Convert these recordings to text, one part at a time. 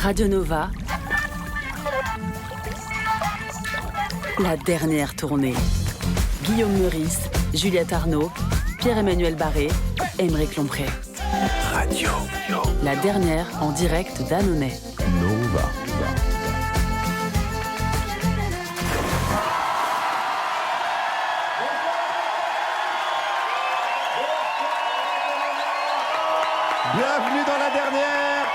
Radio Nova, la dernière tournée. Guillaume Meurice, Juliette Arnaud, Pierre-Emmanuel Barré, Aymeric Lompré. Radio. La dernière en direct d'Annonay. Nova. Bienvenue dans la dernière,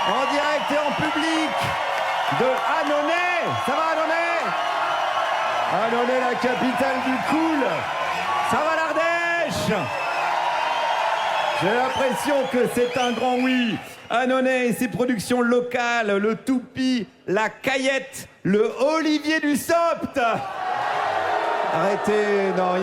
en direct et en public de Annonay. Ça va Annonay? Annonay, la capitale du cool. Ça va l'Ardèche? J'ai l'impression que c'est un grand oui. Annonay et ses productions locales, le Toupie, la Caillette, le Olivier du Sopt. Arrêtez, non,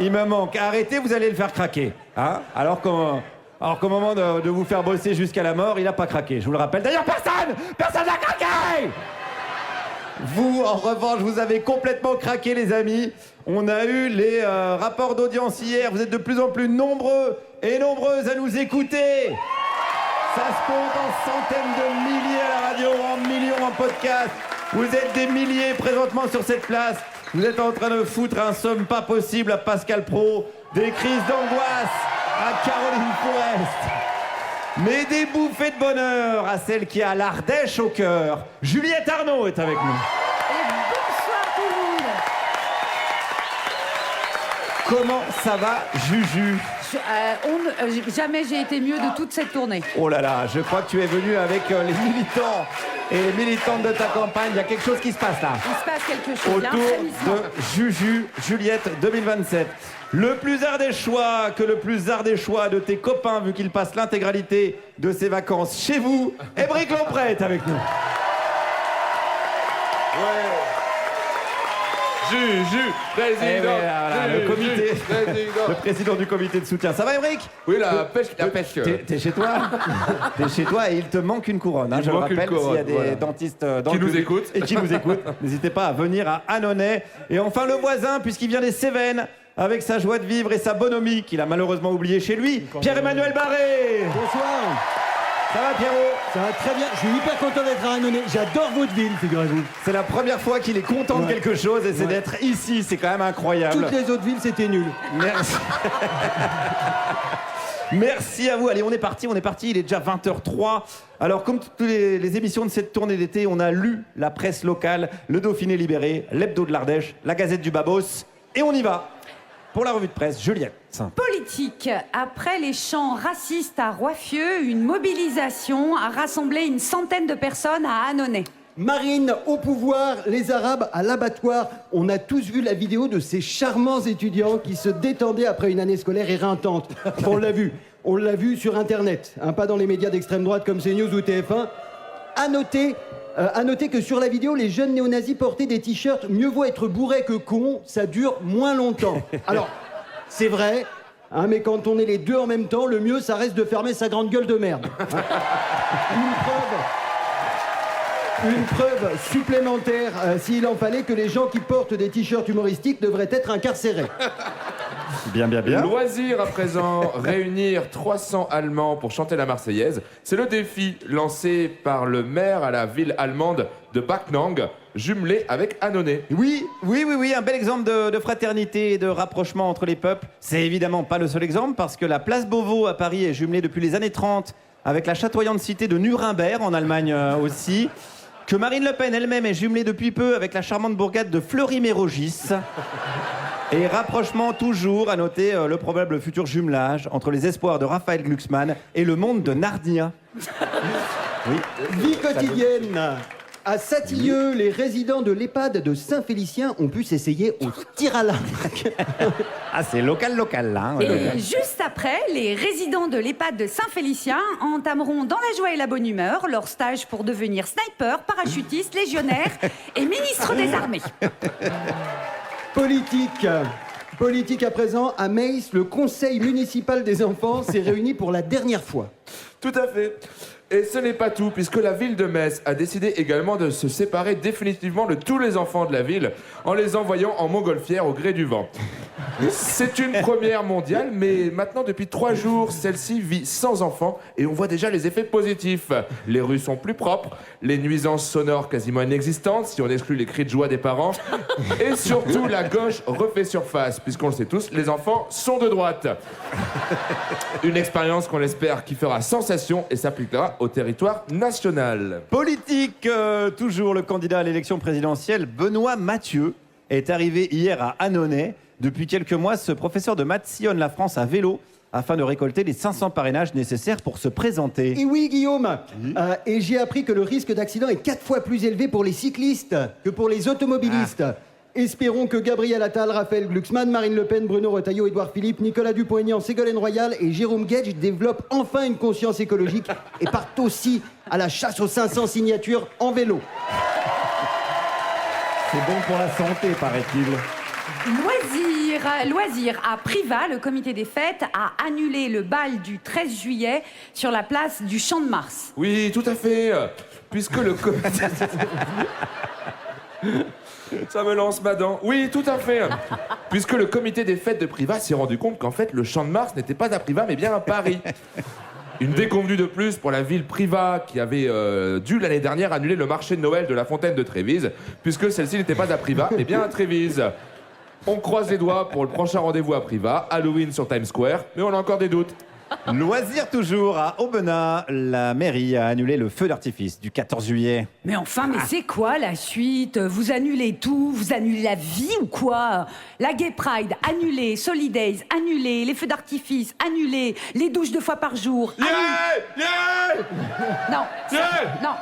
il me manque. Arrêtez, vous allez le faire craquer. Hein? Alors qu'au moment de vous faire bosser jusqu'à la mort, il n'a pas craqué, je vous le rappelle. D'ailleurs, personne n'a craqué! Vous, en revanche, vous avez complètement craqué, les amis. On a eu les rapports d'audience hier. Vous êtes de plus en plus nombreux et nombreuses à nous écouter. Ça se compte en centaines de milliers à la radio, en millions en podcast. Vous êtes des milliers présentement sur cette place. Vous êtes en train de foutre un somme pas possible à Pascal Praud, des crises d'angoisse à Caroline Forest, mais des bouffées de bonheur à celle qui a l'Ardèche au cœur. Juliette Arnaud est avec nous. Et bonsoir tout le monde. Comment ça va, Juju? Jamais j'ai été mieux de toute cette tournée. Oh là là, je crois que tu es venu avec les militants et les militantes de ta campagne. Il y a quelque chose qui se passe là. Il se passe quelque chose. Il y a un Autour frémissement. de Juliette 2027. Le plus ardéchois que le plus ardéchois de tes copains, vu qu'il passe l'intégralité de ses vacances chez vous, Aymeric Lompré est avec nous. Juju, président, Eh oui, voilà, le comité, le président du comité de soutien. Ça va, Aymeric? Oui, la pêche. T'es chez toi? T'es chez toi et il te manque une couronne. Hein, Il je le manque une rappelle, s'il y a couronne, des voilà. dentistes dans Qui le nous public écoutent. et qui nous écoutent, n'hésitez pas à venir à Annonay. Et enfin le voisin, puisqu'il vient des Cévennes, avec sa joie de vivre et sa bonhomie qu'il a malheureusement oublié chez lui, Pierre-Emmanuel Barré. Bonsoir, Ça va, Pierrot? ça va très bien, je suis hyper content d'être à Annonay, j'adore votre ville, figurez-vous. C'est la première fois qu'il est content de Ouais. quelque chose et c'est d'être ici, c'est quand même incroyable. Toutes les autres villes, c'était nul. Merci. Merci à vous. Allez, on est parti. Il est déjà 20h03. Alors, comme toutes les émissions de cette tournée d'été, on a lu la presse locale, le Dauphiné libéré, l'Hebdo de l'Ardèche, la Gazette du Babos. Et on y va pour la revue de presse. Juliette. Politique. Après les chants racistes à Roiffieux, une mobilisation a rassemblé une centaine de personnes à Annonay. Marine au pouvoir, les Arabes à l'abattoir. On a tous vu la vidéo de ces charmants étudiants qui se détendaient après une année scolaire éreintante. On l'a vu sur Internet, hein, pas dans les médias d'extrême droite comme CNews ou TF1. À noter que sur la vidéo, les jeunes néo-nazis portaient des t-shirts « Mieux vaut être bourré que con, ça dure moins longtemps ». Alors, c'est vrai, hein, mais quand on est les deux en même temps, le mieux, ça reste de fermer sa grande gueule de merde. Une preuve supplémentaire, s'il en fallait, que les gens qui portent des t-shirts humoristiques devraient être incarcérés. Bien. Loisir à présent, réunir 300 Allemands pour chanter la Marseillaise. C'est le défi lancé par le maire à la ville allemande de Backnang, jumelé avec Annonay. Oui, un bel exemple de fraternité et de rapprochement entre les peuples. C'est évidemment pas le seul exemple, parce que la place Beauvau à Paris est jumelée depuis les années 30 avec la chatoyante cité de Nuremberg en Allemagne aussi. Que Marine Le Pen elle-même est jumelée depuis peu avec la charmante bourgade de Fleury-Mérogis. Et rapprochement toujours, à noter le probable futur jumelage entre les espoirs de Raphaël Glucksmann et le monde de Narnia. Oui. Vie quotidienne. À Satilleux, les résidents de l'EHPAD de Saint-Félicien ont pu s'essayer au tir à l'arc. Ah, c'est local là. Hein, Et juste après, les résidents de l'EHPAD de Saint-Félicien entameront dans la joie et la bonne humeur leur stage pour devenir sniper, parachutiste, légionnaire et ministre des Armées. Politique à présent, à Meiss, le conseil municipal des enfants s'est réuni pour la dernière fois. Tout à fait. Et ce n'est pas tout, puisque la ville de Metz a décidé également de se séparer définitivement de tous les enfants de la ville en les envoyant en montgolfière au gré du vent. C'est une première mondiale, mais maintenant, depuis 3 jours, celle-ci vit sans enfants et on voit déjà les effets positifs. Les rues sont plus propres, les nuisances sonores quasiment inexistantes, si on exclut les cris de joie des parents, et surtout, la gauche refait surface, puisqu'on le sait tous, les enfants sont de droite. Une expérience qu'on espère qui fera sensation et s'appliquera au territoire national. Politique, toujours le candidat à l'élection présidentielle, Benoît Mathieu, est arrivé hier à Annonay. Depuis quelques mois, ce professeur de maths sillonne la France à vélo afin de récolter les 500 parrainages nécessaires pour se présenter. Et oui, Guillaume. Et j'ai appris que le risque d'accident est 4 fois plus élevé pour les cyclistes que pour les automobilistes. Espérons que Gabriel Attal, Raphaël Glucksmann, Marine Le Pen, Bruno Retailleau, Édouard Philippe, Nicolas Dupont-Aignan, Ségolène Royal et Jérôme Guedj développent enfin une conscience écologique et partent aussi à la chasse aux 500 signatures en vélo. C'est bon pour la santé, paraît-il. Loisir. À Privas, le comité des fêtes a annulé le bal du 13 juillet sur la place du Champ de Mars. Oui, tout à fait, puisque le comité... Ça me lance ma dent. Oui, tout à fait. Puisque le comité des fêtes de Privas s'est rendu compte qu'en fait, le Champ de Mars n'était pas à Privas, mais bien à Paris. Une déconvenue de plus pour la ville Privas qui avait dû l'année dernière annuler le marché de Noël de la Fontaine de Trévise, puisque celle-ci n'était pas à Privas, mais bien à Trévise. On croise les doigts pour le prochain rendez-vous à Privas, Halloween sur Times Square, mais on a encore des doutes. Loisir toujours, à Aubenas, la mairie a annulé le feu d'artifice du 14 juillet. Mais enfin, c'est quoi la suite? Vous annulez tout? Vous annulez la vie ou quoi? La Gay Pride, annulée. Solidays, annulée. Les feux d'artifice, annulés. Les douches 2 fois par jour, Non. Non.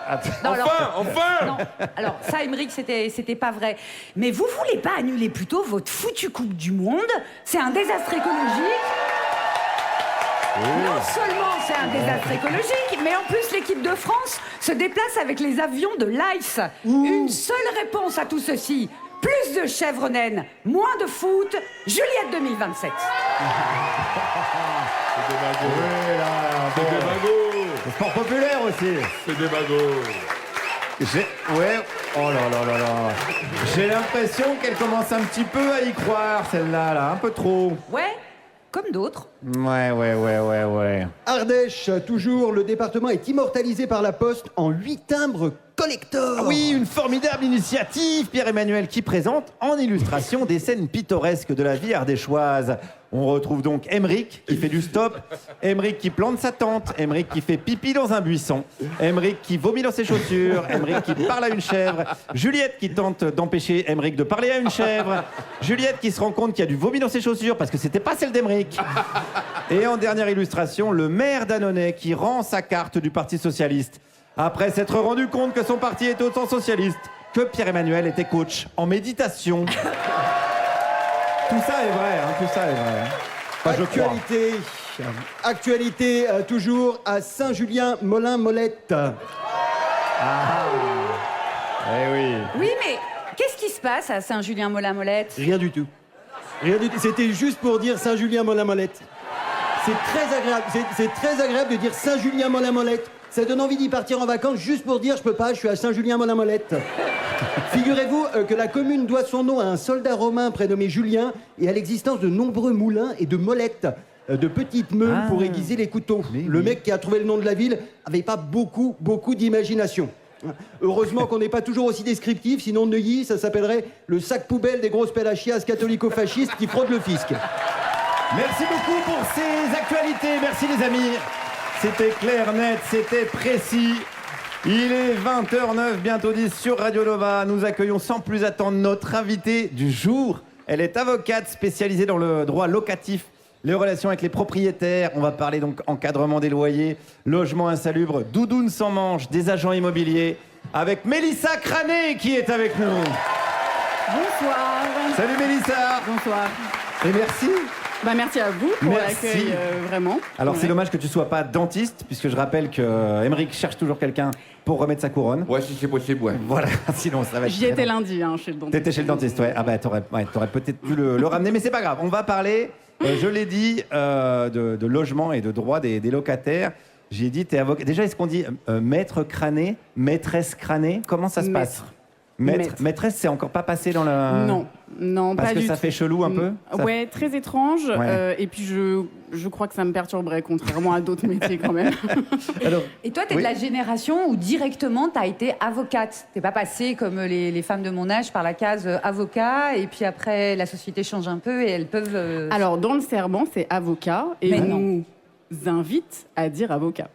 Enfin Non. Alors, ça, Émeric, c'était pas vrai. Mais vous voulez pas annuler plutôt votre foutue Coupe du Monde? C'est un désastre écologique. Non seulement c'est un désastre écologique, mais en plus l'équipe de France se déplace avec les avions de l'ICE. Une seule réponse à tout ceci: plus de chèvres naines, moins de foot, Juliette 2027. C'est démago. Oui, là, C'est démago. le sport populaire aussi. C'est démago. Ouais, oh là là là là. J'ai l'impression qu'elle commence un petit peu à y croire, celle-là, là, un peu trop. Ouais, comme d'autres. Ouais. Ardèche, toujours, le département est immortalisé par la Poste en 8 timbres collector. Ah oui, une formidable initiative, Pierre-Emmanuel, qui présente en illustration des scènes pittoresques de la vie ardéchoise. On retrouve donc Émeric qui fait du stop, Émeric qui plante sa tente, Émeric qui fait pipi dans un buisson, Émeric qui vomit dans ses chaussures, Émeric qui parle à une chèvre, Juliette qui tente d'empêcher Émeric de parler à une chèvre, Juliette qui se rend compte qu'il y a du vomi dans ses chaussures parce que c'était pas celle d'Émeric. Et en dernière illustration, le maire d'Annonay qui rend sa carte du Parti Socialiste après s'être rendu compte que son parti était autant socialiste que Pierre-Emmanuel était coach en méditation. Tout ça est vrai, tout ça est vrai. Enfin, je crois. Actualité, toujours à Saint-Julien-Molin-Molette. Eh oui. Oui, mais qu'est-ce qui se passe à Saint-Julien-Molin-Molette? Rien du tout. C'était juste pour dire Saint-Julien-Molin-Molette. C'est très agréable. C'est très agréable de dire Saint-Julien-Molin-Molette. Ça donne envie d'y partir en vacances juste pour dire je peux pas, je suis à Saint-Julien-Molin-Molette. Figurez-vous que la commune doit son nom à un soldat romain prénommé Julien et à l'existence de nombreux moulins et de molettes, de petites meules pour aiguiser les couteaux. Le mec qui a trouvé le nom de la ville avait pas beaucoup d'imagination. Heureusement qu'on n'est pas toujours aussi descriptif, sinon Neuilly, ça s'appellerait le sac poubelle des grosses pelles à chiasse catholico-fascistes qui fraudent le fisc. Merci beaucoup pour ces actualités. Merci les amis. C'était clair, net, c'était précis. Il est 20h09, bientôt 10 sur Radio Nova. Nous accueillons sans plus attendre notre invitée du jour. Elle est avocate spécialisée dans le droit locatif, les relations avec les propriétaires. On va parler donc encadrement des loyers, logement insalubre, doudoune sans manche, des agents immobiliers. Avec Mélissa Crané qui est avec nous. Bonsoir. Salut Mélissa. Bonsoir. Et merci. Merci à vous pour l'accueil, vraiment. Alors c'est dommage que tu sois pas dentiste, puisque je rappelle que Émeric cherche toujours quelqu'un pour remettre sa couronne. Ouais, si c'est possible, ouais. Voilà, sinon ça va être... J'y étais lundi, chez le dentiste. T'étais chez le dentiste, ouais. Ah bah t'aurais peut-être dû le ramener, mais c'est pas grave. On va parler, je l'ai dit, de logement et de droit des locataires. J'ai dit, t'es avocat. Déjà, est-ce qu'on dit maître crâné, maîtresse crânée? Comment ça se passe? Maîtresse, c'est encore pas passé dans la... Non, parce pas que du ça tout. fait chelou un peu? Ouais, très étrange. Ouais. Et puis je crois que ça me perturberait, contrairement à d'autres métiers quand même. Alors, Et toi, t'es de la génération où directement t'as été avocate. T'es pas passée comme les femmes de mon âge par la case avocat et puis après la société change un peu et elles peuvent... Alors, dans le serment, c'est avocat et Mais on non. nous invite à dire avocat.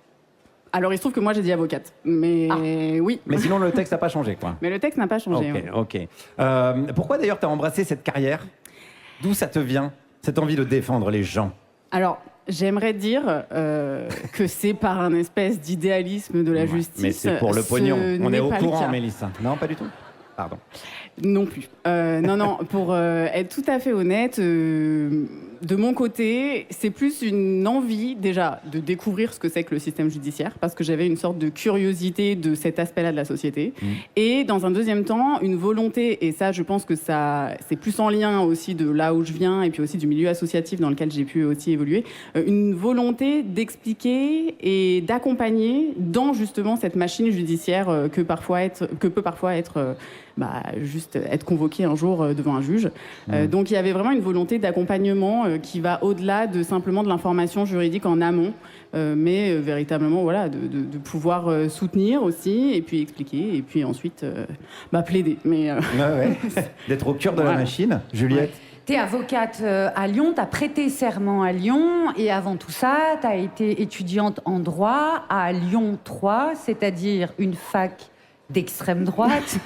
Alors, il se trouve que moi, j'ai dit avocate. Mais oui. mais sinon, le texte n'a pas changé, quoi. Mais le texte n'a pas changé. ouais. Ok. Pourquoi d'ailleurs t'as embrassé cette carrière? D'où ça te vient, cette envie de défendre les gens? Alors, j'aimerais dire que c'est par un espèce d'idéalisme de la Ouais, justice. mais c'est pour le Ce pognon. On est n'est au pas le courant, cas. Mélissa. Non, pas du tout. Pardon. Non plus. Non, pour être tout à fait honnête, de mon côté, c'est plus une envie déjà de découvrir ce que c'est que le système judiciaire, parce que j'avais une sorte de curiosité de cet aspect-là de la société. Et dans un deuxième temps, une volonté, et ça je pense que ça c'est plus en lien aussi de là où je viens, et puis aussi du milieu associatif dans lequel j'ai pu aussi évoluer, une volonté d'expliquer et d'accompagner dans justement cette machine judiciaire que peut parfois être juste être convoqué un jour devant un juge. Donc il y avait vraiment une volonté d'accompagnement qui va au-delà de simplement de l'information juridique en amont, mais véritablement voilà, de pouvoir soutenir aussi, et puis expliquer, et puis ensuite plaider. Mais, Ouais. D'être au cœur de la Voilà. machine, Juliette. T'es avocate à Lyon, t'as prêté serment à Lyon et avant tout ça, t'as été étudiante en droit à Lyon 3, c'est-à-dire une fac d'extrême droite.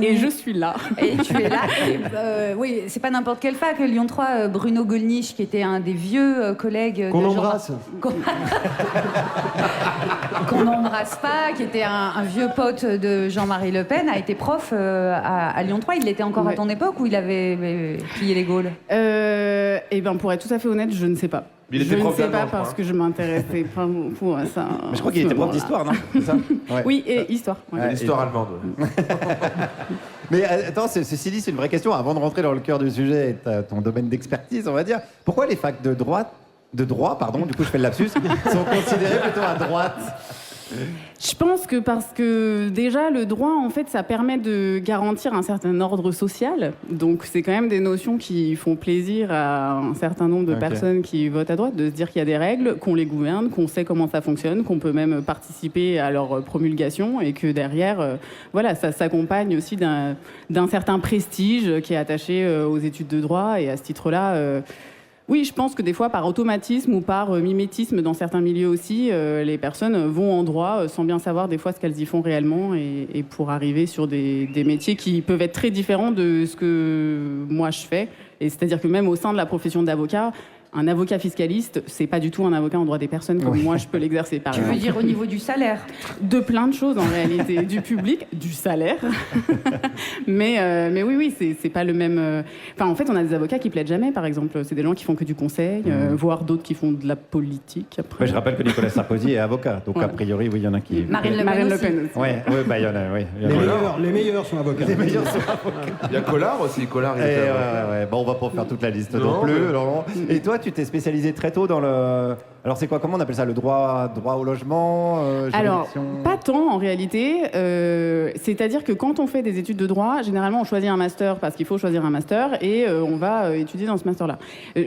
et je suis là. Et tu es là. Et, oui, c'est pas n'importe quelle fac. Lyon 3, Bruno Gollnisch, qui était un des vieux collègues Qu'on de Jean- embrasse. qu'on n'embrasse pas, qui était un vieux pote de Jean-Marie Le Pen, a été prof à Lyon 3. Il l'était encore à Ouais. ton époque ou il avait plié les Gaules? Et ben pour être tout à fait honnête, je ne sais pas. Il était je ne prof sais d'allemand, pas je crois, parce hein. que je m'intéressais pas beaucoup à ça. Mais je crois qu'il était prof d'histoire, non? C'est ça? Ouais. Oui, et histoire. ouais. Ouais. L'histoire allemande. ouais. Mais attends, ceci dit, c'est une vraie question. Avant de rentrer dans le cœur du sujet et ton domaine d'expertise, on va dire, pourquoi les facs de droit, du coup je fais le lapsus, sont considérées plutôt à droite? Je pense que parce que déjà le droit en fait ça permet de garantir un certain ordre social, donc c'est quand même des notions qui font plaisir à un certain nombre de Ok. personnes qui votent à droite, de se dire qu'il y a des règles, qu'on les gouverne, qu'on sait comment ça fonctionne, qu'on peut même participer à leur promulgation et que derrière voilà ça s'accompagne aussi d'un certain prestige qui est attaché aux études de droit, et à ce titre-là oui, je pense que des fois, par automatisme ou par mimétisme dans certains milieux aussi, les personnes vont en droit sans bien savoir des fois ce qu'elles y font réellement, et pour arriver sur des métiers qui peuvent être très différents de ce que moi je fais. Et c'est-à-dire que même au sein de la profession d'avocat, un avocat fiscaliste, c'est pas du tout un avocat en droit des personnes comme moi je peux l'exercer par Tu veux exemple. dire au niveau du salaire? De plein de choses en réalité, du public, du salaire. mais oui, c'est pas le même. Enfin, en fait, on a des avocats qui plaident jamais, par exemple. C'est des gens qui font que du conseil, voire d'autres qui font de la politique après. Ouais, je rappelle que Nicolas Sarkozy est avocat, donc Ouais. a priori, oui, il y en a qui. Marine Le Pen Marine Le aussi. Pen aussi. Ouais, il y en a, oui. Il y en a. Les meilleurs sont avocats. Il y a Collard aussi. Collard, il Eh, était ouais, avocat. ouais. Bon, on va pas faire toute la liste non, Non, plus. mais- non. Et toi, tu t'es spécialisé très tôt dans le. Alors, c'est quoi? Comment on appelle ça? Le droit au logement? Alors, juridiction pas tant en réalité. C'est-à-dire que quand on fait des études de droit, généralement on choisit un master parce qu'il faut choisir un master, et on va étudier dans ce master-là.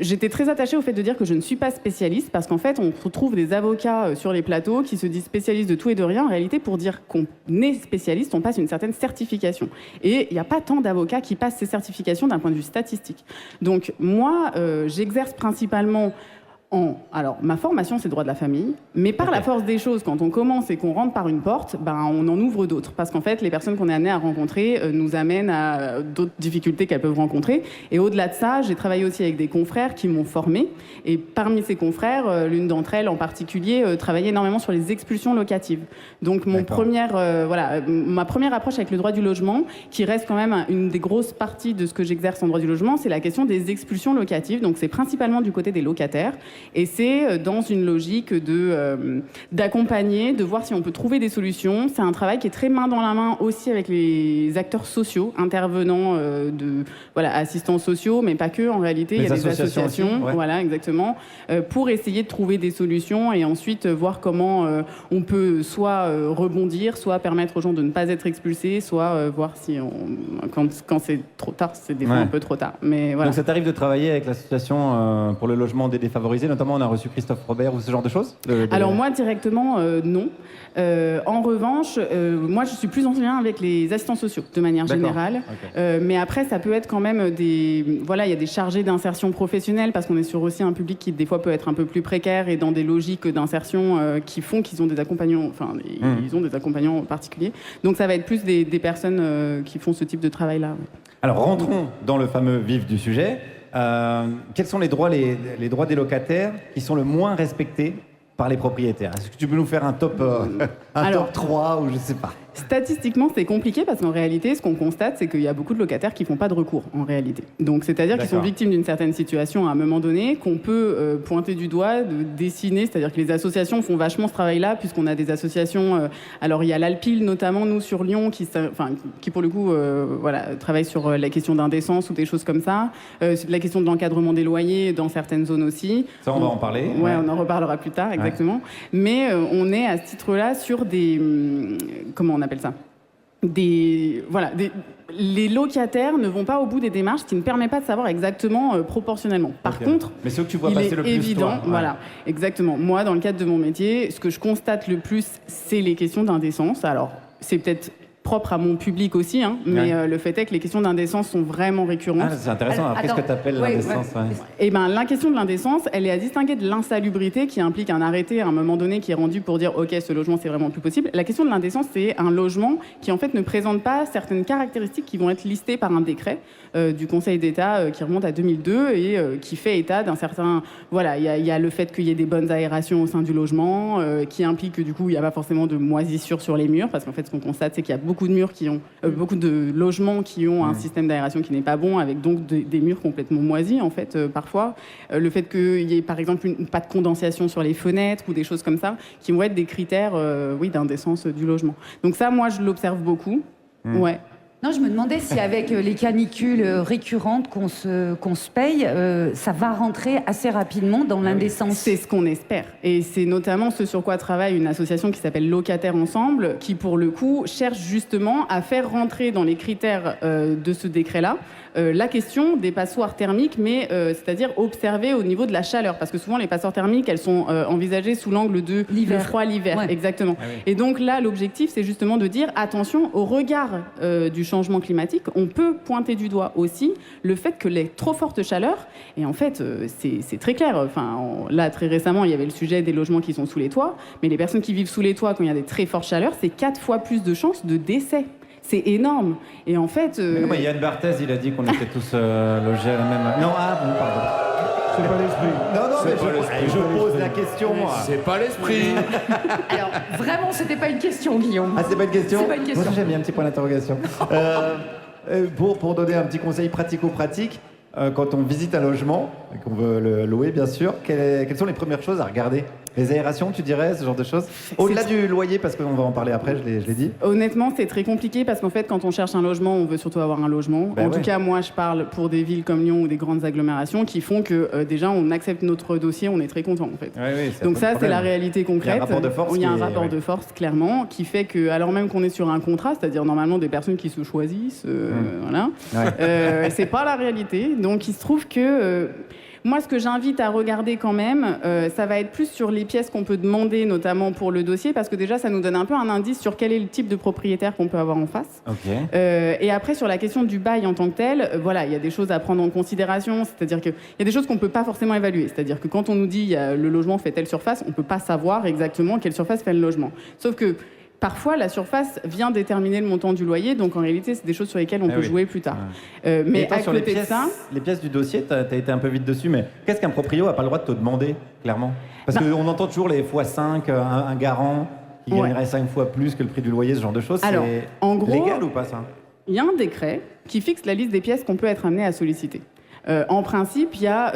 J'étais très attachée au fait de dire que je ne suis pas spécialiste, parce qu'en fait on retrouve des avocats sur les plateaux qui se disent spécialistes de tout et de rien. En réalité, pour dire qu'on est spécialiste, on passe une certaine certification. Et il n'y a pas tant d'avocats qui passent ces certifications d'un point de vue statistique. Donc moi, j'exerce principalement alors, ma formation, c'est le droit de la famille, mais par la force des choses, quand on commence et qu'on rentre par une porte, on en ouvre d'autres. Parce qu'en fait, les personnes qu'on est amené à rencontrer nous amènent à d'autres difficultés qu'elles peuvent rencontrer. Et au-delà de ça, j'ai travaillé aussi avec des confrères qui m'ont formée. Et parmi ces confrères, l'une d'entre elles en particulier travaillait énormément sur les expulsions locatives. Donc, ma première approche avec le droit du logement, qui reste quand même une des grosses parties de ce que j'exerce en droit du logement, c'est la question des expulsions locatives. Donc, c'est principalement du côté des locataires. Et c'est dans une logique d'accompagner, de voir si on peut trouver des solutions. C'est un travail qui est très main dans la main aussi avec les acteurs sociaux, intervenants assistants sociaux, mais pas que en réalité. Il y a des associations, aussi, voilà, exactement, pour essayer de trouver des solutions et ensuite voir comment on peut soit rebondir, soit permettre aux gens de ne pas être expulsés, soit voir si quand c'est trop tard, c'est des fois un peu trop tard. Mais voilà. Donc ça t'arrive de travailler avec l'association pour le logement des défavorisés, notamment on a reçu Christophe Robert ou ce genre de choses Alors moi directement non. En revanche, moi je suis plus en lien avec les assistants sociaux de manière générale. Okay. Mais après ça peut être quand même il y a des chargés d'insertion professionnelle parce qu'on est sur aussi un public qui des fois peut être un peu plus précaire et dans des logiques d'insertion qui font qu'ils ont des accompagnants, ils ont des accompagnants particuliers. Donc ça va être plus des personnes qui font ce type de travail-là. Ouais. Alors rentrons dans le fameux vif du sujet. Quels sont les droits des locataires qui sont le moins respectés par les propriétaires? Est-ce que tu peux nous faire un top, top 3 ou je sais pas? Statistiquement, c'est compliqué parce qu'en réalité, ce qu'on constate, c'est qu'il y a beaucoup de locataires qui font pas de recours, en réalité. Donc, c'est-à-dire qu'ils sont victimes d'une certaine situation à un moment donné, qu'on peut pointer du doigt, dessiner, c'est-à-dire que les associations font vachement ce travail-là, puisqu'on a des associations... alors, il y a l'Alpil, notamment, nous, sur Lyon, qui pour le coup, travaille sur la question d'indécence ou des choses comme ça, la question de l'encadrement des loyers dans certaines zones aussi. Ça, on va en parler. Ouais, on en reparlera plus tard, exactement. Ouais. Mais on est à ce titre-là sur des... comment on appelle ça ? Les locataires ne vont pas au bout des démarches, ce qui ne permet pas de savoir exactement proportionnellement. Par contre, mais ceux que tu vois passer le plus, évident, toi, voilà, exactement. Moi, dans le cadre de mon métier, ce que je constate le plus, c'est les questions d'indécence. Alors, c'est peut-être propre à mon public aussi, mais le fait est que les questions d'indécence sont vraiment récurrentes. Ah, c'est intéressant. Alors, qu'est-ce que tu appelles l'indécence? Eh ben, la question de l'indécence, elle est à distinguer de l'insalubrité qui implique un arrêté à un moment donné qui est rendu pour dire ok, ce logement c'est vraiment plus possible. La question de l'indécence, c'est un logement qui en fait ne présente pas certaines caractéristiques qui vont être listées par un décret du Conseil d'État qui remonte à 2002 et qui fait état d'un certain... Voilà, il y a le fait qu'il y ait des bonnes aérations au sein du logement, qui implique que du coup il n'y a pas forcément de moisissures sur les murs, parce qu'en fait ce qu'on constate c'est qu'il y a beaucoup de murs qui ont beaucoup de logements qui ont un système d'aération qui n'est pas bon, avec donc des murs complètement moisis en fait parfois. Le fait qu'il y ait par exemple pas de condensation sur les fenêtres ou des choses comme ça, qui vont être des critères d'indécence du logement. Donc ça, moi je l'observe beaucoup. Ouais. Non, je me demandais si avec les canicules récurrentes qu'on se paye, ça va rentrer assez rapidement dans l'indécence. C'est ce qu'on espère. Et c'est notamment ce sur quoi travaille une association qui s'appelle Locataires Ensemble, qui pour le coup cherche justement à faire rentrer dans les critères de ce décret-là la question des passoires thermiques, mais c'est-à-dire observées au niveau de la chaleur. Parce que souvent, les passoires thermiques, elles sont envisagées sous l'angle de le froid l'hiver. Ouais. Exactement. Ah oui. Et donc là, l'objectif, c'est justement de dire, attention, au regard du changement climatique, on peut pointer du doigt aussi le fait que les trop fortes chaleurs, et en fait, c'est très clair. Enfin, là, très récemment, il y avait le sujet des logements qui sont sous les toits, mais les personnes qui vivent sous les toits, quand il y a des très fortes chaleurs, c'est 4 fois plus de chances de décès. C'est énorme. Et en fait... Mais Yann Barthès, il a dit qu'on était tous logés à la même... Non, bon, pardon. C'est pas l'esprit. Non, mais je pose la question. C'est pas l'esprit. Alors, vraiment, c'était pas une question, Guillaume. Ah, c'est pas une question? C'est pas une question. Moi, j'ai mis un petit point d'interrogation. Pour donner un petit conseil pratico-pratique, quand on visite un logement, et qu'on veut le louer, bien sûr, quelles sont les premières choses à regarder? Les aérations, tu dirais, ce genre de choses? Au-delà du loyer, parce qu'on va en parler après, je l'ai dit. Honnêtement, c'est très compliqué parce qu'en fait, quand on cherche un logement, on veut surtout avoir un logement. En tout cas, moi, je parle pour des villes comme Lyon ou des grandes agglomérations qui font que déjà, on accepte notre dossier, on est très content en fait. Donc ça, c'est la réalité concrète. Il y a un rapport de force. Il y a un rapport de force, clairement, qui fait que, alors même qu'on est sur un contrat, c'est-à-dire normalement des personnes qui se choisissent, voilà, c'est pas la réalité. Donc il se trouve que... Moi, ce que j'invite à regarder quand même, ça va être plus sur les pièces qu'on peut demander, notamment pour le dossier, parce que déjà, ça nous donne un peu un indice sur quel est le type de propriétaire qu'on peut avoir en face. Okay. Et après, sur la question du bail en tant que tel, voilà, il y a des choses à prendre en considération, c'est-à-dire qu'il y a des choses qu'on ne peut pas forcément évaluer. C'est-à-dire que quand on nous dit le logement fait telle surface, on ne peut pas savoir exactement quelle surface fait le logement. Sauf que parfois, la surface vient déterminer le montant du loyer, donc en réalité, c'est des choses sur lesquelles on peut jouer plus tard. Mais toi, à sur côté de ça... les pièces du dossier, tu as été un peu vite dessus, mais qu'est-ce qu'un proprio n'a pas le droit de te demander, clairement? Parce qu'on entend toujours les x5, un garant qui gagnerait 5 fois plus que le prix du loyer, ce genre de choses. Alors, c'est en gros, légal ou pas, ça? Il y a un décret qui fixe la liste des pièces qu'on peut être amené à solliciter. En principe, il y a,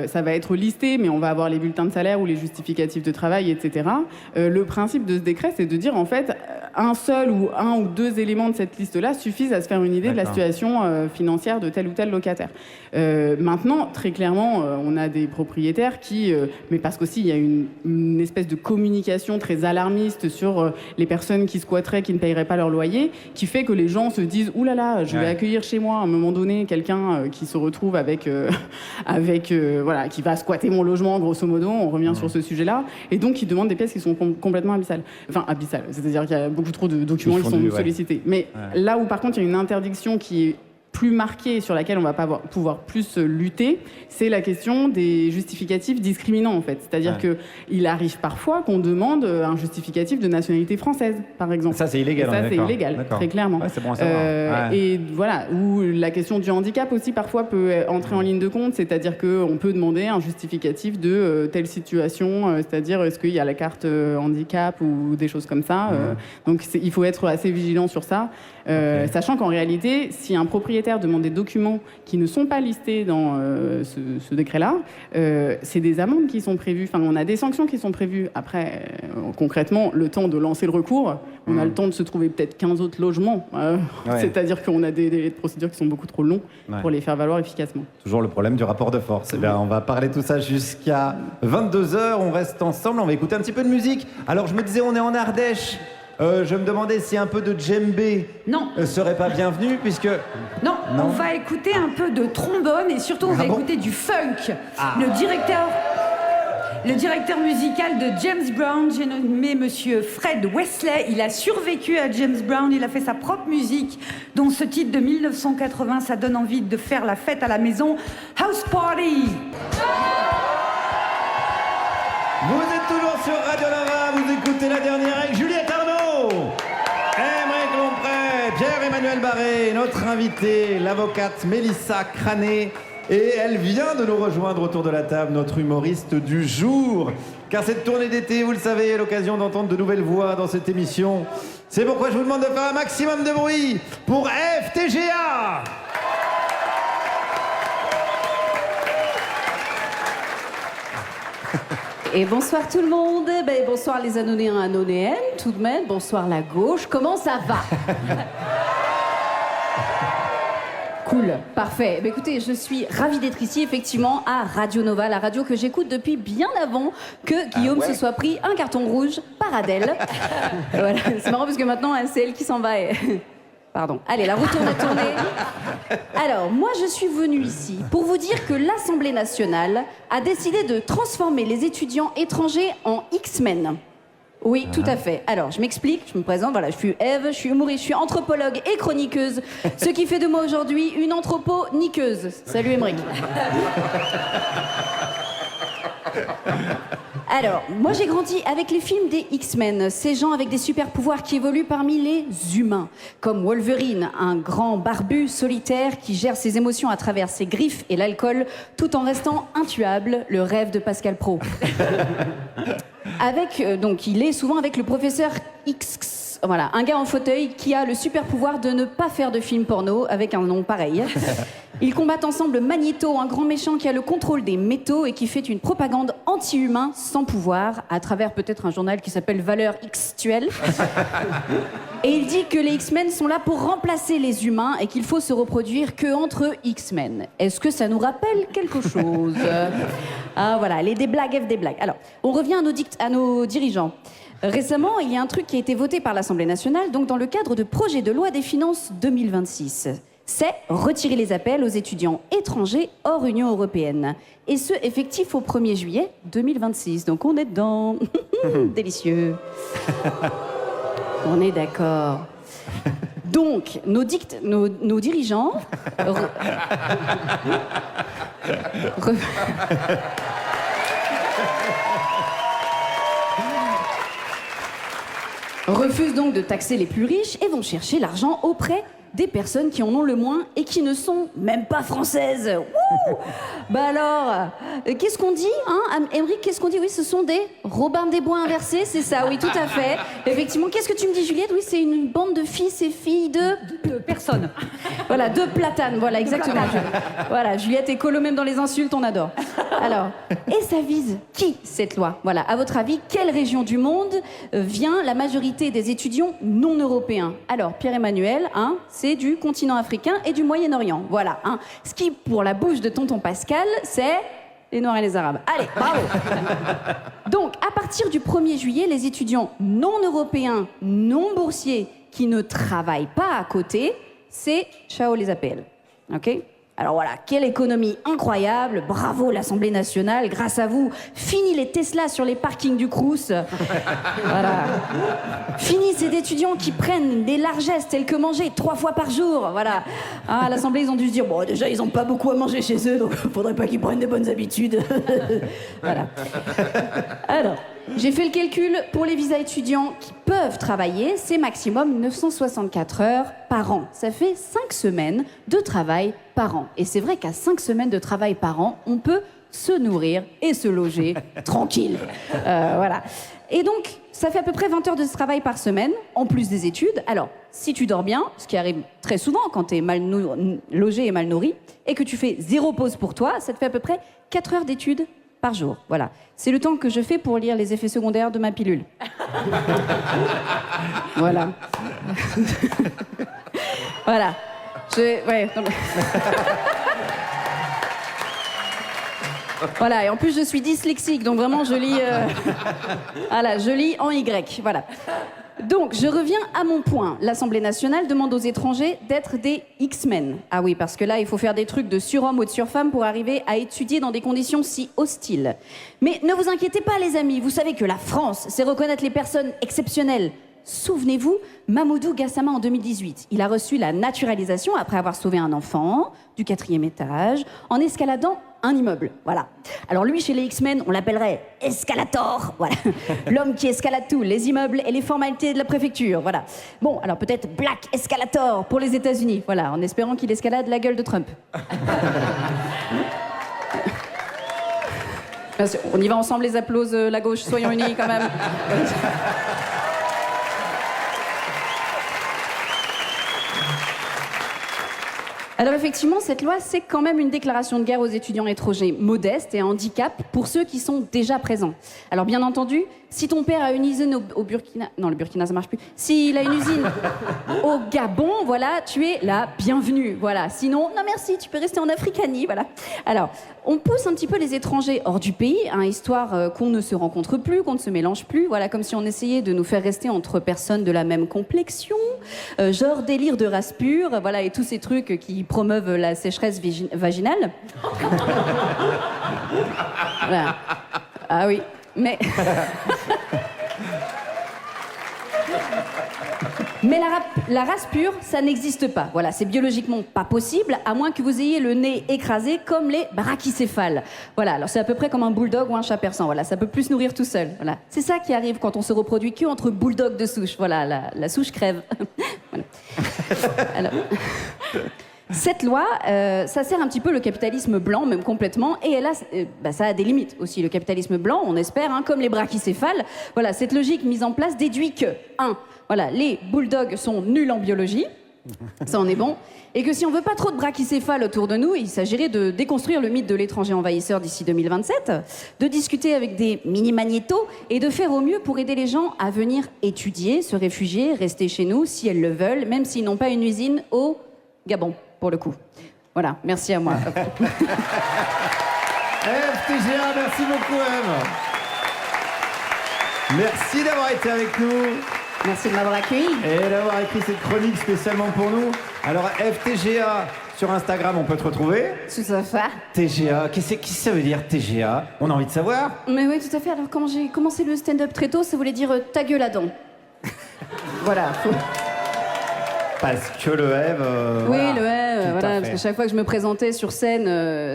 ça va être listé, mais on va avoir les bulletins de salaire ou les justificatifs de travail, etc. Le principe de ce décret, c'est de dire, en fait, un seul ou un ou deux éléments de cette liste-là suffisent à se faire une idée de la situation financière de tel ou tel locataire. Maintenant, très clairement, on a des propriétaires qui... mais parce qu'aussi, il y a une espèce de communication très alarmiste sur les personnes qui squatteraient, qui ne paieraient pas leur loyer, qui fait que les gens se disent « Ouh là là, je vais accueillir chez moi à un moment donné quelqu'un qui se retrouve avec voilà, qui va squatter mon logement, grosso modo, on revient sur ce sujet-là, et donc ils demandent des pièces qui sont complètement abyssales. Enfin, abyssales, c'est-à-dire qu'il y a beaucoup trop de documents qui sont sollicités. Mais là où, par contre, il y a une interdiction qui est plus marquée, sur laquelle on va pas pouvoir plus lutter, c'est la question des justificatifs discriminants, en fait. C'est-à-dire qu'il arrive parfois qu'on demande un justificatif de nationalité française, par exemple. Ça, c'est illégal. Et ça, c'est illégal, très clairement. Ouais, c'est bon à savoir. Et voilà, où la question du handicap aussi, parfois, peut entrer en ligne de compte, c'est-à-dire qu'on peut demander un justificatif de telle situation, c'est-à-dire est-ce qu'il y a la carte handicap ou des choses comme ça. Donc, il faut être assez vigilant sur ça, sachant qu'en réalité, si un propriétaire demande des documents qui ne sont pas listés dans ce décret-là, c'est des amendes qui sont prévues. Enfin, on a des sanctions qui sont prévues. Après, concrètement, le temps de lancer le recours, on a le temps de se trouver peut-être 15 autres logements. C'est-à-dire qu'on a des délais de procédure qui sont beaucoup trop longs pour les faire valoir efficacement. Toujours le problème du rapport de force. Eh bien, on va parler de tout ça jusqu'à 22h. On reste ensemble, on va écouter un petit peu de musique. Alors, je me disais, on est en Ardèche. Je me demandais si un peu de djembé serait pas bienvenu, puisque... Non, on va écouter un peu de trombone et surtout on va écouter du funk. Le directeur musical de James Brown, j'ai nommé monsieur Fred Wesley, il a survécu à James Brown, il a fait sa propre musique, dont ce titre de 1980, ça donne envie de faire la fête à la maison. House Party! Vous êtes toujours sur Radio Nova, vous écoutez La Dernière avec Juliette Arnaud, Aymeric Lompré, Pierre-Emmanuel Barré, notre invitée, l'avocate Mélissa Crané. Et elle vient de nous rejoindre autour de la table, notre humoriste du jour. Car cette tournée d'été, vous le savez, est l'occasion d'entendre de nouvelles voix dans cette émission. C'est pourquoi je vous demande de faire un maximum de bruit pour FTGA. Et bonsoir tout le monde, bonsoir les Anonéens, Anonéennes, tout de même, bonsoir la gauche, comment ça va? Cool, parfait. Écoutez, je suis ravie d'être ici, effectivement, à Radio Nova, la radio que j'écoute depuis bien avant que Guillaume se soit pris un carton rouge par Adèle. Voilà. C'est marrant parce que maintenant, c'est elle qui s'en va. Pardon. Allez, la roue tourne. Alors, moi, je suis venue ici pour vous dire que l'Assemblée nationale a décidé de transformer les étudiants étrangers en X-Men. Oui, tout à fait. Alors, je m'explique, je me présente, voilà, je suis Ève, je suis humoriste, je suis anthropologue et chroniqueuse, ce qui fait de moi aujourd'hui une anthropo-niqueuse. Salut, Aymeric. Alors, moi j'ai grandi avec les films des X-Men, ces gens avec des super pouvoirs qui évoluent parmi les humains, comme Wolverine, un grand barbu solitaire qui gère ses émotions à travers ses griffes et l'alcool, tout en restant intuable, le rêve de Pascal Praud. Donc il est souvent avec le professeur X, voilà, un gars en fauteuil qui a le super pouvoir de ne pas faire de film porno avec un nom pareil. Ils combattent ensemble Magneto, un grand méchant qui a le contrôle des métaux et qui fait une propagande anti-humain sans pouvoir, à travers peut-être un journal qui s'appelle Valeurs X-Tuelles. Et il dit que les X-Men sont là pour remplacer les humains et qu'il faut se reproduire que entre X-Men. Est-ce que ça nous rappelle quelque chose? Ah voilà, des blagues, des blagues. Alors, on revient à nos dirigeants. Récemment, il y a un truc qui a été voté par l'Assemblée nationale, donc dans le cadre de projet de loi des finances 2026. C'est retirer les appels aux étudiants étrangers hors Union européenne. Et ce, effectif au 1er juillet 2026. Donc on est dedans. Délicieux. On est d'accord. Donc, nos dirigeants... refusent donc de taxer les plus riches et vont chercher l'argent auprès des personnes qui en ont le moins et qui ne sont même pas françaises. Wouh! Bah alors, qu'est-ce qu'on dit, hein, Émeric, qu'est-ce qu'on dit? Oui, ce sont des Robin des Bois inversés, c'est ça, oui, tout à fait. Effectivement, qu'est-ce que tu me dis, Juliette? Oui, c'est une bande de fils et filles De personnes. voilà, de platanes, voilà, exactement. Voilà, Juliette est colo même dans les insultes, on adore. Alors, et ça vise qui, cette loi? Voilà, à votre avis, quelle région du monde vient la majorité des étudiants non européens? Alors, Pierre-Emmanuel, hein, c'est du continent africain et du Moyen-Orient, voilà. Hein. Ce qui, pour la bouche de tonton Pascal, c'est les Noirs et les Arabes. Allez, bravo. Donc, à partir du 1er juillet, les étudiants non européens, non boursiers, qui ne travaillent pas à côté, c'est ciao les APL. Ok? Alors voilà, quelle économie incroyable, bravo l'Assemblée nationale, grâce à vous, fini les Tesla sur les parkings du Crous. Voilà. Fini ces étudiants qui prennent des largesses telles que manger 3 fois par jour. Voilà. Ah, à l'Assemblée, ils ont dû se dire, bon, déjà, ils n'ont pas beaucoup à manger chez eux, donc faudrait pas qu'ils prennent des bonnes habitudes. Voilà. Alors, j'ai fait le calcul pour les visas étudiants qui peuvent travailler, c'est maximum 964 heures par an. Ça fait 5 semaines de travail par an. Et c'est vrai qu'à 5 semaines de travail par an, on peut se nourrir et se loger tranquille. Voilà. Et donc, ça fait à peu près 20 heures de travail par semaine, en plus des études. Alors, si tu dors bien, ce qui arrive très souvent quand tu es mal logé et mal nourri, et que tu fais 0 pause pour toi, ça te fait à peu près 4 heures d'études par jour. Voilà. C'est le temps que je fais pour lire les effets secondaires de ma pilule. Voilà. Voilà. Ouais. Non, mais... Voilà, et en plus je suis dyslexique, donc vraiment je lis... Voilà, je lis en Y, voilà. Donc, je reviens à mon point. L'Assemblée nationale demande aux étrangers d'être des X-Men. Ah oui, parce que là, il faut faire des trucs de surhomme ou de surfemme pour arriver à étudier dans des conditions si hostiles. Mais ne vous inquiétez pas, les amis, vous savez que la France sait reconnaître les personnes exceptionnelles. Souvenez-vous, Mamoudou Gassama en 2018. Il a reçu la naturalisation après avoir sauvé un enfant du 4e étage en escaladant un immeuble. Voilà. Alors lui, chez les X-Men, on l'appellerait Escalator. Voilà. L'homme qui escalade tout, les immeubles et les formalités de la préfecture. Voilà. Bon, alors peut-être Black Escalator pour les États-Unis. Voilà, en espérant qu'il escalade la gueule de Trump. On y va ensemble, les applauses, la gauche, soyons unis quand même. Alors effectivement, cette loi, c'est quand même une déclaration de guerre aux étudiants étrangers modestes et à handicap pour ceux qui sont déjà présents. Alors bien entendu, si ton père a une usine au Burkina... Non, le Burkina, ça marche plus. S'il a une usine au Gabon, voilà, tu es la bienvenue. Voilà. Sinon, non merci, tu peux rester en Africanie, voilà. Alors, on pousse un petit peu les étrangers hors du pays, hein, histoire qu'on ne se rencontre plus, qu'on ne se mélange plus. Voilà, comme si on essayait de nous faire rester entre personnes de la même complexion, genre délire de race pure, voilà, et tous ces trucs qui promeuvent la sécheresse vaginale. Voilà. Ah oui, mais... Mais la race pure, ça n'existe pas. Voilà, c'est biologiquement pas possible, à moins que vous ayez le nez écrasé comme les brachycéphales. Voilà, alors c'est à peu près comme un bulldog ou un chat persan. Voilà, ça peut plus se nourrir tout seul. Voilà, c'est ça qui arrive quand on se reproduit que entre bulldogs de souche. Voilà, la souche crève. Voilà. Alors... Cette loi, ça sert un petit peu le capitalisme blanc, même complètement, et elle a, ça a des limites aussi. Le capitalisme blanc, on espère, hein, comme les brachycéphales. Voilà, cette logique mise en place déduit que, 1, voilà, les bulldogs sont nuls en biologie, ça en est bon, et que si on veut pas trop de brachycéphales autour de nous, il s'agirait de déconstruire le mythe de l'étranger envahisseur d'ici 2027, de discuter avec des mini-magnétos et de faire au mieux pour aider les gens à venir étudier, se réfugier, rester chez nous si elles le veulent, même s'ils n'ont pas une usine au Gabon. Pour le coup. Voilà, merci à moi. FTGA, merci beaucoup Eve. Merci d'avoir été avec nous. Merci de m'avoir accueilli. Et d'avoir écrit cette chronique spécialement pour nous. Alors FTGA, sur Instagram, on peut te retrouver. Tout à fait. TGA, qu'est-ce que ça veut dire TGA? On a envie de savoir. Mais oui, tout à fait. Alors quand j'ai commencé le stand-up très tôt, ça voulait dire ta gueule à dents. Voilà. Parce que le Eve... oui, voilà. le Eve. à voilà, fait. parce que chaque fois que je me présentais sur scène,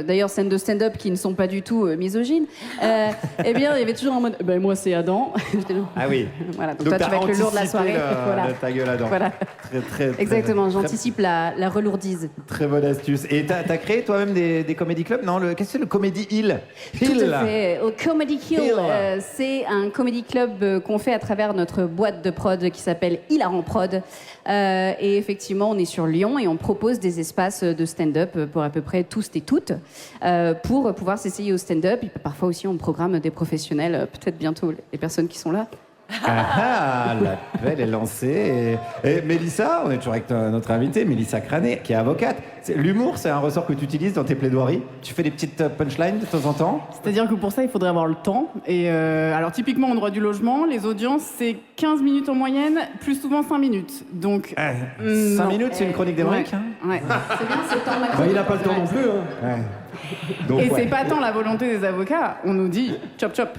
d'ailleurs scène de stand-up qui ne sont pas du tout misogynes, eh bien il y avait toujours en mode moi c'est Adam. J'étais là. Ah oui. Voilà, donc toi tu vas être le lourd de la soirée. Voilà. Ta gueule Adam. Voilà. Très, Exactement, très, j'anticipe la relourdise. Très bonne astuce. Et t'as créé toi-même des comédie clubs? Non, qu'est-ce que c'est le Comedy Hill? Tout à fait. Au Comedy Hill, c'est un comedy club qu'on fait à travers notre boîte de prod qui s'appelle Hilarant Prod. Et effectivement, on est sur Lyon et on propose des espaces de stand-up pour à peu près tous et toutes pour pouvoir s'essayer au stand-up. Et parfois aussi, on programme des professionnels, peut-être bientôt les personnes qui sont là. L'appel est lancé. Et Mélissa, on est toujours avec notre invitée, Mélissa Crané, qui est avocate. L'humour, c'est un ressort que tu utilises dans tes plaidoiries. Tu fais des petites punchlines de temps en temps. C'est-à-dire que pour ça, il faudrait avoir le temps. Et alors, typiquement, en droit du logement, les audiences, c'est 15 minutes en moyenne, plus souvent 5 minutes. Donc, 5 minutes, c'est une chronique d'Émeric. Ouais. C'est bien, c'est le temps de ma Bah, chronique. il n'a pas le temps non plus. Hein. Ouais. Donc, et ouais. c'est pas tant la volonté des avocats. On nous dit chop chop.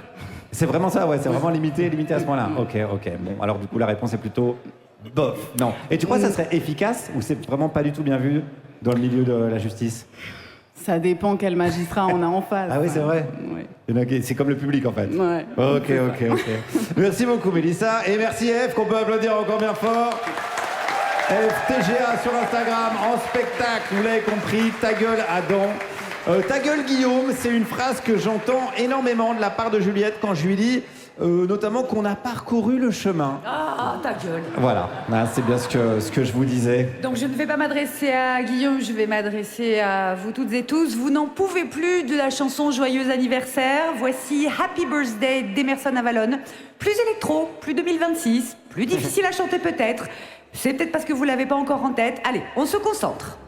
C'est vraiment ça, ouais, c'est vraiment limité à ce point-là. Ok. Bon, alors du coup, la réponse est plutôt bof. Non. Et tu crois que ça serait efficace ou c'est vraiment pas du tout bien vu dans le milieu de la justice? Ça dépend quel magistrat on a en face. Ah oui, c'est vrai. Ouais. Il y en a qui- C'est comme le public en fait. Ouais. Ok. Merci beaucoup Mélissa. Et merci F, qu'on peut applaudir encore bien fort. FTGA sur Instagram, en spectacle, vous l'avez compris, ta gueule Adam. Ta gueule Guillaume, c'est une phrase que j'entends énormément de la part de Juliette quand je lui dis notamment qu'on a parcouru le chemin. Ah, ta gueule. Voilà, ah, c'est bien ce que je vous disais. Donc je ne vais pas m'adresser à Guillaume, je vais m'adresser à vous toutes et tous. Vous n'en pouvez plus de la chanson Joyeux anniversaire. Voici Happy Birthday d'Emerson Avalon. Plus électro, plus 2026, plus difficile à chanter peut-être. C'est peut-être parce que vous l'avez pas encore en tête. Allez, on se concentre.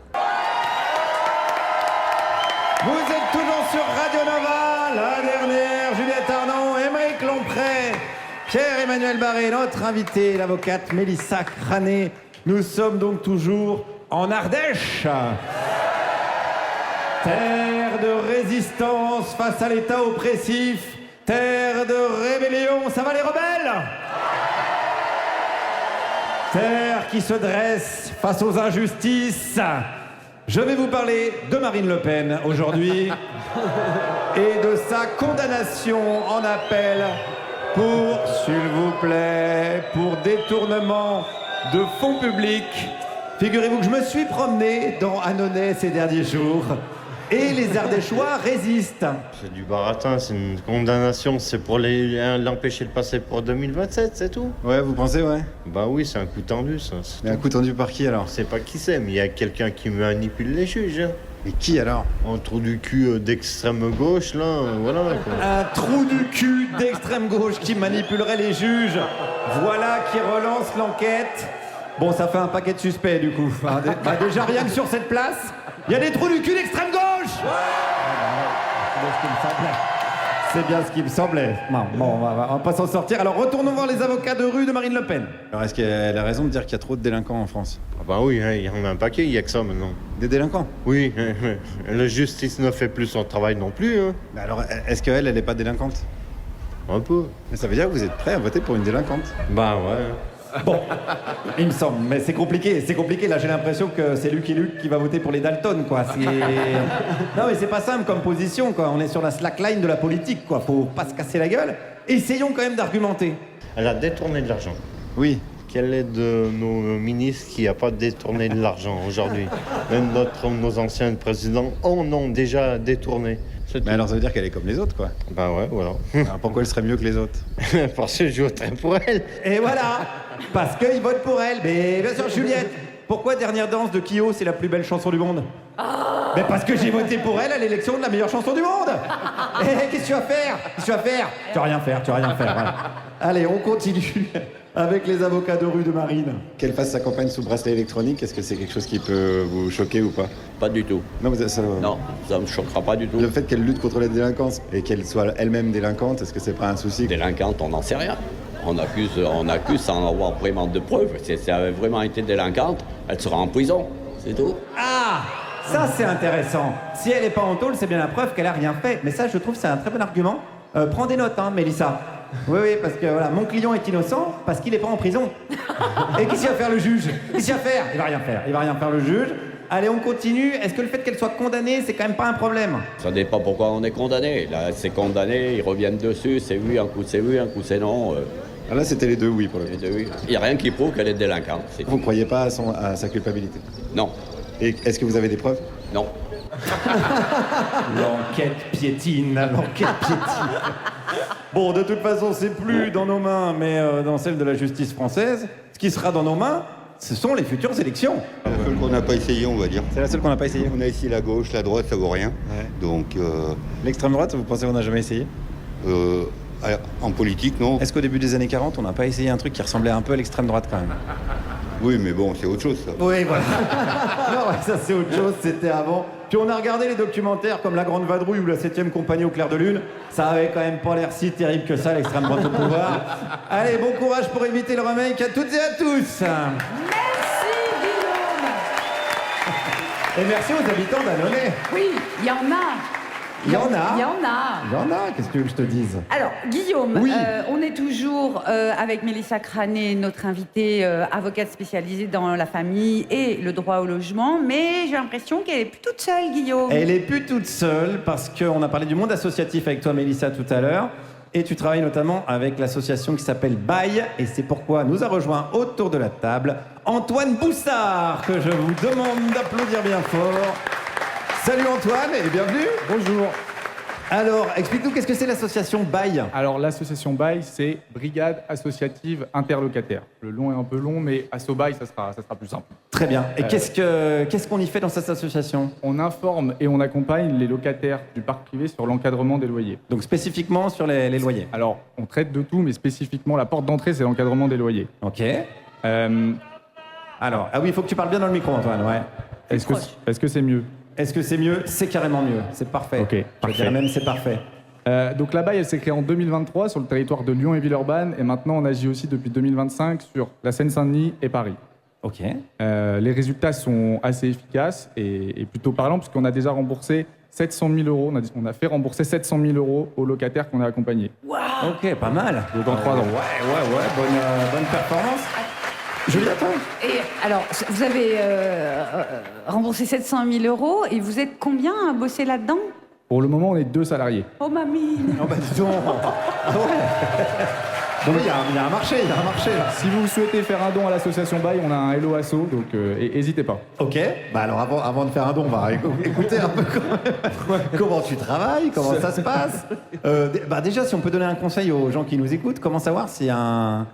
Vous êtes toujours sur Radio Nova, la dernière, Juliette Arnaud, Aymeric Lompré, Pierre-Emmanuel Barré, notre invité, l'avocate Mélissa Crané. Nous sommes donc toujours en Ardèche. Terre de résistance face à l'État oppressif, terre de rébellion, ça va les rebelles? Terre qui se dresse face aux injustices. Je vais vous parler de Marine Le Pen aujourd'hui et de sa condamnation en appel pour, s'il vous plaît, pour détournement de fonds publics. Figurez-vous que je me suis promené dans Annonay ces derniers jours et les Ardéchois résistent. C'est du baratin, c'est une condamnation, c'est pour l'empêcher de passer pour 2027, c'est tout. Ouais, vous pensez, ouais. Bah oui, c'est un coup tendu, ça. Mais un coup tendu par qui alors? On sait pas qui c'est, mais il y a quelqu'un qui manipule les juges. Hein. Mais qui alors? Un trou du cul d'extrême gauche, là, voilà. Quoi. Un trou du cul d'extrême gauche qui manipulerait les juges. Voilà qui relance l'enquête. Bon, ça fait un paquet de suspects du coup. Hein, déjà rien que sur cette place, il y a des trous du cul d'extrême gauche. C'est bien ce qui me semblait. Bon, on va pas s'en sortir. Alors retournons voir les avocats de rue de Marine Le Pen. Alors est-ce qu'elle a raison de dire qu'il y a trop de délinquants en France? Ah bah oui, hein, il y en a un paquet, il y a que ça maintenant. Des délinquants? Oui, la justice ne fait plus son travail non plus. Hein. Mais alors, est-ce qu'elle, elle est pas délinquante? Un peu. Mais ça veut dire que vous êtes prêt à voter pour une délinquante? Bah ouais. Bon, il me semble, mais c'est compliqué. Là, j'ai l'impression que c'est Lucky Luke qui va voter pour les Dalton, quoi. Non, mais c'est pas simple comme position, quoi. On est sur la slackline de la politique, quoi. Faut pas se casser la gueule. Essayons quand même d'argumenter. Elle a détourné de l'argent. Oui. Quel est de nos ministres qui n'a pas détourné de l'argent aujourd'hui? Même nos anciens présidents en ont déjà détourné. Mais alors ça veut dire qu'elle est comme les autres, quoi. Bah ouais, voilà. Alors pourquoi elle serait mieux que les autres? Parce que je voterai pour elle. Et voilà, parce qu'ils votent pour elle. Mais bien sûr, Juliette, pourquoi Dernière danse de Kyo, c'est la plus belle chanson du monde? Mais parce que j'ai voté pour elle à l'élection de la meilleure chanson du monde. Et qu'est-ce que tu vas faire? Tu vas rien faire, voilà. Allez, on continue avec les avocats de rue de Marine. Qu'elle fasse sa campagne sous bracelet électronique, est-ce que c'est quelque chose qui peut vous choquer ou pas? Pas du tout. Non, ça... Non, ça me choquera pas du tout. Le fait qu'elle lutte contre la délinquance et qu'elle soit elle-même délinquante, est-ce que c'est pas un souci? Délinquante, on n'en sait rien. On accuse sans avoir vraiment de preuves. Si elle avait vraiment été délinquante, elle sera en prison. C'est tout. Ah, ça c'est intéressant. Si elle n'est pas en tôle, c'est bien la preuve qu'elle a rien fait. Mais ça, je trouve, c'est un très bon argument. Prends des notes, hein, Mélissa. Oui, parce que voilà, mon client est innocent parce qu'il n'est pas en prison. Et qu'est-ce qu'il va faire le juge? Qu'est-ce qu'il va faire? Il va rien faire le juge. Allez, on continue. Est-ce que le fait qu'elle soit condamnée, c'est quand même pas un problème? Ça dépend pourquoi on est condamné. Là, c'est condamné, ils reviennent dessus, c'est oui, un coup c'est oui, un coup c'est non. Ah, là, c'était les deux oui pour le coup. Les deux oui. Il n'y a rien qui prouve qu'elle est délinquante. Vous ne croyez pas à sa culpabilité? Non. Et est-ce que vous avez des preuves? Non. L'enquête piétine, l'enquête piétine. Bon, de toute façon, c'est plus dans nos mains, mais dans celle de la justice française. Ce qui sera dans nos mains, ce sont les futures élections. C'est la seule qu'on n'a pas essayé, on va dire. C'est la seule qu'on n'a pas essayé. On a essayé la gauche, la droite, ça vaut rien. Ouais. Donc, L'extrême droite, vous pensez qu'on n'a jamais essayé? en politique, non. Est-ce qu'au début des années 40, on n'a pas essayé un truc qui ressemblait un peu à l'extrême droite quand même? Oui, mais bon, c'est autre chose, ça. Oui, voilà. Non, ouais, ça c'est autre chose, c'était avant. Puis on a regardé les documentaires comme La Grande Vadrouille ou La 7e Compagnie au clair de lune. Ça avait quand même pas l'air si terrible que ça, l'extrême droite au pouvoir. Allez, bon courage pour éviter le remake à toutes et à tous. Merci, Guillaume. Et merci aux habitants d'Annonay. Oui, il y en a. Il y en a. Il y en a. Il y en a, qu'est-ce que tu veux que je te dise? Alors, Guillaume, Oui. on est toujours avec Mélissa Crané, notre invitée avocate spécialisée dans la famille et le droit au logement, mais j'ai l'impression qu'elle est plus toute seule, Guillaume. Elle est plus toute seule parce qu'on a parlé du monde associatif avec toi, Mélissa, tout à l'heure. Et tu travailles notamment avec l'association qui s'appelle Bail. Et c'est pourquoi nous a rejoint autour de la table Antoine Boussard, que je vous demande d'applaudir bien fort. Salut Antoine et bienvenue. Bonjour. Alors, explique-nous, qu'est-ce que c'est l'association Bail? Alors, l'association Bail, c'est Brigade Associative Interlocataire. Le long est un peu long, mais Asso Bail, ça sera plus simple. Très bien. Et qu'est-ce qu'on y fait dans cette association? On informe et on accompagne les locataires du parc privé sur l'encadrement des loyers. Donc spécifiquement sur les loyers? Alors, on traite de tout, mais spécifiquement, la porte d'entrée, c'est l'encadrement des loyers. Ok. Alors, ah oui, il faut que tu parles bien dans le micro, Antoine, ouais. Est-ce que c'est mieux? Est-ce que c'est mieux? C'est carrément mieux. C'est parfait. Ok, Je dirais même c'est parfait. Donc la Bail, elle s'est créée en 2023 sur le territoire de Lyon et Villeurbanne, et maintenant on agit aussi depuis 2025 sur la Seine-Saint-Denis et Paris. Ok. Les résultats sont assez efficaces et plutôt parlants, puisqu'on a déjà remboursé 700 000 euros. On a fait rembourser 700 000 euros aux locataires qu'on a accompagnés. Wow. Ok, pas mal. Donc en 3 ans. Ouais, bonne performance. Julia, toi? Et alors, vous avez remboursé 700 000 euros et vous êtes combien à bosser là-dedans? Pour le moment, on est 2 salariés. Oh mamie. Non, bah dis donc. Ah ouais. Donc il y a un marché, là. Si vous souhaitez faire un don à l'association Bail, on a un Hello Asso, donc n'hésitez pas. Ok, bah alors avant de faire un don, on va écouter un peu comment tu travailles, comment ça se passe. Bah déjà, si on peut donner un conseil aux gens qui nous écoutent, comment savoir si un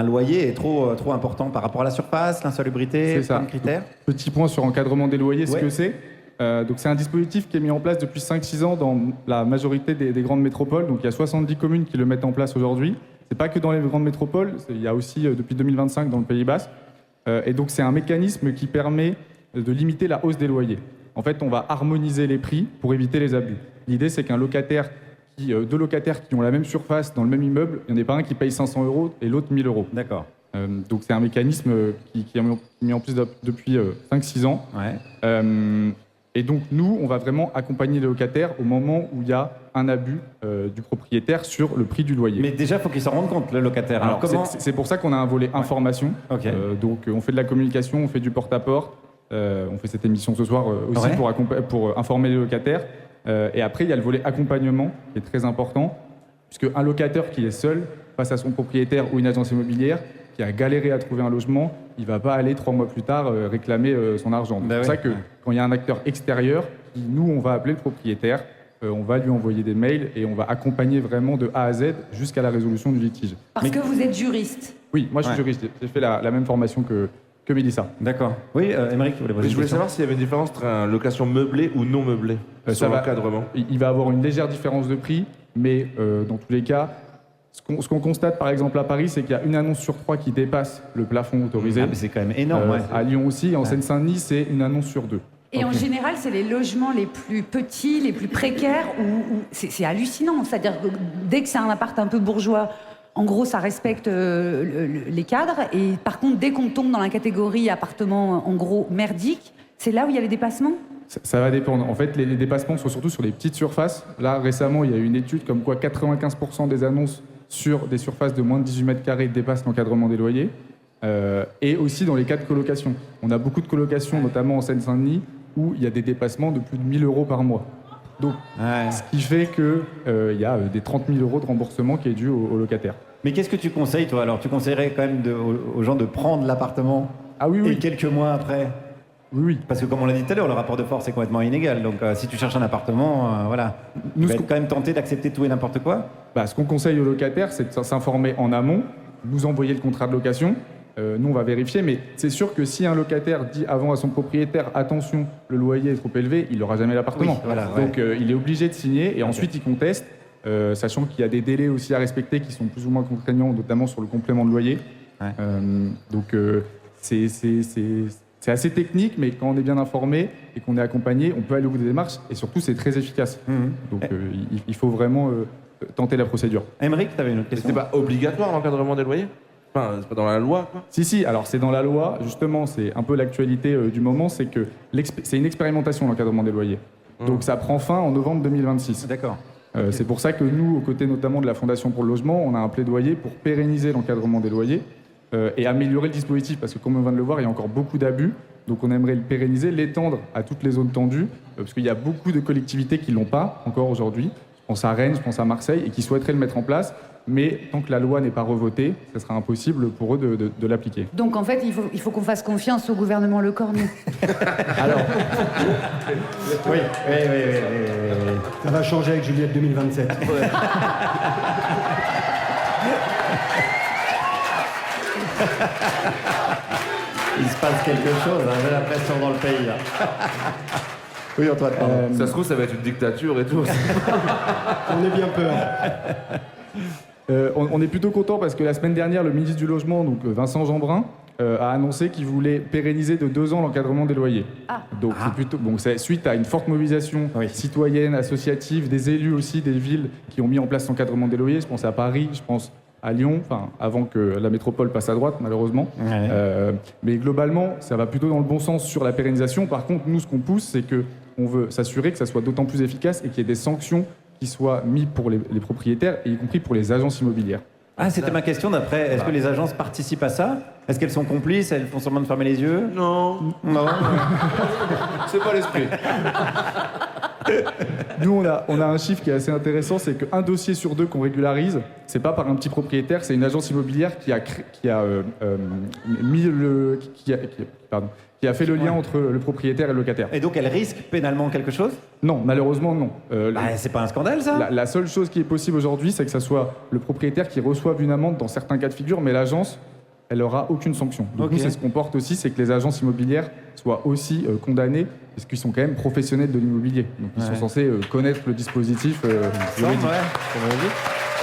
loyer est trop important par rapport à la surface, l'insalubrité, plein de critères? Petit point sur encadrement des loyers, ce que c'est. Donc c'est un dispositif qui est mis en place depuis 5-6 ans dans la majorité des grandes métropoles. Donc il y a 70 communes qui le mettent en place aujourd'hui. C'est pas que dans les grandes métropoles, il y a aussi depuis 2025 dans le Pays Basque. Et donc c'est un mécanisme qui permet de limiter la hausse des loyers. En fait, on va harmoniser les prix pour éviter les abus. L'idée, c'est qu'un locataire deux locataires qui ont la même surface dans le même immeuble, il n'y en a pas un qui paye 500 euros et l'autre 1000 euros. D'accord. Donc c'est un mécanisme qui est mis en place depuis 5-6 ans. Ouais. Et donc nous, on va vraiment accompagner les locataires au moment où il y a un abus du propriétaire sur le prix du loyer. Mais déjà, il faut qu'il s'en rende compte, le locataire. Alors c'est pour ça qu'on a un volet information. Okay. Donc on fait de la communication, on fait du porte-à-porte. On fait cette émission ce soir aussi pour informer les locataires. Et après, il y a le volet accompagnement qui est très important, puisque un locataire qui est seul face à son propriétaire ou une agence immobilière qui a galéré à trouver un logement, il ne va pas aller 3 mois plus tard réclamer son argent. C'est pour ça que quand il y a un acteur extérieur, nous, on va appeler le propriétaire, on va lui envoyer des mails et on va accompagner vraiment de A à Z jusqu'à la résolution du litige. Parce que vous êtes juriste. Oui, moi je suis juriste. J'ai fait la même formation que Mélissa. D'accord. Oui, Émeric, tu voulais poser une question. Je voulais savoir s'il y avait une différence entre une location meublée ou non meublée sur l'encadrement. Il va avoir une légère différence de prix, mais dans tous les cas, ce qu'on constate par exemple à Paris, c'est qu'il y a une annonce sur 3 qui dépasse le plafond autorisé. Ah, mais c'est quand même énorme. À Lyon aussi, en Seine-Saint-Denis, c'est une annonce sur 2. Et en général, c'est les logements les plus petits, les plus précaires, où c'est hallucinant. C'est-à-dire que dès que c'est un appart un peu bourgeois, en gros, ça respecte les cadres. Et par contre, dès qu'on tombe dans la catégorie appartement, en gros, merdique, c'est là où il y a les dépassements? Ça va dépendre. En fait, les dépassements sont surtout sur les petites surfaces. Là, récemment, il y a eu une étude comme quoi 95% des annonces sur des surfaces de moins de 18 mètres carrés dépassent l'encadrement des loyers. Et aussi dans les cas de colocation. On a beaucoup de colocations, notamment en Seine-Saint-Denis, où il y a des dépassements de plus de 1 000 € par mois. Donc, ce qui fait qu'il y a des 30 000 € de remboursement qui est dû aux locataires. Mais qu'est-ce que tu conseilles, toi? Alors, tu conseillerais quand même aux gens de prendre l'appartement et quelques mois après? Oui. Parce que comme on l'a dit tout à l'heure, le rapport de force est complètement inégal. Donc, si tu cherches un appartement, voilà. Tu vas être quand même tenté d'accepter tout et n'importe quoi? Ce qu'on conseille aux locataires, c'est de s'informer en amont, nous envoyer le contrat de location. Nous, on va vérifier, mais c'est sûr que si un locataire dit avant à son propriétaire « attention, le loyer est trop élevé », il n'aura jamais l'appartement. Oui, voilà, Donc, il est obligé de signer et ensuite il conteste, sachant qu'il y a des délais aussi à respecter qui sont plus ou moins contraignants, notamment sur le complément de loyer. Donc, c'est assez technique, mais quand on est bien informé et qu'on est accompagné, on peut aller au bout des démarches et surtout, c'est très efficace. Donc, il faut vraiment tenter la procédure. Aymeric, tu avais une autre question? C'est pas obligatoire l'encadrement des loyers? Enfin, c'est pas dans la loi, quoi? Si, alors c'est dans la loi, justement, c'est un peu l'actualité du moment, c'est que c'est une expérimentation, l'encadrement des loyers. Donc ça prend fin en novembre 2026. D'accord. C'est pour ça que nous, aux côtés notamment de la Fondation pour le logement, on a un plaidoyer pour pérenniser l'encadrement des loyers et améliorer le dispositif, parce que comme on vient de le voir, il y a encore beaucoup d'abus. Donc on aimerait le pérenniser, l'étendre à toutes les zones tendues, parce qu'il y a beaucoup de collectivités qui ne l'ont pas encore aujourd'hui. Je pense à Rennes, je pense à Marseille, et qui souhaiteraient le mettre en place. Mais tant que la loi n'est pas revotée, ce sera impossible pour eux de l'appliquer. Donc en fait, il faut qu'on fasse confiance au gouvernement Le Cornu. Alors, oui. Ça va changer avec Juliette 2027. Il se passe quelque chose, j'ai l'impression dans le pays. Oui, Antoine, pardon. Ça se trouve, ça va être une dictature et tout. On est bien peur. On est plutôt content parce que la semaine dernière, le ministre du Logement, donc Vincent Jeanbrun, a annoncé qu'il voulait pérenniser de 2 ans l'encadrement des loyers. Donc c'est plutôt c'est suite à une forte mobilisation citoyenne, associative, des élus aussi, des villes qui ont mis en place l'encadrement des loyers. Je pense à Paris, je pense à Lyon, enfin avant que la métropole passe à droite malheureusement. Mais globalement, ça va plutôt dans le bon sens sur la pérennisation. Par contre, nous, ce qu'on pousse, c'est que on veut s'assurer que ça soit d'autant plus efficace et qu'il y ait des sanctions qui soient mises pour les propriétaires, et y compris pour les agences immobilières. C'était ma question d'après. Est-ce que les agences participent à ça? Est-ce qu'elles sont complices? Elles font semblant de fermer les yeux? Non. C'est pas l'esprit. Nous, on a un chiffre qui est assez intéressant, c'est qu'un dossier sur 2 qu'on régularise, c'est pas par un petit propriétaire, c'est une agence immobilière qui a fait le lien entre le propriétaire et le locataire. Et donc elle risque pénalement quelque chose? Non, malheureusement non. C'est pas un scandale, ça? La seule chose qui est possible aujourd'hui, c'est que ça soit le propriétaire qui reçoive une amende dans certains cas de figure, mais l'agence, elle n'aura aucune sanction. Donc nous, c'est ce qu'on porte aussi, c'est que les agences immobilières soient aussi condamnées, parce qu'ils sont quand même professionnels de l'immobilier. Donc ils sont censés connaître le dispositif juridique.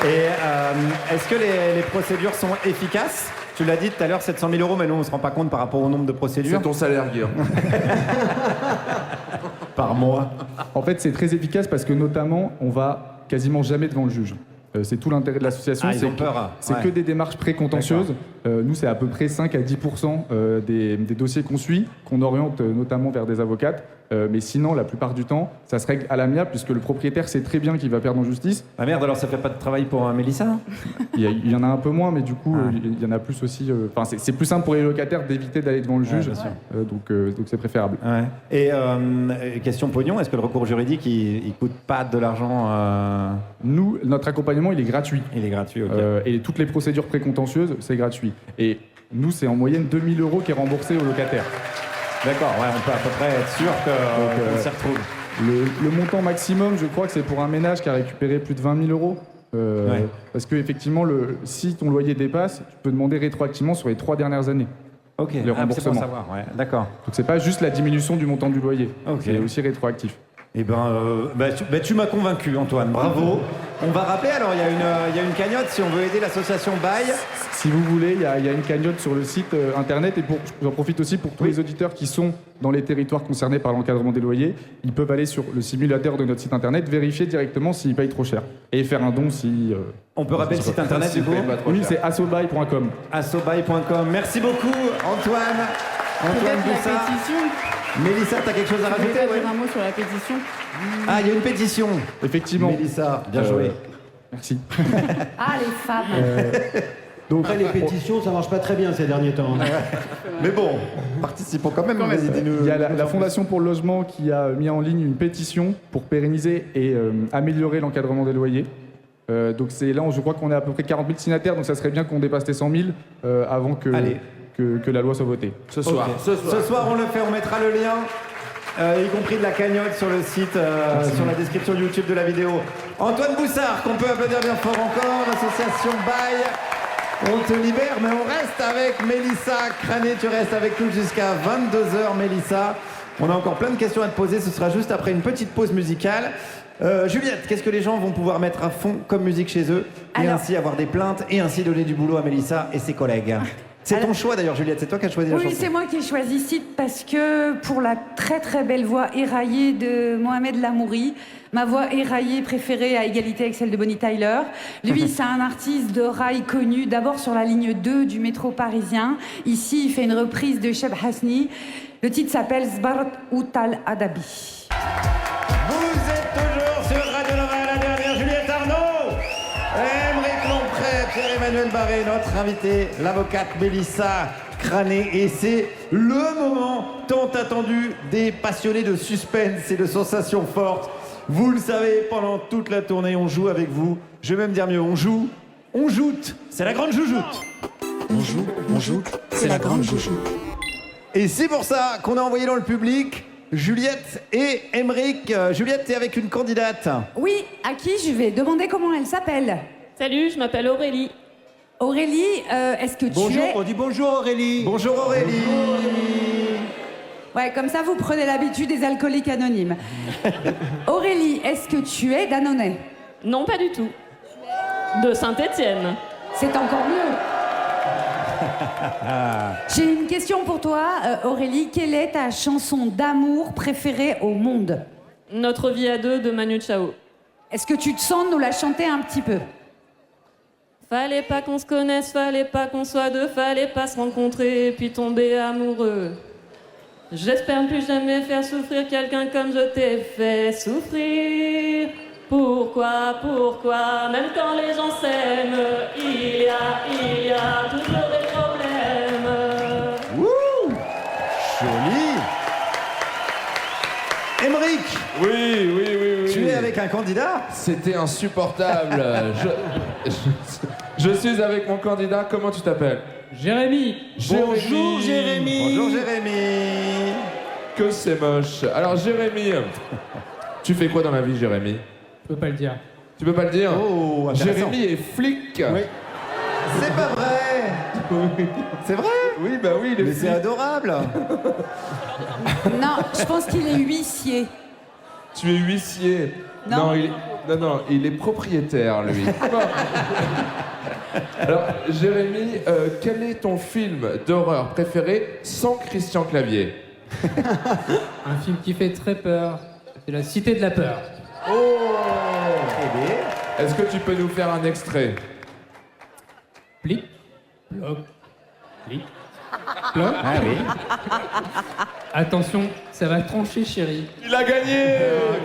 Et est-ce que les procédures sont efficaces? Tu l'as dit tout à l'heure, 700 000 €, mais nous, on ne se rend pas compte par rapport au nombre de procédures. C'est ton salaire, Guillaume. Par mois. En fait, c'est très efficace parce que, notamment, on va quasiment jamais devant le juge. C'est tout l'intérêt de l'association, c'est que des démarches précontentieuses. Nous, c'est à peu près 5 à 10% des dossiers qu'on suit, qu'on oriente notamment vers des avocates. Mais sinon, la plupart du temps, ça se règle à l'amiable, puisque le propriétaire sait très bien qu'il va perdre en justice. Ah merde, alors ça fait pas de travail pour Mélissa? Il y en a un peu moins, mais du coup, il y en a plus aussi. Enfin, c'est plus simple pour les locataires d'éviter d'aller devant le juge, donc c'est préférable. Et question pognon, est-ce que le recours juridique, il coûte pas de l'argent? Nous, notre accompagnement, il est gratuit. Il est gratuit, ok. Et toutes les procédures précontentieuses, c'est gratuit. Et nous, c'est en moyenne 2 000 € qui est remboursé aux locataires. D'accord, on peut à peu près être sûr qu'on s'y retrouve. Le montant maximum, je crois que c'est pour un ménage qui a récupéré plus de 20 000 €. Parce qu'effectivement, si ton loyer dépasse, tu peux demander rétroactivement sur les 3 dernières années. Ok, le remboursement. c'est pour savoir, d'accord. Donc c'est pas juste la diminution du montant du loyer, c'est aussi rétroactif. Eh tu m'as convaincu, Antoine, bravo. On va rappeler, alors il y a une cagnotte si on veut aider l'association Bail. Si vous voulez, il y a une cagnotte sur le site internet, et j'en profite aussi pour tous les auditeurs qui sont dans les territoires concernés par l'encadrement des loyers. Ils peuvent aller sur le simulateur de notre site internet, vérifier directement s'ils payent trop cher et faire un don si... On peut rappeler le site internet du coup? Oui, c'est assobail.com. Assobail.com. Merci beaucoup, Antoine. Antoine Boussard. Mélissa, t'as quelque chose à rajouter? Je vais dire un mot sur la pétition. Ah, il y a une pétition. Effectivement. Mélissa, bien joué. Merci. Ah, les femmes. Donc après, les pétitions, ça marche pas très bien ces derniers temps. Mais bon, participons quand même. Vas-y, dis-nous. Il y a la Fondation pour le logement qui a mis en ligne une pétition pour pérenniser et améliorer l'encadrement des loyers. Donc je crois qu'on est à peu près 40 000 signataires, donc ça serait bien qu'on dépasse les 100 000 avant que la loi soit votée. Ce soir, on le fait, on mettra le lien, y compris de la cagnotte sur le site, sur la description YouTube de la vidéo. Antoine Boussard, qu'on peut applaudir bien fort encore, l'association Bail. On te libère, mais on reste avec Mélissa Crané. Tu restes avec nous jusqu'à 22h, Mélissa. On a encore plein de questions à te poser, ce sera juste après une petite pause musicale. Juliette, qu'est-ce que les gens vont pouvoir mettre à fond comme musique chez eux et ainsi avoir des plaintes et ainsi donner du boulot à Mélissa et ses collègues? C'est ton choix d'ailleurs, Juliette, c'est toi qui as choisi la chanson. Oui, c'est moi qui ai choisi Site parce que pour la très très belle voix éraillée de Mohamed Lamouri, ma voix éraillée préférée à égalité avec celle de Bonnie Tyler. Lui, c'est un artiste de rail connu d'abord sur la ligne 2 du métro parisien. Ici, il fait une reprise de Cheb Hasni. Le titre s'appelle Zbarat Outal Adabi. Vous êtes toujours sur Radio Nova, la dernière, Juliette Arnaud, Aymeric Lompré, Pierre-Emmanuel Barré, notre invité, l'avocate Mélissa Crané. Et c'est le moment tant attendu des passionnés de suspense et de sensations fortes. Vous le savez, pendant toute la tournée, on joue avec vous. Je vais même dire mieux, on joute. C'est la grande joujoute. On joue, c'est la grande joujoute. Et c'est pour ça qu'on a envoyé dans le public Juliette et Aymeric. Juliette, t'es avec une candidate. Oui, à qui je vais demander comment elle s'appelle. Salut, je m'appelle Aurélie. Aurélie, est-ce que tu es... On dit bonjour Aurélie. Bonjour Aurélie. Ouais, comme ça vous prenez l'habitude des alcooliques anonymes. Aurélie, est-ce que tu es Danonais? Non, pas du tout. De Saint-Étienne. C'est encore mieux. J'ai une question pour toi, Aurélie. Quelle est ta chanson d'amour préférée au monde? Notre vie à deux de Manu Chao. Est-ce que tu te sens de nous la chanter un petit peu? Fallait pas qu'on se connaisse, fallait pas qu'on soit deux, fallait pas se rencontrer puis tomber amoureux. J'espère ne plus jamais faire souffrir quelqu'un comme je t'ai fait souffrir. Pourquoi, même quand les gens s'aiment, il y a toujours des problèmes. Wouh! Joli! Aymeric! Oui. Tu es avec un candidat? C'était insupportable. Je suis avec mon candidat. Comment tu t'appelles? Jérémy. Bonjour Jérémy. Bonjour Jérémy. Que c'est moche. Alors Jérémy, tu fais quoi dans la vie, Jérémy? Je peux pas le dire. Tu peux pas le dire? Oh, intéressant. Jérémy est flic. Oui. C'est pas vrai. C'est vrai? Oui, bah oui, il est Mais flic. c'est adorable. Non, je pense qu'il est huissier. Tu es huissier. Non. Non, il est propriétaire, lui. Alors, Jérémy, quel est ton film d'horreur préféré sans Christian Clavier? Un film qui fait très peur. C'est La Cité de la Peur. Oh! Est-ce que tu peux nous faire un extrait? Plic, bloc, plic, bloc. Ah oui. Attention, ça va trancher, chérie. Il a gagné!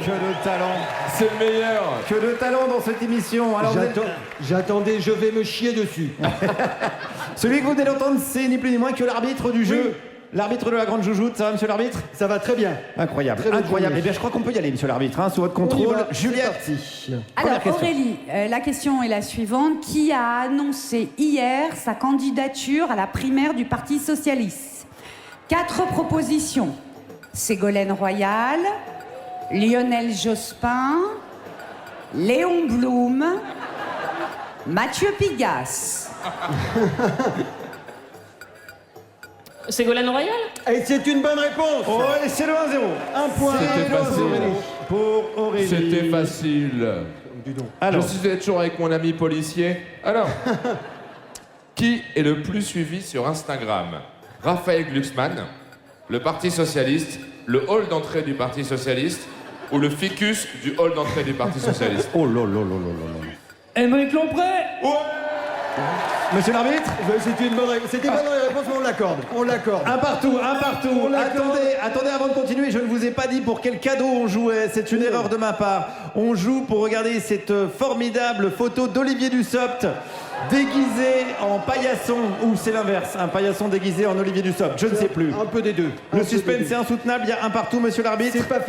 Que de talent. C'est le meilleur. Que de talent dans cette émission. Alors J'attendais, je vais me chier dessus. celui que vous venez d'entendre, c'est ni plus ni moins que l'arbitre du jeu. L'arbitre de la grande joujoute, ça va, monsieur l'arbitre? Ça va très bien. Incroyable, Très bien, incroyable. Juliette. Eh bien, je crois qu'on peut y aller, monsieur l'arbitre, sous votre On y contrôle. va, c'est Juliette. parti. Alors question. Aurélie, la question est la suivante. Qui a annoncé hier sa candidature à la primaire du Parti Socialiste? 4 propositions. Ségolène Royal, Lionel Jospin, Léon Blum, Mathieu Pigasse. Ségolène Royal? Et c'est une bonne réponse. Oh, et c'est le 1-0. Un point. C'était facile. Pour Aurélie. C'était facile. Alors. Je suis toujours avec mon ami policier. Alors, qui est le plus suivi sur Instagram? Raphaël Glucksmann, le Parti Socialiste, le hall d'entrée du Parti Socialiste ou le ficus du hall d'entrée du Parti Socialiste? Oh là là là là là là. Aymeric Lompré. Monsieur l'arbitre? C'était une bonne réponse. C'était pas dans les réponses, mais on l'accorde. On l'accorde. Un partout. On l'accorde. Attendez avant de continuer, je ne vous ai pas dit pour quel cadeau on jouait, c'est une erreur de ma part. On joue pour regarder cette formidable photo d'Olivier Dussopt déguisé en paillasson, ou c'est l'inverse, un paillasson déguisé en Olivier Dussopt, je ne sais plus. Un peu des deux. Le suspense est insoutenable, il y a un partout, monsieur l'arbitre. C'est pas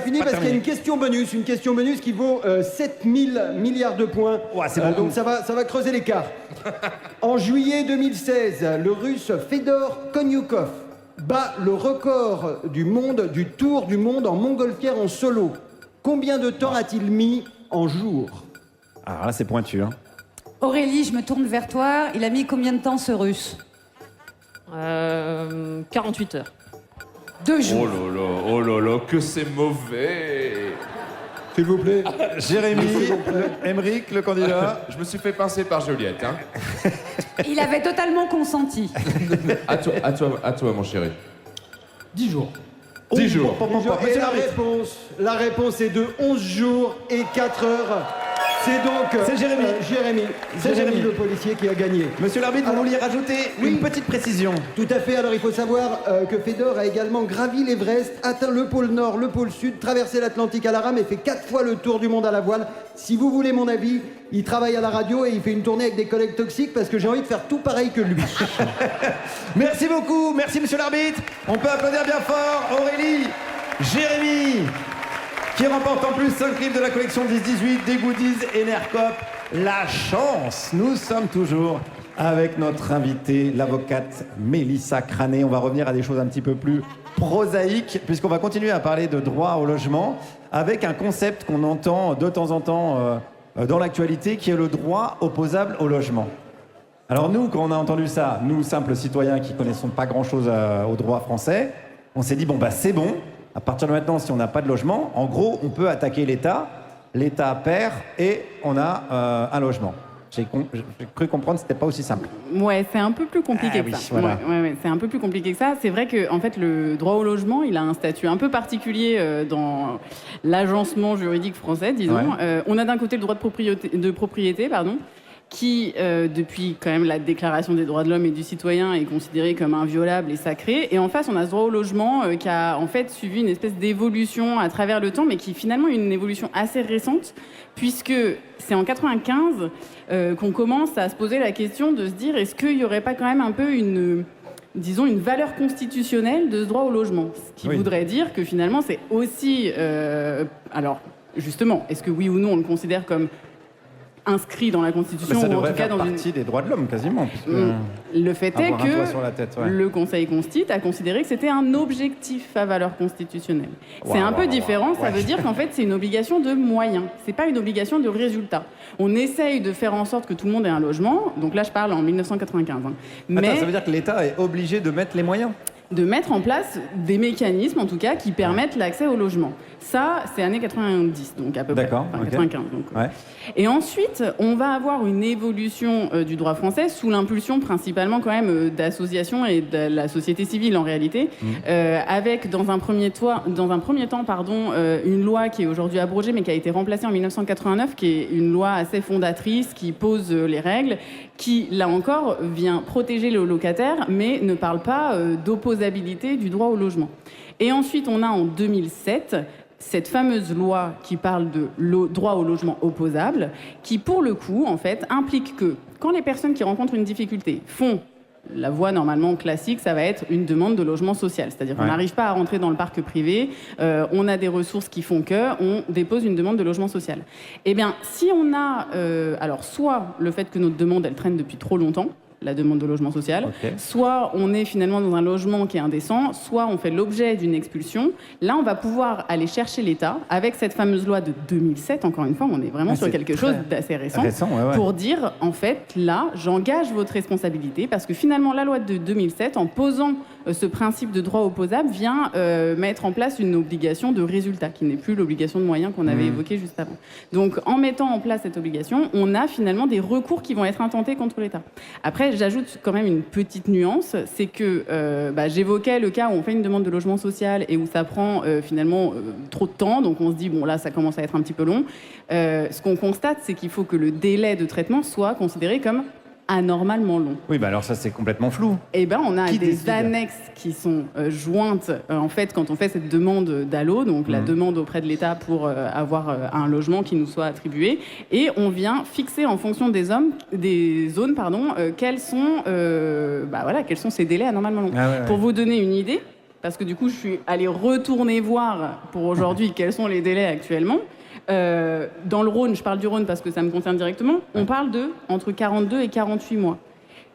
fini parce qu'il y a une question bonus qui vaut 7000 milliards de points. Ouais, c'est beaucoup. Donc ça va creuser l'écart. En juillet 2016, le russe Fedor Konyukov bat le record du tour du monde en montgolfière en solo. Combien de temps a-t-il mis en jours? Alors là, c'est pointu, hein. Aurélie, je me tourne vers toi. Il a mis combien de temps ce russe? 48 heures. 2 jours. Oh là là, que c'est mauvais. S'il vous plaît. Jérémy, Émeric, le candidat. Je me suis fait pincer par Juliette. Hein. Il avait totalement consenti. À toi, mon chéri. 10 jours. 10 jours. Et la réponse est de 11 jours et 4 heures. C'est donc Jérémy le policier qui a gagné. Monsieur l'arbitre, vous vouliez rajouter une petite précision? Tout à fait. Alors il faut savoir que Fedor a également gravi l'Everest, atteint le pôle Nord, le pôle Sud, traversé l'Atlantique à la rame et fait 4 fois le tour du monde à la voile. Si vous voulez mon avis, il travaille à la radio et il fait une tournée avec des collègues toxiques parce que j'ai envie de faire tout pareil que lui. Merci beaucoup, merci monsieur l'arbitre. On peut applaudir bien fort Aurélie, Jérémy, qui remporte en plus 5 livres de la collection 10-18, des goodies Enercop. La chance. Nous sommes toujours avec notre invitée, l'avocate Mélissa Crané. On va revenir à des choses un petit peu plus prosaïques, puisqu'on va continuer à parler de droit au logement, avec un concept qu'on entend de temps en temps dans l'actualité, qui est le droit opposable au logement. Alors nous, quand on a entendu ça, nous, simples citoyens qui connaissons pas grand-chose au droit français, on s'est dit, bon, bah c'est bon. À partir de maintenant, si on n'a pas de logement, en gros, on peut attaquer l'État. L'État perd et on a un logement. J'ai cru comprendre que c'était pas aussi simple. Ouais, c'est un peu plus compliqué que ça. Voilà. Ouais, c'est un peu plus compliqué que ça. C'est vrai que en fait, le droit au logement, il a un statut un peu particulier dans l'agencement juridique français, disons. Ouais. On a d'un côté le droit de propriété, qui, depuis quand même la Déclaration des droits de l'homme et du citoyen, est considéré comme inviolable et sacré. Et en face, on a ce droit au logement qui a en fait suivi une espèce d'évolution à travers le temps, mais qui finalement est une évolution assez récente, puisque c'est en 95 qu'on commence à se poser la question de se dire est-ce qu'il n'y aurait pas quand même un peu une valeur constitutionnelle de ce droit au logement. Ce qui voudrait dire que finalement, c'est aussi... alors, justement, est-ce que oui ou non, on le considère comme inscrit dans la Constitution, mais ça ou en devrait tout cas faire dans partie des droits de l'homme, quasiment. Le fait est avoir un toit que sur la tête, le Conseil Constit a considéré que c'était un objectif à valeur constitutionnelle. C'est un peu différent, ça veut dire qu'en fait c'est une obligation de moyens, c'est pas une obligation de résultat. On essaye de faire en sorte que tout le monde ait un logement, donc là je parle en 1995. Mais ça veut dire que l'État est obligé de mettre les moyens? De mettre en place des mécanismes, en tout cas, qui permettent l'accès au logement. Ça, c'est années 90, donc à peu près. Enfin, 95, donc. Ouais. Et ensuite, on va avoir une évolution du droit français sous l'impulsion principalement quand même d'associations et de la société civile en réalité, avec dans un premier temps, une loi qui est aujourd'hui abrogée mais qui a été remplacée en 1989, qui est une loi assez fondatrice qui pose les règles, qui là encore vient protéger le locataire mais ne parle pas d'opposabilité du droit au logement. Et ensuite, on a en 2007 cette fameuse loi qui parle de droit au logement opposable, qui pour le coup, en fait, implique que quand les personnes qui rencontrent une difficulté font la voie normalement classique, ça va être une demande de logement social. C'est-à-dire qu'on n'arrive pas à rentrer dans le parc privé, on a des ressources qui font qu'on dépose une demande de logement social. Eh bien, si on a, alors soit le fait que notre demande, elle traîne depuis trop longtemps, la demande de logement social, soit on est finalement dans un logement qui est indécent, soit on fait l'objet d'une expulsion. Là, on va pouvoir aller chercher l'État avec cette fameuse loi de 2007, encore une fois, on est vraiment sur quelque chose d'assez récent, pour dire, en fait, là, j'engage votre responsabilité, parce que finalement, la loi de 2007, en posant ce principe de droit opposable, vient mettre en place une obligation de résultat, qui n'est plus l'obligation de moyens qu'on avait évoquée juste avant. Donc, en mettant en place cette obligation, on a finalement des recours qui vont être intentés contre l'État. Après, j'ajoute quand même une petite nuance, c'est que j'évoquais le cas où on fait une demande de logement social et où ça prend finalement trop de temps, donc on se dit, bon là, ça commence à être un petit peu long. Ce qu'on constate, c'est qu'il faut que le délai de traitement soit considéré comme anormalement long. Oui, bah alors ça, c'est complètement flou. Eh ben, on a Qui des décide annexes qui sont jointes en fait quand on fait cette demande d'ALLO, donc la demande auprès de l'État pour avoir un logement qui nous soit attribué, et on vient fixer en fonction des zones, quels sont ces délais anormalement longs. Ah ouais, ouais. Pour vous donner une idée, parce que du coup je suis allée retourner voir pour aujourd'hui quels sont les délais actuellement. Dans le Rhône, je parle du Rhône parce que ça me concerne directement, on parle de entre 42 et 48 mois.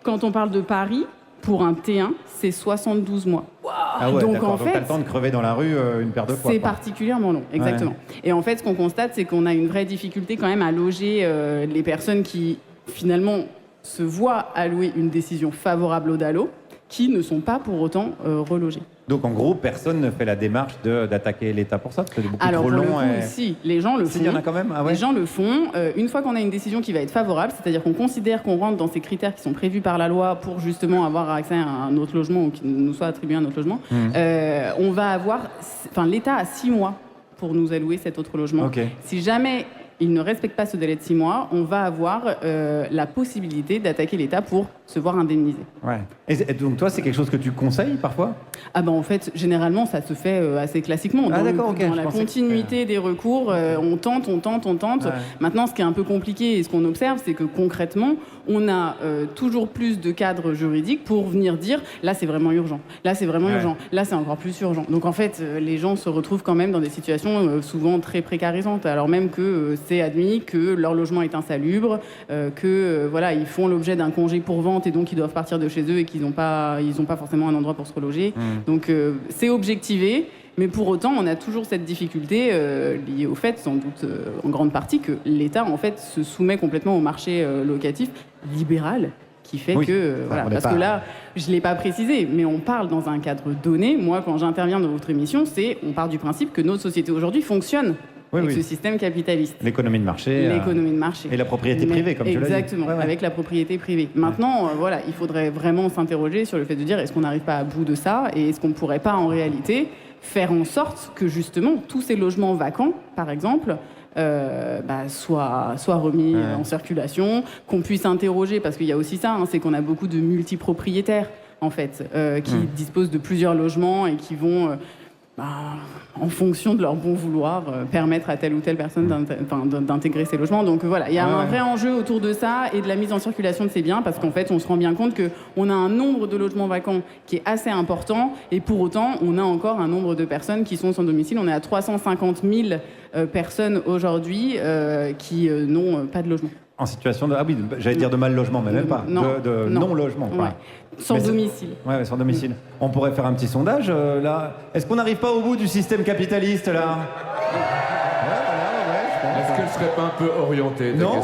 Quand on parle de Paris, pour un T1, c'est 72 mois. Ah ouais, donc d'accord. en Donc fait, t'as le temps de crever dans la rue une paire de fois. c'est quoi. particulièrement long, exactement. Et en fait, ce qu'on constate, c'est qu'on a une vraie difficulté quand même à loger les personnes qui, finalement, se voient allouer une décision favorable au DALO, qui ne sont pas pour autant relogés. Donc en gros, personne ne fait la démarche d'attaquer l'État pour ça, parce que c'est beaucoup Alors trop pour long. le coup, si, les gens le font. Il y en a quand même. Ah ouais. Les gens le font. Une fois qu'on a une décision qui va être favorable, c'est-à-dire qu'on considère qu'on rentre dans ces critères qui sont prévus par la loi pour justement avoir accès à un autre logement ou qu'il nous soit attribué un autre logement, on va avoir... Enfin, l'État a 6 mois pour nous allouer cet autre logement. Ok. Si jamais il ne respecte pas ce délai de 6 mois, on va avoir la possibilité d'attaquer l'État pour se voir indemniser. Ouais. Et donc toi, c'est quelque chose que tu conseilles parfois? Ah ben en fait, généralement, ça se fait assez classiquement. Ah Dans, d'accord, ok. dans Je la pensais continuité des recours, on tente. Ouais. Maintenant, ce qui est un peu compliqué et ce qu'on observe, c'est que concrètement, on a toujours plus de cadres juridiques pour venir dire là, c'est vraiment urgent. Là, c'est vraiment urgent. Là, c'est encore plus urgent. Donc en fait, les gens se retrouvent quand même dans des situations souvent très précarisantes, alors même que c'est admis que leur logement est insalubre, voilà, ils font l'objet d'un congé pour vente et donc ils doivent partir de chez eux et qu'ils n'ont pas forcément un endroit pour se reloger. Donc c'est objectivé, mais pour autant on a toujours cette difficulté liée au fait, sans doute en grande partie, que l'État en fait se soumet complètement au marché locatif libéral, qui fait que voilà, parce que là je l'ai pas précisé, mais on parle dans un cadre donné. Moi, quand j'interviens dans votre émission, on part du principe que notre société aujourd'hui fonctionne avec ce système capitaliste. L'économie de marché. L'économie de marché. Et la propriété privée, comme tu l'as dit. Exactement, avec la propriété privée. Maintenant, voilà, il faudrait vraiment s'interroger sur le fait de dire est-ce qu'on n'arrive pas à bout de ça et est-ce qu'on ne pourrait pas en réalité faire en sorte que justement tous ces logements vacants, par exemple, soient remis en circulation, qu'on puisse interroger, parce qu'il y a aussi ça, c'est qu'on a beaucoup de multipropriétaires en fait, qui disposent de plusieurs logements et qui vont... en fonction de leur bon vouloir, permettre à telle ou telle personne d'intégrer ces logements. Donc voilà, il y a un vrai enjeu autour de ça et de la mise en circulation de ces biens, parce qu'en fait, on se rend bien compte qu'on a un nombre de logements vacants qui est assez important, et pour autant, on a encore un nombre de personnes qui sont sans domicile. On est à 350 000 personnes aujourd'hui qui n'ont pas de logement. En situation de... Ah oui, j'allais dire de mal logement, mais même pas. De non-logement. Ouais. Sans domicile. Ouais, sans domicile. On pourrait faire un petit sondage, là. Est-ce qu'on n'arrive pas au bout du système capitaliste, là? Est-ce qu'elle serait pas un peu orientée? Non,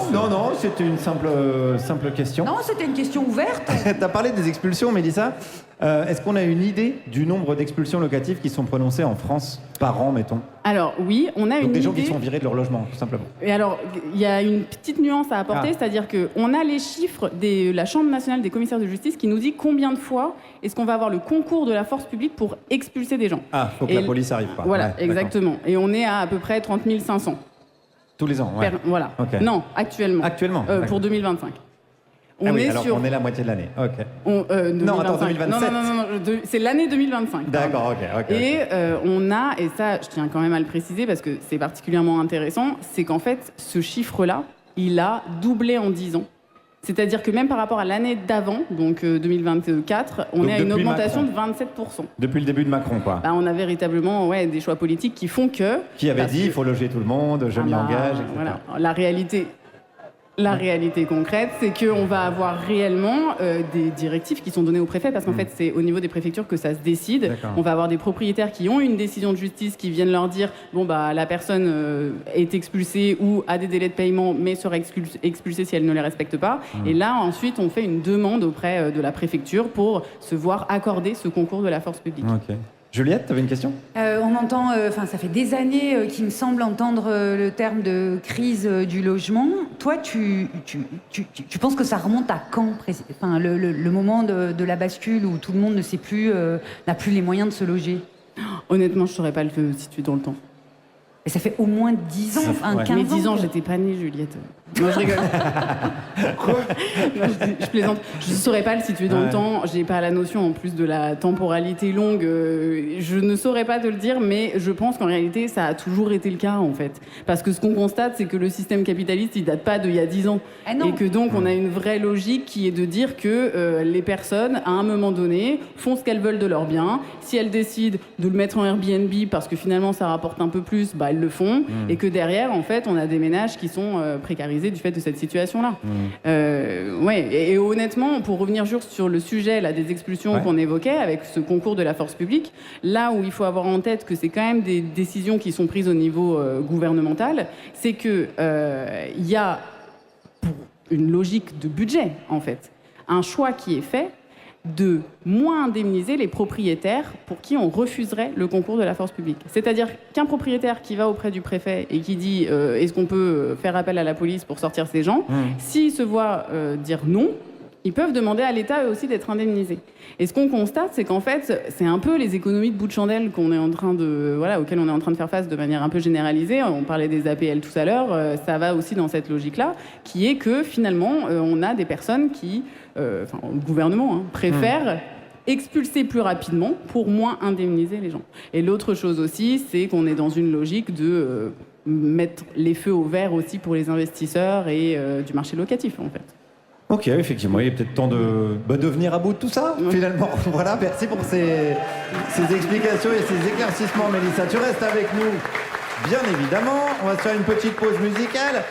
c'était une simple question. Non, c'était une question ouverte. T'as parlé des expulsions, Mélissa. Est-ce qu'on a une idée du nombre d'expulsions locatives qui sont prononcées en France par an, mettons? Alors oui, on a une idée. Donc des gens qui sont virés de leur logement, tout simplement. Et alors, il y a une petite nuance à apporter, c'est-à-dire qu'on a les chiffres de la Chambre nationale des commissaires de justice qui nous dit combien de fois est-ce qu'on va avoir le concours de la force publique pour expulser des gens. Ah, faut que la police arrive pas. Voilà, Ouais, exactement. Et on est à peu près 30 500. Tous les ans, ouais. Voilà. Okay. Non, actuellement. Actuellement. Pour 2025. On est la moitié de l'année. Ok. Non, attends, 2027. Non, c'est l'année 2025. D'accord, ok. Et on a, et ça, je tiens quand même à le préciser parce que c'est particulièrement intéressant, c'est qu'en fait, ce chiffre-là, il a doublé en 10 ans. C'est-à-dire que même par rapport à l'année d'avant, donc 2024, on est à une augmentation de 27%. Depuis le début de Macron, quoi. On a véritablement des choix politiques qui font que... Qui avait dit il faut loger tout le monde, je m'y engage, etc. Voilà. La réalité concrète, c'est qu'on va avoir réellement des directives qui sont données aux préfets, parce qu'en fait, c'est au niveau des préfectures que ça se décide. On va avoir des propriétaires qui ont une décision de justice qui viennent leur dire la personne est expulsée ou a des délais de paiement, mais sera expulsée si elle ne les respecte pas. Et là, ensuite, on fait une demande auprès de la préfecture pour se voir accorder ce concours de la force publique. Ok. Juliette, tu avais une question? On entend, ça fait des années qu'il me semble entendre le terme de crise du logement. Toi, tu penses que ça remonte à quand, le moment de la bascule où tout le monde ne sait plus, n'a plus les moyens de se loger? Honnêtement, je ne saurais pas le situer dans le temps. Et ça fait au moins 10 ans, 15 ans. Mais 10 ans, j'étais pas née, Juliette. Non, je rigole. Quoi? Je plaisante. Je ne saurais pas le situer dans le temps. J'ai pas la notion en plus de la temporalité longue. Je ne saurais pas te le dire, mais je pense qu'en réalité, ça a toujours été le cas en fait. Parce que ce qu'on constate, c'est que le système capitaliste, il date pas d'il y a 10 ans. Et que donc, on a une vraie logique qui est de dire que les personnes, à un moment donné, font ce qu'elles veulent de leurs biens. Si elles décident de le mettre en Airbnb parce que finalement, ça rapporte un peu plus, bah, elles le font. Et que derrière, en fait, on a des ménages qui sont précarisés du fait de cette situation-là. Ouais, et honnêtement, pour revenir juste sur le sujet là, des expulsions qu'on évoquait avec ce concours de la force publique, là où il faut avoir en tête que c'est quand même des décisions qui sont prises au niveau gouvernemental, c'est que il y a, pour une logique de budget, en fait, un choix qui est fait de moins indemniser les propriétaires pour qui on refuserait le concours de la force publique. C'est-à-dire qu'un propriétaire qui va auprès du préfet et qui dit est-ce qu'on peut faire appel à la police pour sortir ces gens, s'il se voit dire non, ils peuvent demander à l'État eux aussi d'être indemnisés. Et ce qu'on constate, c'est qu'en fait, c'est un peu les économies de bout de chandelle qu'on est en train de, voilà, auxquelles on est en train de faire face de manière un peu généralisée. On parlait des APL tout à l'heure, ça va aussi dans cette logique-là, qui est que finalement, on a des personnes qui, le gouvernement, préfère expulser plus rapidement pour moins indemniser les gens. Et l'autre chose aussi, c'est qu'on est dans une logique de mettre les feux au vert aussi pour les investisseurs et du marché locatif, en fait. Ok, effectivement, il est peut-être temps de venir à bout de tout ça, finalement. Voilà, merci pour ces explications et ces éclaircissements, Mélissa. Tu restes avec nous, bien évidemment. On va se faire une petite pause musicale.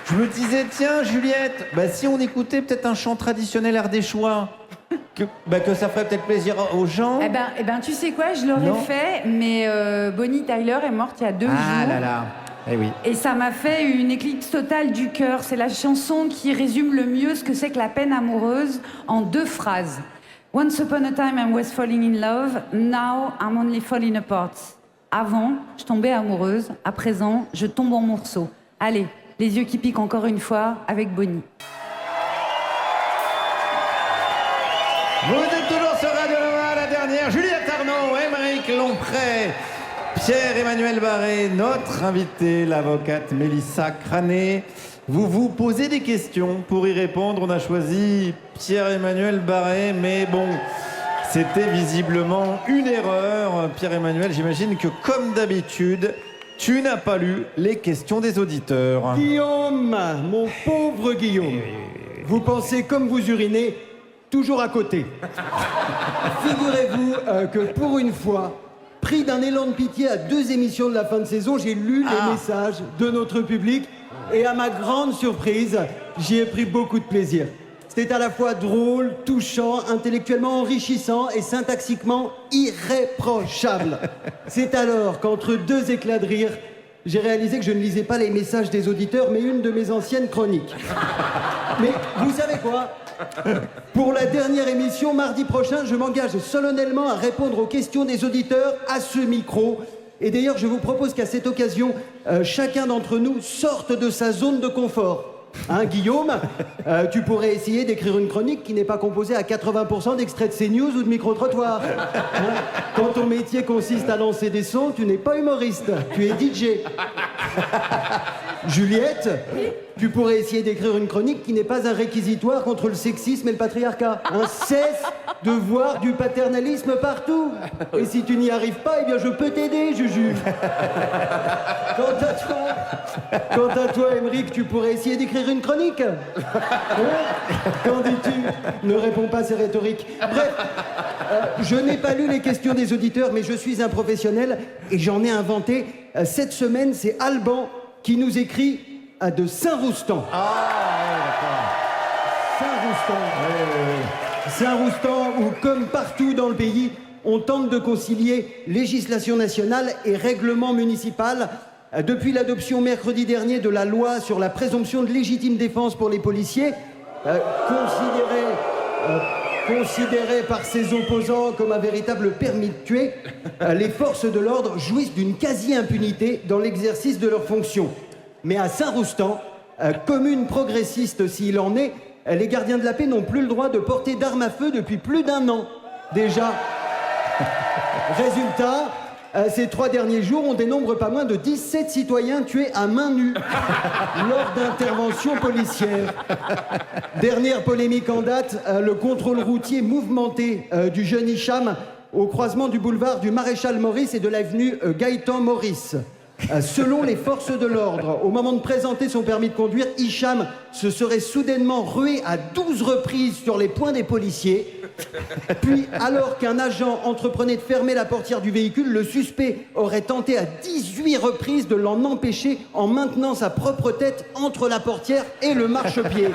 Je me disais, tiens, Juliette, si on écoutait peut-être un chant traditionnel ardéchois, que ça ferait peut-être plaisir aux gens. Eh ben, tu sais quoi, je l'aurais fait, mais Bonnie Tyler est morte il y a 2 jours. Ah là là. Eh oui. Et ça m'a fait une éclipse totale du cœur. C'est la chanson qui résume le mieux ce que c'est que la peine amoureuse en 2 phrases. Once upon a time I was falling in love, now I'm only falling apart. Avant, je tombais amoureuse, à présent, je tombe en morceaux. Allez, les yeux qui piquent encore une fois avec Bonnie. Vous êtes toujours sur Radio Nova, la dernière. Juliette Arnaud, Aymeric Lompré, Pierre-Emmanuel Barré, notre invité, l'avocate Mélissa Crané. Vous vous posez des questions. Pour y répondre, on a choisi Pierre-Emmanuel Barré, mais bon, c'était visiblement une erreur. Pierre-Emmanuel, j'imagine que comme d'habitude, tu n'as pas lu les questions des auditeurs. Guillaume, mon pauvre Guillaume, vous pensez comme vous urinez, toujours à côté. Figurez-vous que pour une fois, pris d'un élan de pitié à 2 émissions de la fin de saison, j'ai lu les messages de notre public et à ma grande surprise, j'y ai pris beaucoup de plaisir. C'était à la fois drôle, touchant, intellectuellement enrichissant et syntaxiquement irréprochable. C'est alors qu'entre 2 éclats de rire, j'ai réalisé que je ne lisais pas les messages des auditeurs, mais une de mes anciennes chroniques. Mais vous savez quoi ? Pour la dernière émission, mardi prochain, je m'engage solennellement à répondre aux questions des auditeurs à ce micro. Et d'ailleurs, je vous propose qu'à cette occasion, chacun d'entre nous sorte de sa zone de confort. Hein, Guillaume, tu pourrais essayer d'écrire une chronique qui n'est pas composée à 80% d'extraits de CNews ou de micro-trottoirs. Hein, quand ton métier consiste à lancer des sons, tu n'es pas humoriste, tu es DJ. Juliette, tu pourrais essayer d'écrire une chronique qui n'est pas un réquisitoire contre le sexisme et le patriarcat. Hein, cesse de voir du paternalisme partout. Et si tu n'y arrives pas, eh bien je peux t'aider, Juju. Quant à toi, Aymeric, tu pourrais essayer d'écrire une chronique. Qu'en dis-tu? Ne réponds pas, c'est rhétorique. Bref, je n'ai pas lu les questions des auditeurs, mais je suis un professionnel et j'en ai inventé. Cette semaine, c'est Alban qui nous écrit de Saint-Roustan. Saint-Roustan, où, comme partout dans le pays, on tente de concilier législation nationale et règlement municipal. Depuis l'adoption mercredi dernier de la loi sur la présomption de légitime défense pour les policiers, considérée par ses opposants comme un véritable permis de tuer, les forces de l'ordre jouissent d'une quasi-impunité dans l'exercice de leurs fonctions. Mais à Saint-Roustan, commune progressiste s'il en est, les gardiens de la paix n'ont plus le droit de porter d'armes à feu depuis plus d'1 an déjà. Résultat, ces 3 derniers jours, on dénombre pas moins de 17 citoyens tués à main nue lors d'interventions policières. Dernière polémique en date, le contrôle routier mouvementé du jeune Hicham au croisement du boulevard du Maréchal Maurice et de l'avenue Gaëtan Maurice. Selon les forces de l'ordre, au moment de présenter son permis de conduire, Hicham se serait soudainement rué à 12 reprises sur les poings des policiers. Puis, alors qu'un agent entreprenait de fermer la portière du véhicule, le suspect aurait tenté à 18 reprises de l'en empêcher en maintenant sa propre tête entre la portière et le marchepied.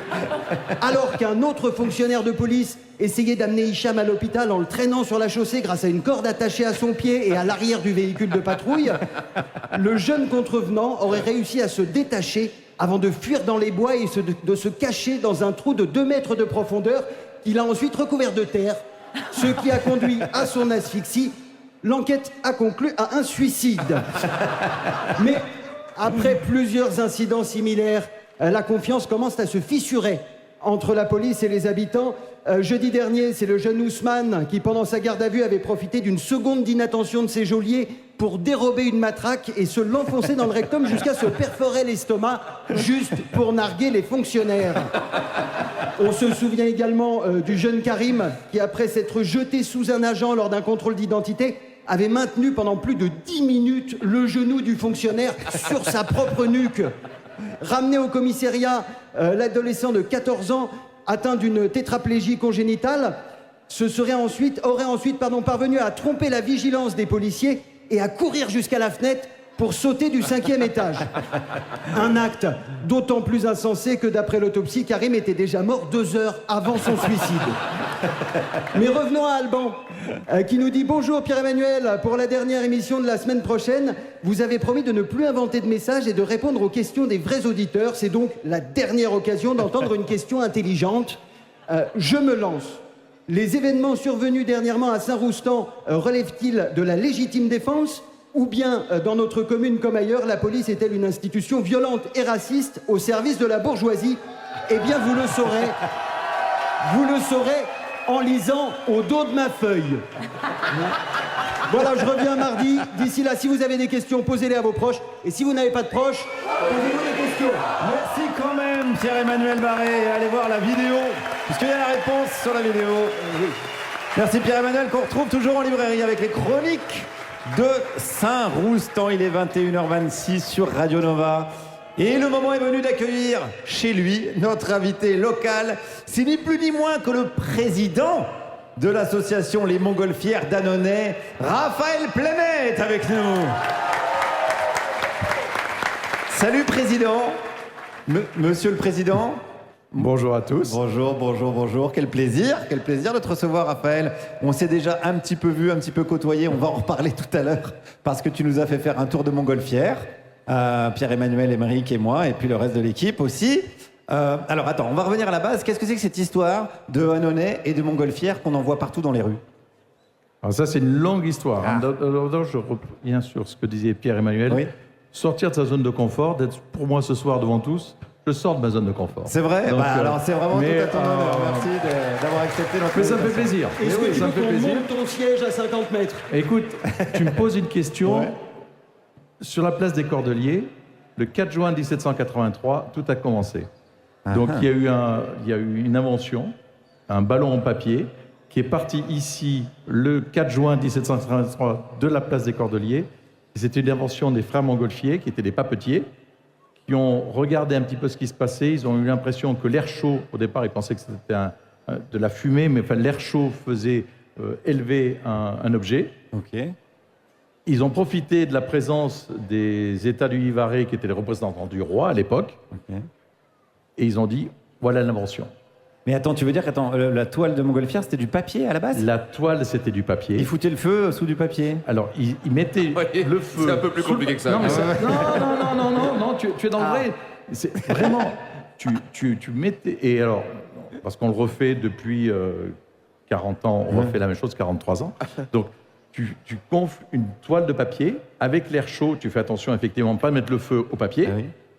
Alors qu'un autre fonctionnaire de police essayait d'amener Hicham à l'hôpital en le traînant sur la chaussée grâce à une corde attachée à son pied et à l'arrière du véhicule de patrouille, le jeune contrevenant aurait réussi à se détacher avant de fuir dans les bois et de se cacher dans un trou de 2 mètres de profondeur qu'il a ensuite recouvert de terre, ce qui a conduit à son asphyxie. L'enquête a conclu à un suicide. Mais après plusieurs incidents similaires, la confiance commence à se fissurer entre la police et les habitants. Jeudi dernier, c'est le jeune Ousmane qui, pendant sa garde à vue, avait profité d'une seconde d'inattention de ses geôliers pour dérober une matraque et se l'enfoncer dans le rectum jusqu'à se perforer l'estomac, juste pour narguer les fonctionnaires. On se souvient également du jeune Karim qui, après s'être jeté sous un agent lors d'un contrôle d'identité, avait maintenu pendant plus de 10 minutes le genou du fonctionnaire sur sa propre nuque. Ramené au commissariat, l'adolescent de 14 ans, atteint d'une tétraplégie congénitale, aurait ensuite parvenu à tromper la vigilance des policiers et à courir jusqu'à la fenêtre pour sauter du 5e étage. Un acte d'autant plus insensé que, d'après l'autopsie, Karim était déjà mort 2 heures avant son suicide. Mais revenons à Alban, qui nous dit « Bonjour Pierre-Emmanuel, pour la dernière émission de la semaine prochaine, vous avez promis de ne plus inventer de messages et de répondre aux questions des vrais auditeurs. C'est donc la dernière occasion d'entendre une question intelligente. Je me lance. Les événements survenus dernièrement à Saint-Roustan relèvent-ils de la légitime défense ? Ou bien, dans notre commune comme ailleurs, la police est-elle une institution violente et raciste au service de la bourgeoisie ? Eh bien, vous le saurez. Vous le saurez en lisant au dos de ma feuille. Voilà, je reviens mardi. D'ici là, si vous avez des questions, posez-les à vos proches. Et si vous n'avez pas de proches, posez-vous des questions. Merci quand même, Pierre-Emmanuel Barré. Allez voir la vidéo, puisqu'il y a la réponse sur la vidéo. Merci Pierre-Emmanuel, qu'on retrouve toujours en librairie avec les chroniques de Saint-Roustan. Il est 21h26 sur Radio Nova. Et le moment est venu d'accueillir chez lui notre invité local. C'est ni plus ni moins que le président de l'association Les Montgolfières d'Annonay, Raphaël Plémet, est avec nous. Salut président. Monsieur le président. Bonjour à tous. Bonjour, bonjour, bonjour. Quel plaisir de te recevoir, Raphaël. On s'est déjà un petit peu vu, un petit peu côtoyé. On va en reparler tout à l'heure parce que tu nous as fait faire un tour de Montgolfière. Pierre-Emmanuel, Émeric et moi, et puis le reste de l'équipe aussi. Alors attends, on va revenir à la base. Qu'est-ce que c'est que cette histoire de Annonay et de Montgolfière qu'on en voit partout dans les rues? Alors ça, c'est une longue histoire. Alors, je reviens sur ce que disait Pierre-Emmanuel. Oui. Sortir de sa zone de confort, d'être pour moi ce soir devant tous, je sors de ma zone de confort. C'est vrai. Donc, alors c'est vraiment tout à ton honneur. Merci d'avoir accepté notre invitation. Mais ça me fait plaisir. Est-ce que tu veux qu'on monte ton siège à 50 mètres? Écoute, tu me poses une question. Ouais. Sur la place des Cordeliers, le 4 juin 1783, tout a commencé. Donc il y a eu une invention, un ballon en papier, qui est parti ici le 4 juin 1783 de la place des Cordeliers. C'était une invention des frères Montgolfier, qui étaient des papetiers, qui ont regardé un petit peu ce qui se passait. Ils ont eu l'impression que l'air chaud, au départ, ils pensaient que c'était de la fumée, mais enfin, l'air chaud faisait élever un objet. Okay. Ils ont profité de la présence des États du Vivarais, qui étaient les représentants du roi à l'époque, et ils ont dit, voilà l'invention. Mais attends, tu veux dire que la toile de Montgolfière, c'était du papier à la base? La toile, c'était du papier. Ils foutaient le feu sous du papier? Alors, ils mettaient le feu... C'est un peu plus compliqué que ça. Non, tu es dans le vrai. C'est vraiment... tu mettais... Et alors, parce qu'on le refait depuis 40 ans, on refait la même chose 43 ans. Donc, tu gonfles une toile de papier, avec l'air chaud, tu fais attention effectivement pas mettre le feu au papier,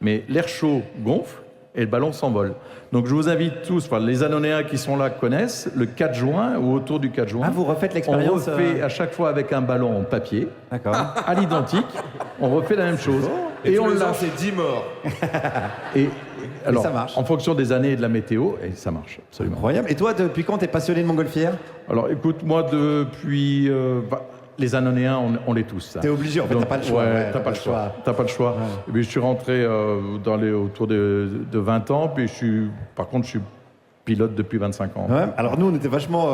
mais l'air chaud gonfle, et le ballon s'envole. Donc je vous invite tous, enfin, les Annonéens qui sont là connaissent, le 4 juin ou autour du 4 juin. Ah, vous refaites l'expérience On refait à chaque fois avec un ballon en papier, à l'identique, on refait la même chose. Et on tous les ans, lâche. c'est 10 morts. Et alors, ça marche. en fonction des années et de la météo, et ça marche, absolument. Incroyable. Et toi, depuis quand t'es passionné de montgolfière? Alors écoute, moi depuis... les Annonéens, on l'est tous. Ça. T'es obligé, en fait, t'as pas le choix. Ouais, t'as pas le choix. T'as pas le choix. Et puis je suis rentré autour de 20 ans, puis par contre, je suis pilote depuis 25 ans. Ouais. Alors nous, on était vachement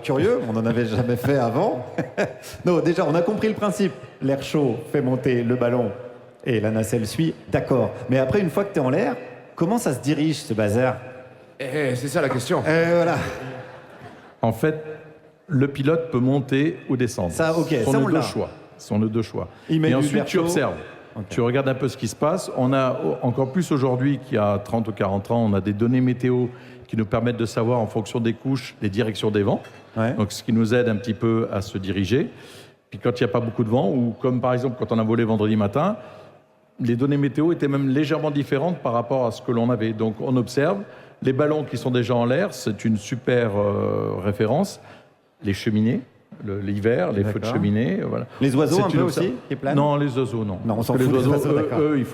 curieux, on n'en avait jamais fait avant. Non, déjà, on a compris le principe. L'air chaud fait monter le ballon et la nacelle suit, d'accord. Mais après, une fois que t'es en l'air, comment ça se dirige, ce bazar? C'est ça la question. Voilà. En fait, le pilote peut monter ou descendre. Ça, ok, Ce sont ça, on nos deux l'a. choix. Ce sont nos deux choix. Il met Et du ensuite, verre tu chaud. observes. Ok. Tu regardes un peu ce qui se passe. On a encore plus aujourd'hui qu'il y a 30 ou 40 ans, on a des données météo qui nous permettent de savoir en fonction des couches les directions des vents. Ouais. Donc, ce qui nous aide un petit peu à se diriger. Puis quand il n'y a pas beaucoup de vent, ou comme par exemple quand on a volé vendredi matin, les données météo étaient même légèrement différentes par rapport à ce que l'on avait. Donc on observe les ballons qui sont déjà en l'air, c'est une super référence. Les cheminées, l'hiver, les feux de D'accord. cheminée, voilà. Les oiseaux C'est un peu une aussi, qui planent? Non, les oiseaux non. Non, on s'en Parce que fout les des oiseaux, oiseaux, d'accord. eux, ils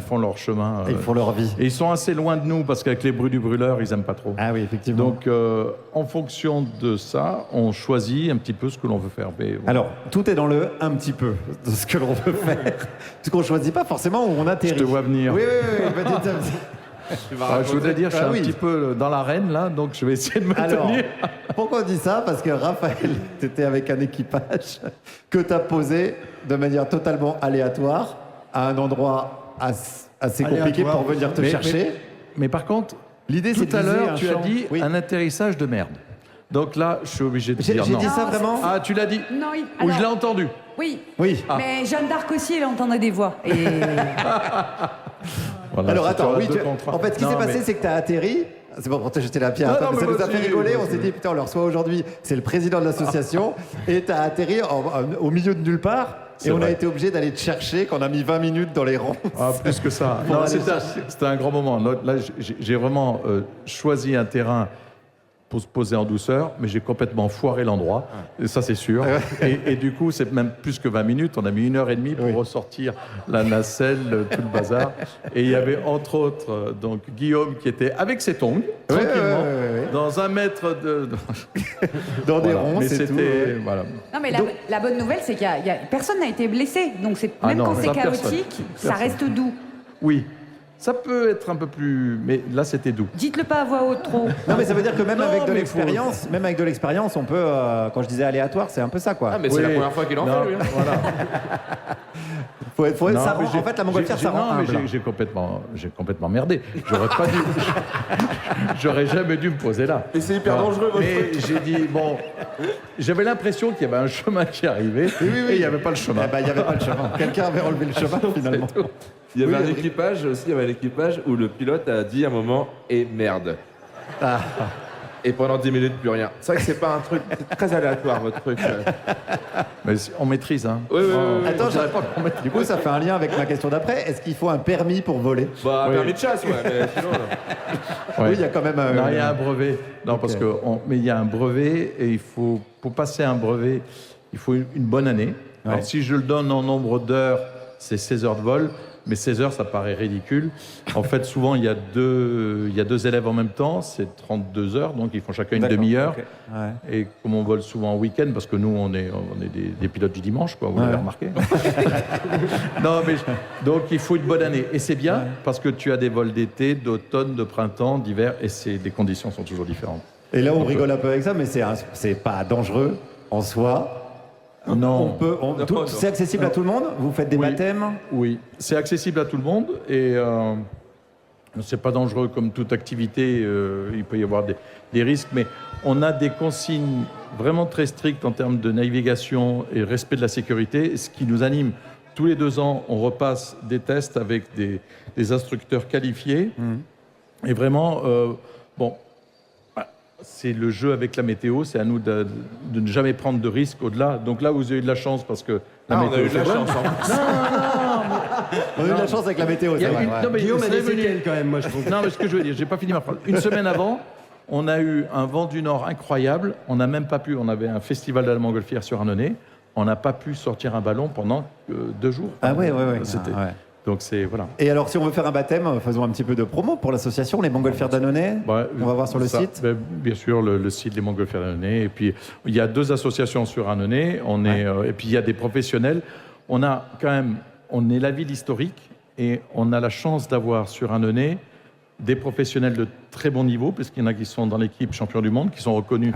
font leur chemin. Ils font leur vie. Et ils sont assez loin de nous parce qu'avec les bruits du brûleur, ils aiment pas trop. Ah oui, effectivement. Donc en fonction de ça, on choisit un petit peu ce que l'on veut faire. Mais, bon. Alors, tout est dans le un petit peu de ce que l'on veut faire. Parce qu'on choisit pas forcément où on atterrit. Je te vois venir. Oui, petit à petit. Je voudrais dire, je suis Ah un oui. petit peu dans l'arène là, donc je vais essayer de me Alors, tenir. pourquoi on dit ça? Parce que Raphaël, tu étais avec un équipage que tu as posé de manière totalement aléatoire à un endroit assez compliqué Aléatoire. pour venir te Mais- chercher. Mais par contre, L'idée, c'est tout de à viser l'heure, un tu champ. as dit Oui. un atterrissage de merde. Donc là, je suis obligé de J'ai dire non. dit ça vraiment? Ah, tu l'as dit? Non, Ou je alors- l'ai entendu? Oui. Oui. Mais Jeanne d'Arc aussi, elle entendait des voix. Et... Voilà, Alors c'est attends, sur oui, deux contre un. en fait, ce qui Non, s'est passé, mais- c'est que tu as atterri. C'est bon pour te jeter la pierre, Non, toi, non, mais ça mais nous a fait vas-y, rigoler. On vas-y. s'est dit, putain, on le reçoit aujourd'hui. C'est le président de l'association. Et tu as atterri au milieu de nulle part. C'est Et on a vrai. été obligé d'aller te chercher, qu'on a mis 20 minutes dans les rangs. Ah, plus que ça. Pour Non, aller c'était un grand moment. Là, j'ai vraiment choisi un terrain pour se poser en douceur, mais j'ai complètement foiré l'endroit. Et ça, c'est sûr. Et du coup, c'est même plus que 20 minutes. On a mis 1h30 pour ressortir la nacelle, tout le bazar. Et il y avait entre autres donc Guillaume qui était avec ses tongs, tranquillement, dans 1 mètre de... Dans des Voilà. ronds, Mais c'est tout. c'était... Voilà. Non, mais la bonne nouvelle, c'est qu'il y a personne n'a été blessé. Donc Ah même non, quand c'est ça, personne. chaotique, ça Personne. reste doux. Oui, ça peut être un peu plus... Mais là, c'était doux. Dites-le pas à voix haute trop. Non, mais ça veut dire que même Non, avec de mais l'expérience, on peut. Quand je disais aléatoire, c'est un peu ça, quoi. Ah, mais c'est la première fois qu'il en fait, lui. hein. Voilà. Faut Non, ça mais rend- en fait, la montgolfière, ça rend non, mais humble. j'ai complètement merdé. J'aurais pas dû. J'aurais jamais dû me poser là. Et c'est hyper dangereux, votre Mais truc. j'ai dit bon. J'avais l'impression qu'il y avait un chemin qui arrivait et il n'y avait pas le chemin. Eh ben, il n'y avait pas le chemin. Quelqu'un avait relevé le chemin, finalement. Il y avait Oui, un oui. équipage aussi, il y avait l'équipage où le pilote a dit à un moment « et merde Ah. ». Et pendant 10 minutes, plus rien. C'est vrai que c'est pas un truc, c'est très aléatoire votre truc. Mais on maîtrise, hein. Oui, oui, oui, oui. Attends, du coup, ça fait un lien avec ma question d'après. Est-ce qu'il faut un permis pour voler? Bah, Oui. permis de chasse, ouais, mais sinon... là. Ouais. Oui, il y a quand même un. Non, il y a un brevet. Non, parce que mais il y a un brevet et pour passer un brevet, il faut une bonne année. Ouais. Alors si je le donne en nombre d'heures, c'est 16 heures de vol. Mais 16 heures, ça paraît ridicule. En fait, souvent, il y a deux élèves en même temps, c'est 32 heures, donc ils font chacun une D'accord, demi-heure. ok. Ouais. Et comme on vole souvent en week-end, parce que nous, on est des pilotes du dimanche, quoi, vous l'avez remarqué. Non, mais donc il faut une bonne année. Et c'est bien, parce que tu as des vols d'été, d'automne, de printemps, d'hiver, et les conditions sont toujours différentes. Et là, on rigole un peu avec ça, mais c'est pas dangereux en soi. Non. C'est accessible à tout le monde? Vous faites des baptêmes? Oui, c'est accessible à tout le monde et c'est pas dangereux comme toute activité. Il peut y avoir des risques, mais on a des consignes vraiment très strictes en termes de navigation et respect de la sécurité, ce qui nous anime. Tous les 2 ans, on repasse des tests avec des instructeurs qualifiés. Et vraiment, bon, c'est le jeu avec la météo, c'est à nous de ne jamais prendre de risques au-delà. Donc là, vous avez eu de la chance parce que la Ah, on météo a eu de la est bonne. chance. hein. On a eu de la chance avec la météo, Il y c'est a vrai. une- ouais. non, mais Guillaume a c'est des revenu. séquelles quand même, moi je trouve. Non, mais ce que je veux dire, j'ai pas fini ma phrase. Une semaine avant, on a eu un vent du Nord incroyable. On n'a même pas pu. On avait un festival de la montgolfière sur Annonay. On n'a pas pu sortir un ballon pendant 2 jours. Ah ouais. C'était. Ah, ouais. Donc c'est voilà. Et alors, si on veut faire un baptême, faisons un petit peu de promo pour l'association Les Montgolfières d'Annonay. Ouais, On va voir sur le ça, site. ben, bien sûr, le site des Montgolfières d'Annonay. Et puis, il y a 2 associations sur Annonay. Et puis, il y a des professionnels. On a quand même, on est la ville historique et on a la chance d'avoir sur Annonay des professionnels de très bon niveau, puisqu'il y en a qui sont dans l'équipe champion du monde, qui sont reconnus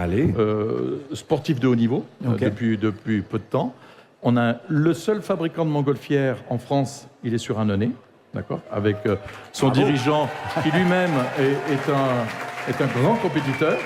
sportifs de haut niveau depuis peu de temps. On a le seul fabricant de montgolfières en France, il est sur Annonay, d'accord, avec son dirigeant qui lui-même est un grand compétiteur.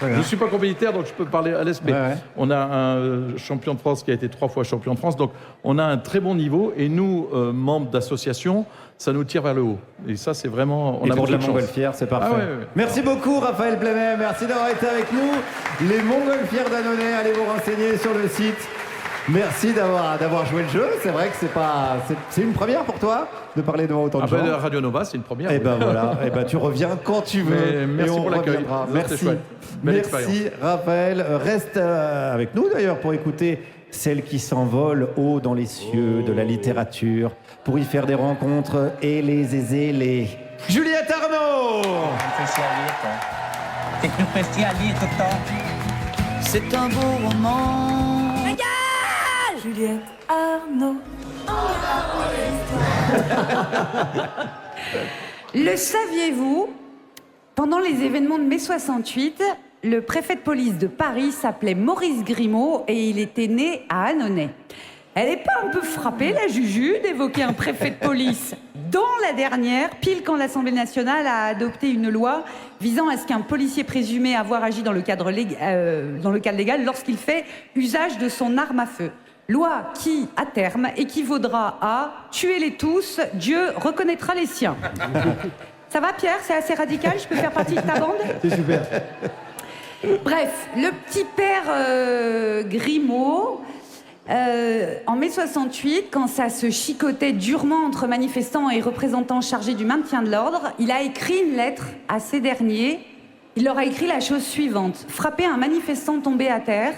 Je ne suis pas compétiteur, donc je peux parler à l'aise, mais on a un champion de France qui a été 3 fois champion de France, donc on a un très bon niveau, et nous, membres d'associations, ça nous tire vers le haut. Et ça, c'est vraiment... Et a pour de la beaucoup chance. montgolfière, c'est parfait. Ah ouais. Merci beaucoup, Raphaël Plémet. Merci d'avoir été avec nous. Les Montgolfières d'Annonay, allez vous renseigner sur le site. Merci d'avoir joué le jeu. C'est vrai que c'est une première pour toi de parler devant autant de gens. La Radio Nova, c'est une première. Et ben voilà, et ben tu reviens quand tu veux. Mais merci pour l'accueil. Reviendra. C'était Merci. chouette. Belle Merci Raphaël. Reste avec nous d'ailleurs pour écouter Celle qui s'envole haut dans les cieux de la littérature, pour y faire des rencontres et les aiser les. Juliette Arnaud. C'est un beau roman. Juliette Arnaud. Le saviez-vous? Pendant les événements de mai 68, le préfet de police de Paris s'appelait Maurice Grimaud et il était né à Annonay. Elle n'est pas un peu frappée, la Juju, d'évoquer un préfet de police dans la dernière, pile quand l'Assemblée nationale a adopté une loi visant à ce qu'un policier présumé avoir agi dans le cadre légal lorsqu'il fait usage de son arme à feu. Loi qui, à terme, équivaudra à « tuez-les tous, Dieu reconnaîtra les siens ». Ça va, Pierre? C'est assez radical? Je peux faire partie de ta bande? C'est super. Bref, le petit père Grimaud, en mai 68, quand ça se chicotait durement entre manifestants et représentants chargés du maintien de l'ordre, il a écrit une lettre à ces derniers. Il leur a écrit la chose suivante. Frapper un manifestant tombé à terre,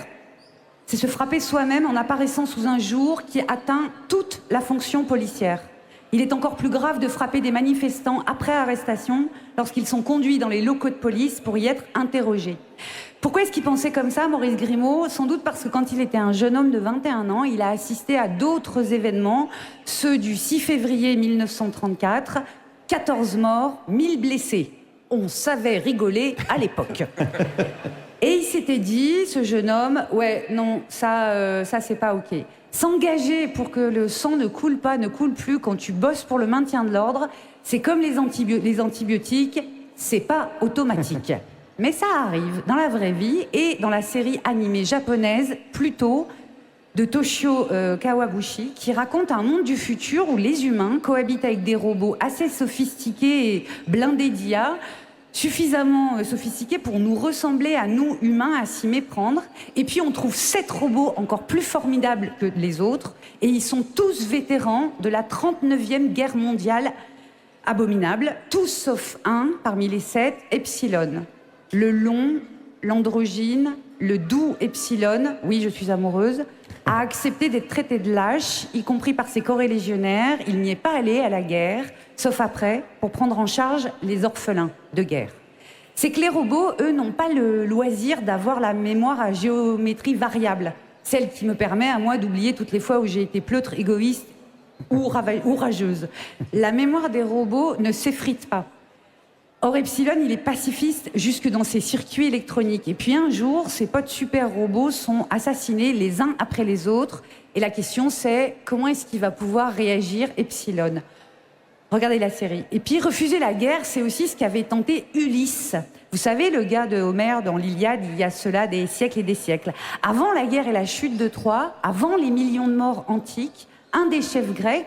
c'est se frapper soi-même en apparaissant sous un jour qui atteint toute la fonction policière. Il est encore plus grave de frapper des manifestants après arrestation lorsqu'ils sont conduits dans les locaux de police pour y être interrogés. Pourquoi est-ce qu'il pensait comme ça, Maurice Grimaud? Sans doute parce que quand il était un jeune homme de 21 ans, il a assisté à d'autres événements, ceux du 6 février 1934, 14 morts, 1000 blessés. On savait rigoler à l'époque. Et il s'était dit, ce jeune homme, ouais, non, ça c'est pas OK. S'engager pour que le sang ne coule plus quand tu bosses pour le maintien de l'ordre, c'est comme les antibiotiques, c'est pas automatique. Mais ça arrive dans la vraie vie et dans la série animée japonaise, Pluto, de Toshio Kawaguchi, qui raconte un monde du futur où les humains cohabitent avec des robots assez sophistiqués et blindés d'IA, suffisamment sophistiqués pour nous ressembler à nous humains, à s'y méprendre. Et puis on trouve 7 robots encore plus formidables que les autres, et ils sont tous vétérans de la 39e guerre mondiale abominable, tous sauf un parmi les 7, Epsilon. Le long, l'androgyne, le doux Epsilon, oui je suis amoureuse, a accepté d'être traité de lâche, y compris par ses corélégionnaires. Il n'y est pas allé à la guerre, sauf après, pour prendre en charge les orphelins de guerre. C'est que les robots, eux, n'ont pas le loisir d'avoir la mémoire à géométrie variable, celle qui me permet à moi d'oublier toutes les fois où j'ai été pleutre, égoïste ou rageuse. La mémoire des robots ne s'effrite pas. Or, Epsilon, il est pacifiste jusque dans ses circuits électroniques. Et puis un jour, ses potes super robots sont assassinés les uns après les autres. Et la question, c'est comment est-ce qu'il va pouvoir réagir, Epsilon? Regardez la série. Et puis, refuser la guerre, c'est aussi ce qu'avait tenté Ulysse. Vous savez, le gars de Homère dans l'Iliade, il y a cela des siècles et des siècles. Avant la guerre et la chute de Troie, avant les millions de morts antiques, un des chefs grecs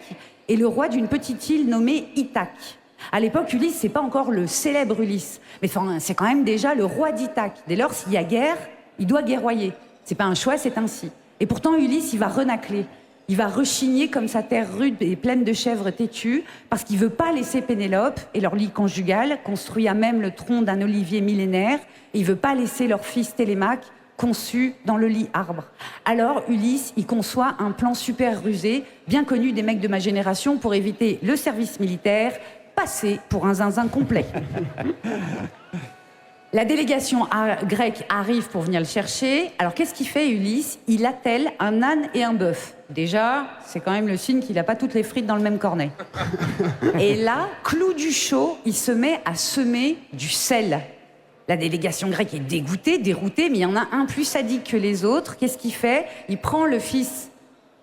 est le roi d'une petite île nommée Ithaque. À l'époque, Ulysse, c'est pas encore le célèbre Ulysse, mais c'est quand même déjà le roi d'Ithaque. Dès lors, s'il y a guerre, il doit guerroyer. C'est pas un choix, c'est ainsi. Et pourtant, Ulysse, il va renacler. Il va rechigner comme sa terre rude et pleine de chèvres têtues, parce qu'il veut pas laisser Pénélope et leur lit conjugal, construit à même le tronc d'un olivier millénaire, et il veut pas laisser leur fils Télémaque, conçu dans le lit arbre. Alors Ulysse, il conçoit un plan super rusé, bien connu des mecs de ma génération, pour éviter le service militaire, passer pour un zinzin complet. La délégation grecque arrive pour venir le chercher. Alors qu'est-ce qu'il fait, Ulysse? Il attelle un âne et un bœuf. Déjà, c'est quand même le signe qu'il n'a pas toutes les frites dans le même cornet. Et là, clou du show, il se met à semer du sel. La délégation grecque est dégoûtée, déroutée, mais il y en a un plus sadique que les autres. Qu'est-ce qu'il fait? Il prend le fils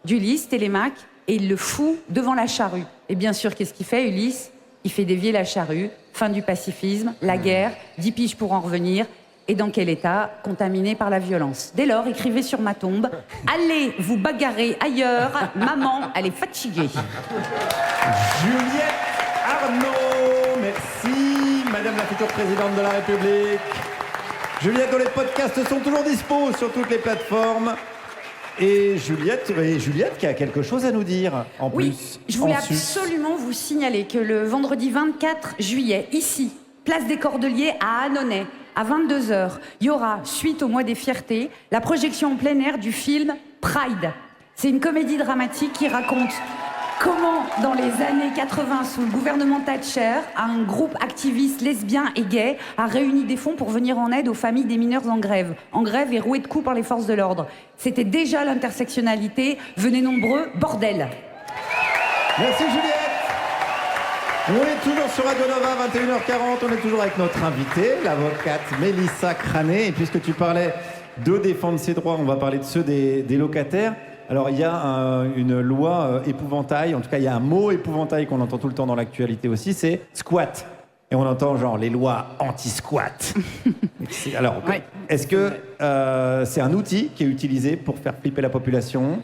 d'Ulysse, Télémaque, et il le fout devant la charrue. Et bien sûr, qu'est-ce qu'il fait, Ulysse? Il fait dévier la charrue, fin du pacifisme, la guerre, 10 piges pour en revenir, et dans quel état? Contaminé par la violence. Dès lors, écrivez sur ma tombe, allez vous bagarrer ailleurs, maman, elle est fatiguée. Juliette Arnaud, merci, Madame la future présidente de la République. Juliette, dont les podcasts sont toujours dispo sur toutes les plateformes. Et Juliette qui a quelque chose à nous dire en plus. Oui, je voulais absolument vous signaler que le vendredi 24 juillet, ici, place des Cordeliers à Annonay, à 22h, il y aura, suite au mois des fiertés, la projection en plein air du film Pride. C'est une comédie dramatique qui raconte comment, dans les années 80, sous le gouvernement Thatcher, un groupe activiste lesbien et gay a réuni des fonds pour venir en aide aux familles des mineurs en grève et roués de coups par les forces de l'ordre. C'était déjà l'intersectionnalité. Venez nombreux, bordel. Merci Juliette. On est toujours sur Radio Nova, 21h40. On est toujours avec notre invitée, l'avocate Mélissa Crané. Et puisque tu parlais de défendre ses droits, on va parler de ceux des locataires. Alors, il y a une loi épouvantail, en tout cas, il y a un mot épouvantail qu'on entend tout le temps dans l'actualité aussi, c'est squat. Et on entend genre les lois anti-squat. Alors, ouais. Est-ce que c'est un outil qui est utilisé pour faire flipper la population ?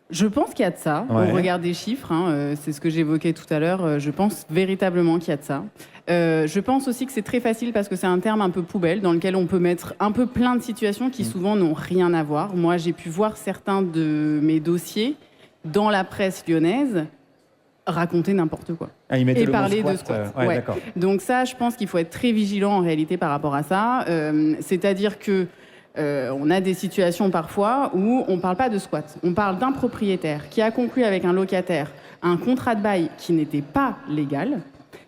Je pense qu'il y a de ça, au regard des chiffres, c'est ce que j'évoquais tout à l'heure, je pense véritablement qu'il y a de ça. Je pense aussi que c'est très facile parce que c'est un terme un peu poubelle dans lequel on peut mettre un peu plein de situations qui souvent n'ont rien à voir. Moi, j'ai pu voir certains de mes dossiers dans la presse lyonnaise raconter n'importe quoi. Ah, et parler squat, de squat. Ouais. Donc ça, je pense qu'il faut être très vigilant en réalité par rapport à ça. C'est-à-dire que on a des situations parfois où on ne parle pas de squat. On parle d'un propriétaire qui a conclu avec un locataire un contrat de bail qui n'était pas légal.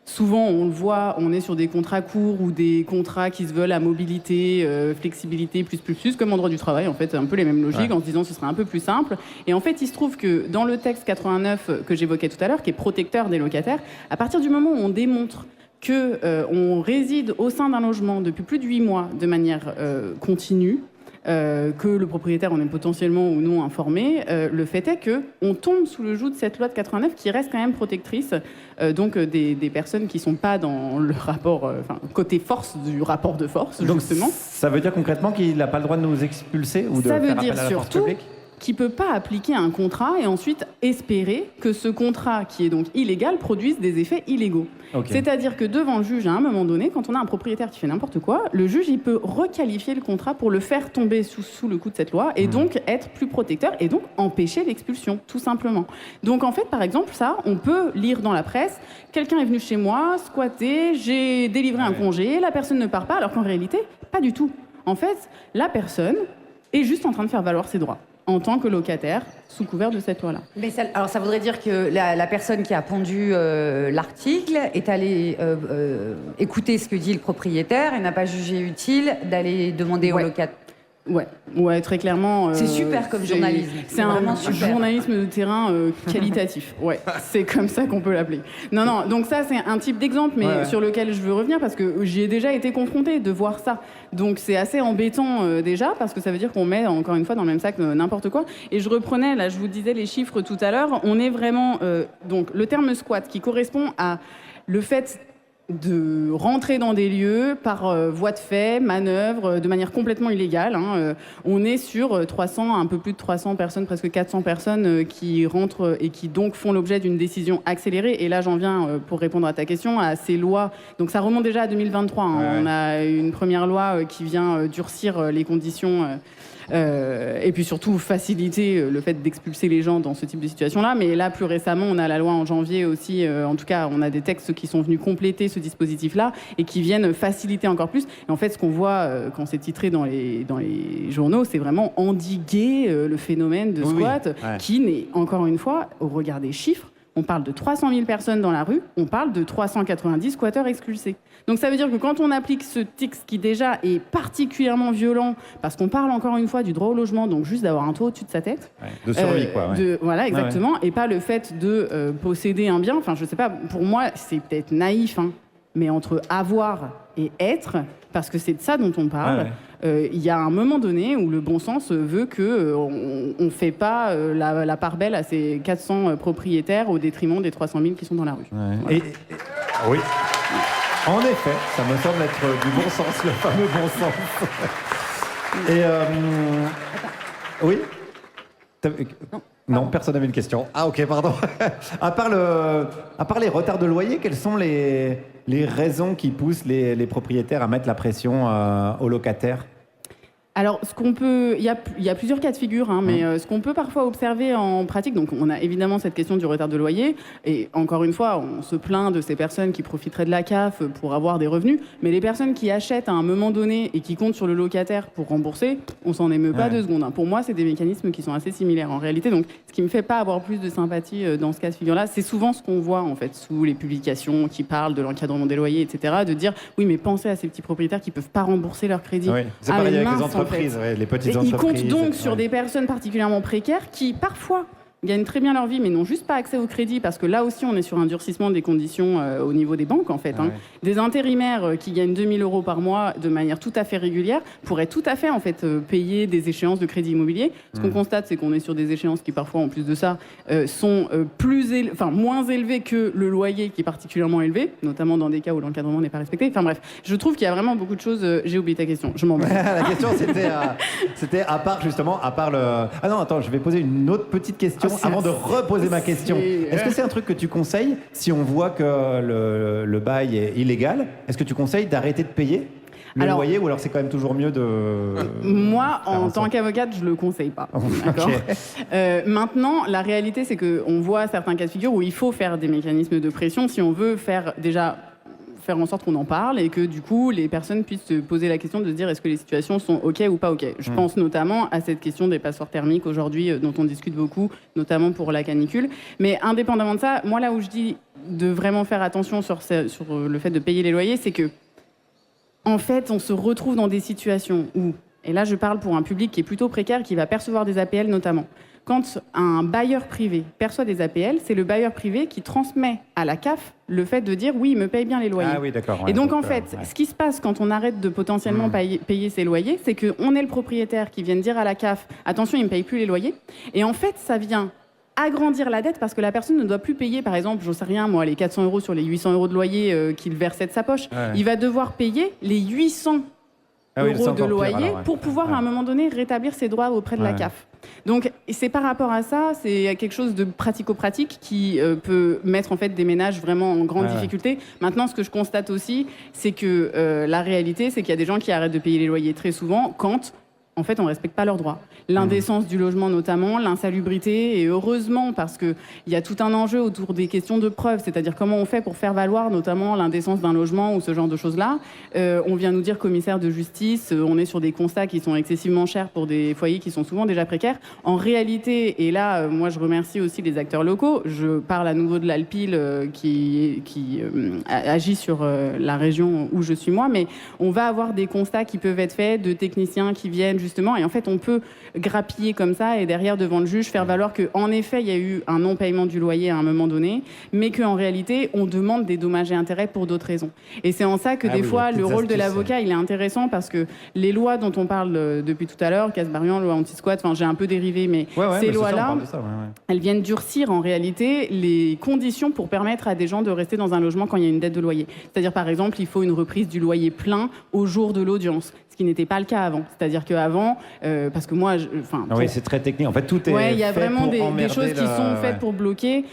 Souvent, on le voit, on est sur des contrats courts ou des contrats qui se veulent à mobilité, flexibilité, plus, comme en droit du travail. En fait, c'est un peu les mêmes logiques, en se disant que ce serait un peu plus simple. Et en fait, il se trouve que dans le texte 89 que j'évoquais tout à l'heure, qui est protecteur des locataires, à partir du moment où on démontre qu'on réside au sein d'un logement depuis plus de 8 mois de manière continue, que le propriétaire en est potentiellement ou non informé, le fait est qu'on tombe sous le joug de cette loi de 89 qui reste quand même protectrice donc des personnes qui ne sont pas dans le rapport, côté force du rapport de force, donc, justement. Ça veut dire concrètement qu'il n'a pas le droit de nous expulser ou de ça veut faire dire appel à la force surtout publique ? qui ne peut pas appliquer un contrat et ensuite espérer que ce contrat, qui est donc illégal, produise des effets illégaux. Okay. C'est-à-dire que devant le juge, à un moment donné, quand on a un propriétaire qui fait n'importe quoi, le juge, il peut requalifier le contrat pour le faire tomber sous le coup de cette loi et donc être plus protecteur et donc empêcher l'expulsion, tout simplement. Donc en fait, par exemple, ça, on peut lire dans la presse, quelqu'un est venu chez moi, squatté, j'ai délivré un congé, la personne ne part pas, alors qu'en réalité, pas du tout. En fait, la personne est juste en train de faire valoir ses droits en tant que locataire, sous couvert de cette loi-là. Mais alors ça voudrait dire que la personne qui a pondu l'article est allée écouter ce que dit le propriétaire et n'a pas jugé utile d'aller demander au locataire. Ouais, très clairement. C'est super comme journalisme. C'est un journalisme de terrain qualitatif. Ouais, c'est comme ça qu'on peut l'appeler. Non, donc ça, c'est un type d'exemple, mais sur lequel je veux revenir parce que j'y ai déjà été confrontée de voir ça. Donc c'est assez embêtant déjà parce que ça veut dire qu'on met encore une fois dans le même sac n'importe quoi. Et je reprenais, là, je vous disais les chiffres tout à l'heure. On est vraiment donc le terme squat qui correspond à le fait de rentrer dans des lieux par voie de fait, manœuvre, de manière complètement illégale. On est sur un peu plus de 300 personnes, presque 400 personnes qui rentrent et qui donc font l'objet d'une décision accélérée. Et là, j'en viens, pour répondre à ta question, à ces lois. Donc ça remonte déjà à 2023. On a une première loi qui vient durcir les conditions Et puis surtout faciliter le fait d'expulser les gens dans ce type de situation-là. Mais là, plus récemment, on a la loi en janvier aussi. En tout cas, on a des textes qui sont venus compléter ce dispositif-là et qui viennent faciliter encore plus. Et en fait, ce qu'on voit quand c'est titré dans les journaux, c'est vraiment endiguer le phénomène de squat qui n'est, encore une fois, au regard des chiffres, on parle de 300 000 personnes dans la rue, on parle de 390 squatteurs expulsés. Donc ça veut dire que quand on applique ce texte qui déjà est particulièrement violent, parce qu'on parle encore une fois du droit au logement, donc juste d'avoir un toit au-dessus de sa tête. De survie, quoi. Voilà, exactement. Et pas le fait de posséder un bien. Enfin, je sais pas, pour moi, c'est peut-être naïf, hein, mais entre avoir et être, parce que c'est de ça dont on parle, il y a un moment donné où le bon sens veut qu'on ne fait pas la part belle à ces 400 propriétaires au détriment des 300 000 qui sont dans la rue. Voilà. Oui. En effet, ça me semble être du bon sens, le fameux bon sens. Et oui. Non, personne n'avait une question. Ah ok, pardon. à part les retards de loyer, quelles sont les raisons qui poussent les propriétaires à mettre la pression aux locataires ? Alors, il y a plusieurs cas de figure, hein, mais ce qu'on peut parfois observer en pratique, donc on a évidemment cette question du retard de loyer, et encore une fois, on se plaint de ces personnes qui profiteraient de la CAF pour avoir des revenus, mais les personnes qui achètent à un moment donné et qui comptent sur le locataire pour rembourser, on s'en émeut pas 2 secondes. Hein. Pour moi, c'est des mécanismes qui sont assez similaires en réalité, donc ce qui me fait pas avoir plus de sympathie dans ce cas de figure-là, c'est souvent ce qu'on voit en fait sous les publications qui parlent de l'encadrement des loyers, etc., de dire oui, mais pensez à ces petits propriétaires qui peuvent pas rembourser leur crédit. Oui, c'est pareil avec les entreprises. Les petites entreprises. Ils comptent donc sur des personnes particulièrement précaires qui, parfois, gagnent très bien leur vie, mais n'ont juste pas accès au crédit, parce que là aussi, on est sur un durcissement des conditions au niveau des banques, en fait. Hein. Des intérimaires qui gagnent 2 000 € par mois de manière tout à fait régulière pourraient tout à fait, en fait, payer des échéances de crédit immobilier. Ce qu'on constate, c'est qu'on est sur des échéances qui, parfois, en plus de ça, sont moins élevées que le loyer qui est particulièrement élevé, notamment dans des cas où l'encadrement n'est pas respecté. Enfin bref, je trouve qu'il y a vraiment beaucoup de choses... J'ai oublié ta question, je m'en vais. La question, c'était à part le... Ah non, attends, je vais poser une autre petite question. Avant de reposer ma question, est-ce que c'est un truc que tu conseilles si on voit que le bail est illégal? Est-ce que tu conseilles d'arrêter de payer le loyer, ou alors c'est quand même toujours mieux de... Moi, en tant qu'avocate, je le conseille pas. D'accord. Maintenant, la réalité, c'est qu'on voit certains cas de figure où il faut faire des mécanismes de pression si on veut faire en sorte qu'on en parle et que du coup les personnes puissent se poser la question de se dire est-ce que les situations sont ok ou pas ok. Je pense notamment à cette question des passoires thermiques aujourd'hui dont on discute beaucoup, notamment pour la canicule. Mais indépendamment de ça, moi là où je dis de vraiment faire attention sur le fait de payer les loyers, c'est que en fait on se retrouve dans des situations où, et là je parle pour un public qui est plutôt précaire, qui va percevoir des APL notamment. Quand un bailleur privé perçoit des APL, c'est le bailleur privé qui transmet à la CAF le fait de dire oui, il me paye bien les loyers. Ah oui, d'accord. Et donc en fait, ce qui se passe quand on arrête de potentiellement payer ses loyers, c'est qu'on est le propriétaire qui vient dire à la CAF attention, il ne me paye plus les loyers. Et en fait, ça vient agrandir la dette parce que la personne ne doit plus payer, par exemple, j'en sais rien, moi, les 400 € sur les 800 € de loyer qu'il versait de sa poche. Ouais. Il va devoir payer les 800 euros de loyer pour pouvoir à un moment donné rétablir ses droits auprès de la CAF. Donc c'est par rapport à ça, c'est quelque chose de pratico-pratique qui peut mettre en fait des ménages vraiment en grande difficulté. Maintenant, ce que je constate aussi, c'est que la réalité, c'est qu'il y a des gens qui arrêtent de payer les loyers très souvent quand en fait, on ne respecte pas leurs droits. L'indécence du logement notamment, l'insalubrité, et heureusement, parce qu'il y a tout un enjeu autour des questions de preuve, c'est-à-dire comment on fait pour faire valoir notamment l'indécence d'un logement ou ce genre de choses-là. On vient nous dire commissaire de justice, on est sur des constats qui sont excessivement chers pour des foyers qui sont souvent déjà précaires. En réalité, et là, moi je remercie aussi les acteurs locaux, je parle à nouveau de l'Alpil qui agit sur la région où je suis moi, mais on va avoir des constats qui peuvent être faits de techniciens qui viennent justement, et en fait on peut grappiller comme ça et derrière devant le juge faire valoir qu'en effet il y a eu un non-paiement du loyer à un moment donné, mais qu'en réalité on demande des dommages et intérêts pour d'autres raisons. Et c'est en ça que des fois le rôle de l'avocat il est intéressant, parce que les lois dont on parle depuis tout à l'heure, Casbarian, loi anti-squat, enfin j'ai un peu dérivé, mais ces lois-là, elles viennent durcir en réalité les conditions pour permettre à des gens de rester dans un logement quand il y a une dette de loyer. C'est-à-dire par exemple il faut une reprise du loyer plein au jour de l'audience, ce qui n'était pas le cas avant. C'est-à-dire qu'avant avant, parce que moi, Oui, c'est très technique. En fait, tout est il y a fait vraiment pour des emmerder choses qui sont faites pour bloquer.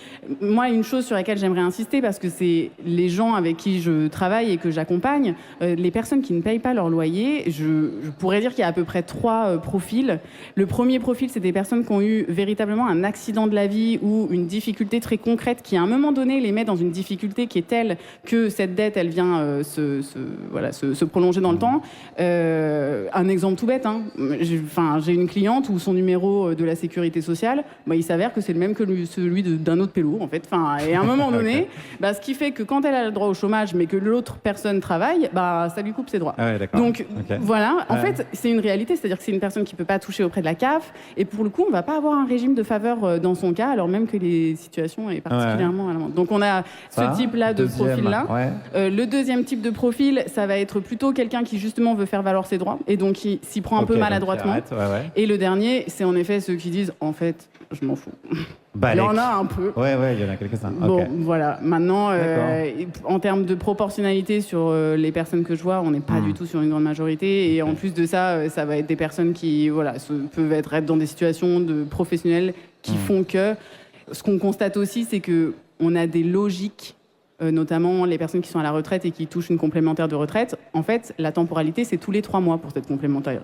Moi, une chose sur laquelle j'aimerais insister, parce que c'est les gens avec qui je travaille et que j'accompagne, les personnes qui ne payent pas leur loyer, je pourrais dire qu'il y a à peu près 3 profils. Le premier profil, c'est des personnes qui ont eu véritablement un accident de la vie ou une difficulté très concrète qui, à un moment donné, les met dans une difficulté qui est telle que cette dette, elle vient se prolonger dans le temps. Un exemple tout bête, hein. J'ai une cliente où son numéro de la sécurité sociale, il s'avère que c'est le même que celui d'un autre pélo, en fait. Et à un moment donné, ce qui fait que quand elle a le droit au chômage, mais que l'autre personne travaille, ça lui coupe ses droits. Ah ouais, d'accord. Donc voilà, en fait, c'est une réalité, c'est-à-dire que c'est une personne qui ne peut pas toucher auprès de la CAF, et pour le coup, on ne va pas avoir un régime de faveur dans son cas, alors même que les situations est particulièrement alarmantes. Donc on a ce type-là de profil-là. Le deuxième type de profil, ça va être plutôt quelqu'un qui justement veut faire valoir ses droits, et donc qui s'y prend un peu maladroitement. Et le dernier, c'est en effet ceux qui disent, en fait, je m'en fous. Il y en a un peu. Ouais, il y en a quelques-uns. Bon, voilà. Maintenant, en termes de proportionnalité sur les personnes que je vois, on n'est pas du tout sur une grande majorité. Et en plus de ça, ça va être des personnes qui peuvent être dans des situations de professionnels qui font que... Ce qu'on constate aussi, c'est qu'on a des logiques, notamment les personnes qui sont à la retraite et qui touchent une complémentaire de retraite. En fait, la temporalité, c'est tous les 3 mois pour cette complémentaire.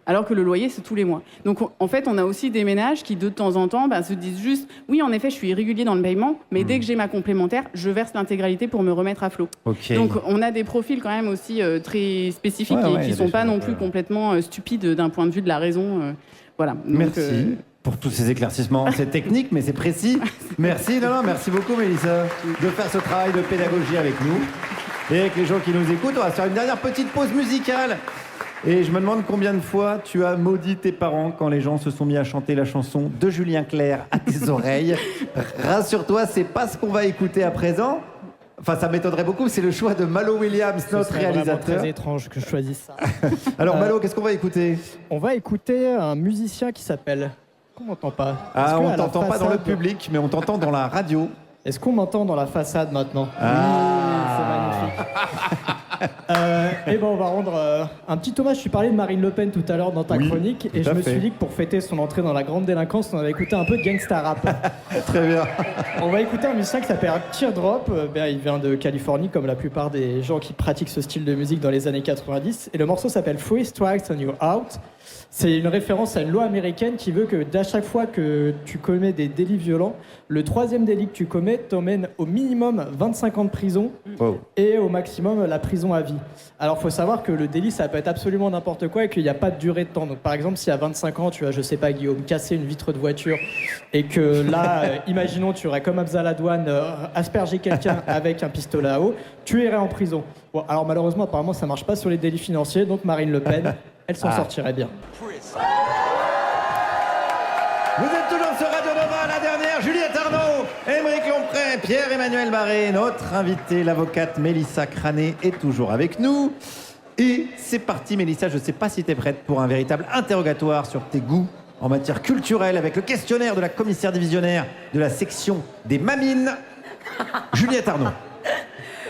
Alors que le loyer, c'est tous les mois. Donc, en fait, on a aussi des ménages qui, de temps en temps, se disent juste « Oui, en effet, je suis irrégulier dans le paiement, mais dès que j'ai ma complémentaire, je verse l'intégralité pour me remettre à flot. Donc, on a des profils quand même aussi très spécifiques et qui ne sont pas non plus complètement stupides d'un point de vue de la raison. Voilà. Donc, merci pour tous ces éclaircissements. C'est technique, mais c'est précis. Merci, merci beaucoup, Mélissa, de faire ce travail de pédagogie avec nous. Et avec les gens qui nous écoutent, on va faire une dernière petite pause musicale. Et je me demande combien de fois tu as maudit tes parents quand les gens se sont mis à chanter la chanson de Julien Clerc à tes oreilles. Rassure-toi, c'est pas ce qu'on va écouter à présent. Enfin, ça m'étonnerait beaucoup, c'est le choix de Malo Williams, notre réalisateur. C'est très étrange que je choisisse ça. Alors Malo, qu'est-ce qu'on va écouter? On va écouter un musicien qui s'appelle... Qu'on m'entend pas. On t'entend pas dans le public, mais on t'entend dans la radio. Est-ce qu'on m'entend dans la façade maintenant? C'est magnifique. Et on va rendre un petit hommage. Tu parlais de Marine Le Pen tout à l'heure dans ta chronique, et je me suis dit que pour fêter son entrée dans la grande délinquance, on avait écouté un peu de gangsta rap. Très bien. On va écouter un musicien qui s'appelle Teardrop. Il vient de Californie, comme la plupart des gens qui pratiquent ce style de musique dans les années 90. Et le morceau s'appelle Three Strikes and You're Out. C'est une référence à une loi américaine qui veut que d'à chaque fois que tu commets des délits violents, le 3e délit que tu commets t'emmène au minimum 25 ans de prison et au maximum la prison à vie. Alors il faut savoir que le délit, ça peut être absolument n'importe quoi et qu'il n'y a pas de durée de temps. Donc par exemple, si à 25 ans, tu as, je sais pas Guillaume, cassé une vitre de voiture et que là, imaginons, tu aurais comme Hamza Ladouane aspergé quelqu'un avec un pistolet à eau, tu irais en prison. Bon, alors malheureusement, apparemment, ça marche pas sur les délits financiers, donc Marine Le Pen, elle s'en sortirait bien. Vous êtes toujours sur Radio Nova, la dernière, Juliette Arnaud, Aymeric Lompré, Pierre-Emmanuel Barré, notre invitée, l'avocate Mélissa Crané, est toujours avec nous. Et c'est parti, Mélissa, je ne sais pas si tu es prête pour un véritable interrogatoire sur tes goûts en matière culturelle avec le questionnaire de la commissaire divisionnaire de la section des mamines, Juliette Arnaud.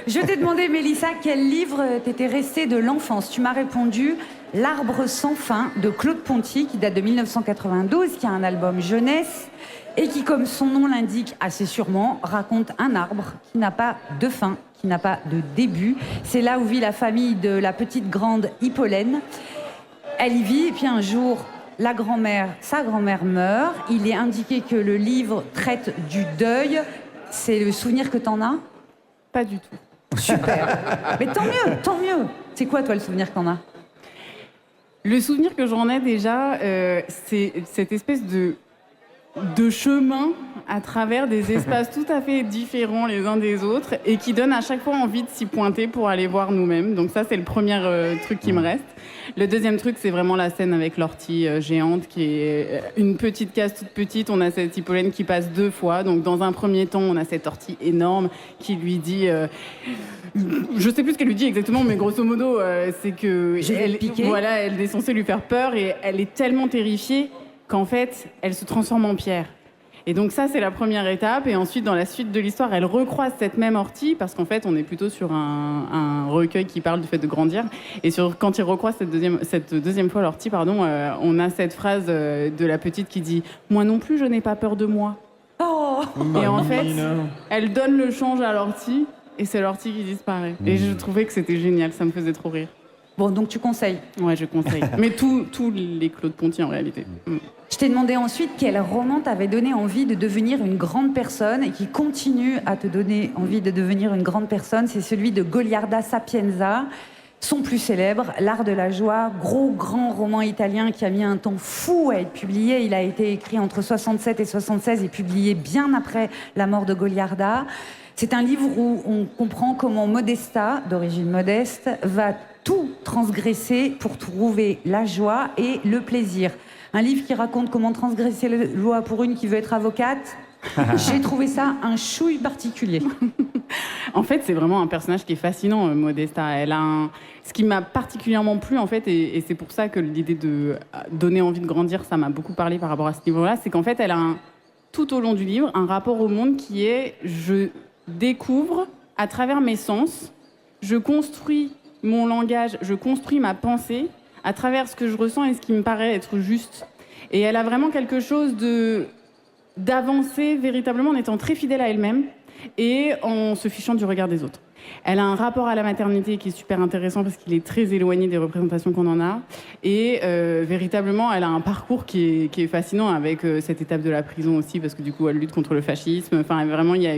Je t'ai demandé, Mélissa, quel livre t'était resté de l'enfance. Tu m'as répondu L'Arbre sans fin de Claude Ponty, qui date de 1992, qui a un album jeunesse et qui, comme son nom l'indique assez sûrement, raconte un arbre qui n'a pas de fin, qui n'a pas de début. C'est là où vit la famille de la petite grande Hippolène. Elle y vit et puis un jour, sa grand-mère meurt. Il est indiqué que le livre traite du deuil. C'est le souvenir que t'en as? Pas du tout. Super. Mais tant mieux. C'est quoi, toi, le souvenir que t'en as? Le souvenir que j'en ai déjà, c'est cette espèce de chemin à travers des espaces tout à fait différents les uns des autres et qui donne à chaque fois envie de s'y pointer pour aller voir nous-mêmes. Donc ça, c'est le premier truc qui me reste. Le deuxième truc, c'est vraiment la scène avec l'ortie géante qui est une petite case toute petite. On a cette Hippolène qui passe 2 fois. Donc dans un premier temps, on a cette ortie énorme qui lui dit... je sais plus ce qu'elle lui dit exactement, mais grosso modo, c'est que... elle est censée lui faire peur et elle est tellement terrifiée qu'en fait, elle se transforme en pierre. Et donc ça, c'est la première étape. Et ensuite, dans la suite de l'histoire, elle recroise cette même ortie, parce qu'en fait, on est plutôt sur un recueil qui parle du fait de grandir. Et quand il recroise cette deuxième fois l'ortie, on a cette phrase de la petite qui dit « Moi non plus, je n'ai pas peur de moi ». Et en fait, elle donne le change à l'ortie, et c'est l'ortie qui disparaît. Et je trouvais que c'était génial, ça me faisait trop rire. Bon, donc tu conseilles? Ouais, je conseille. Mais tous les Claude Ponty, en réalité. Je t'ai demandé ensuite quel roman t'avait donné envie de devenir une grande personne et qui continue à te donner envie de devenir une grande personne. C'est celui de Goliarda Sapienza, son plus célèbre, L'Art de la joie, grand roman italien qui a mis un temps fou à être publié. Il a été écrit entre 67 et 76 et publié bien après la mort de Goliarda. C'est un livre où on comprend comment Modesta, d'origine modeste, va tout transgresser pour trouver la joie et le plaisir. Un livre qui raconte comment transgresser la loi pour une qui veut être avocate. J'ai trouvé ça un chouille particulier. En fait, c'est vraiment un personnage qui est fascinant, Modesta. Ce qui m'a particulièrement plu, en fait, et c'est pour ça que l'idée de donner envie de grandir, ça m'a beaucoup parlé par rapport à ce livre-là, c'est qu'en fait, elle a tout au long du livre un rapport au monde qui est je découvre à travers mes sens, je construis mon langage, je construis ma pensée à travers ce que je ressens et ce qui me paraît être juste. Et elle a vraiment quelque chose d'avancer véritablement en étant très fidèle à elle-même et en se fichant du regard des autres. Elle a un rapport à la maternité qui est super intéressant parce qu'il est très éloigné des représentations qu'on en a. Et véritablement, elle a un parcours qui est fascinant avec cette étape de la prison aussi parce que du coup, elle lutte contre le fascisme. Enfin, vraiment, il y a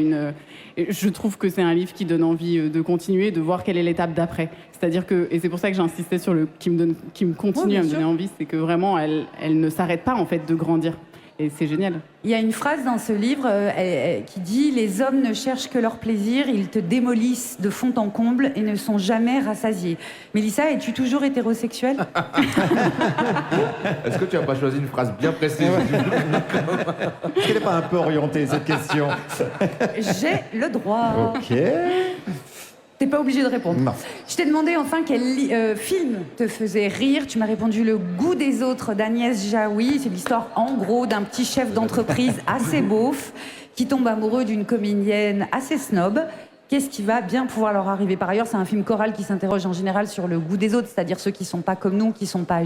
je trouve que c'est un livre qui donne envie de continuer, de voir quelle est l'étape d'après. C'est-à-dire que, et c'est pour ça que j'insistais sur le qui me continue à me donner envie, c'est que vraiment, elle ne s'arrête pas en fait de grandir. Et c'est génial. Il y a une phrase dans ce livre qui dit « Les hommes ne cherchent que leur plaisir, ils te démolissent de fond en comble et ne sont jamais rassasiés. » Mélissa, es-tu toujours hétérosexuelle? Est-ce que tu n'as pas choisi une phrase bien précise? Est-ce qu'elle n'est pas un peu orientée, cette question? J'ai le droit. Ok. T'es pas obligé de répondre. Non. Je t'ai demandé enfin quel film te faisait rire. Tu m'as répondu Le goût des autres d'Agnès Jaoui. C'est l'histoire en gros d'un petit chef d'entreprise assez beauf qui tombe amoureux d'une comédienne assez snob. Qu'est-ce qui va bien pouvoir leur arriver? Par ailleurs, c'est un film choral qui s'interroge en général sur le goût des autres, c'est-à-dire ceux qui sont pas comme nous, qui sont pas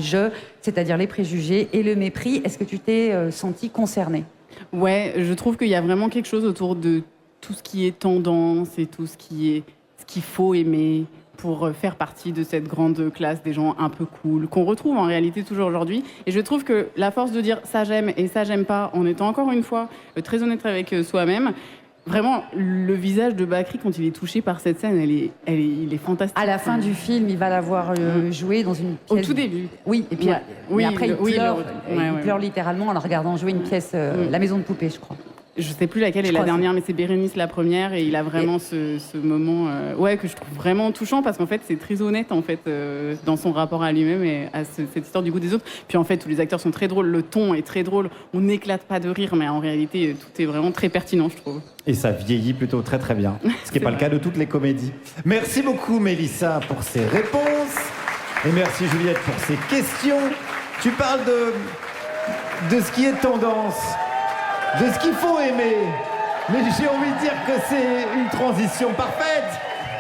c'est-à-dire les préjugés et le mépris. Est-ce que tu t'es senti concernée? Ouais, je trouve qu'il y a vraiment quelque chose autour de tout ce qui est tendance et tout ce qu'il faut aimer pour faire partie de cette grande classe des gens un peu cool, qu'on retrouve en réalité toujours aujourd'hui. Et je trouve que la force de dire ça j'aime et ça j'aime pas, en étant encore une fois très honnête avec soi-même, vraiment, le visage de Bakri, quand il est touché par cette scène, il est fantastique. À la fin du film, il va la voir jouer dans une pièce... Au tout début. Oui, et puis oui, après, il pleure ouais. littéralement en regardant jouer une pièce, La Maison de Poupée, je crois. Je sais plus laquelle est la dernière, mais c'est Bérénice la première, et il a vraiment ce moment que je trouve vraiment touchant, parce qu'en fait, c'est très honnête en fait, dans son rapport à lui-même et à cette histoire du goût des autres. Puis en fait, tous les acteurs sont très drôles, le ton est très drôle, on n'éclate pas de rire, mais en réalité, tout est vraiment très pertinent, je trouve. Et ça vieillit plutôt très très bien, ce qui n'est pas le cas de toutes les comédies. Merci beaucoup Mélissa pour ces réponses, et merci Juliette pour ces questions. Tu parles de ce qui est tendance, de ce qu'il faut aimer. Mais j'ai envie de dire que c'est une transition parfaite.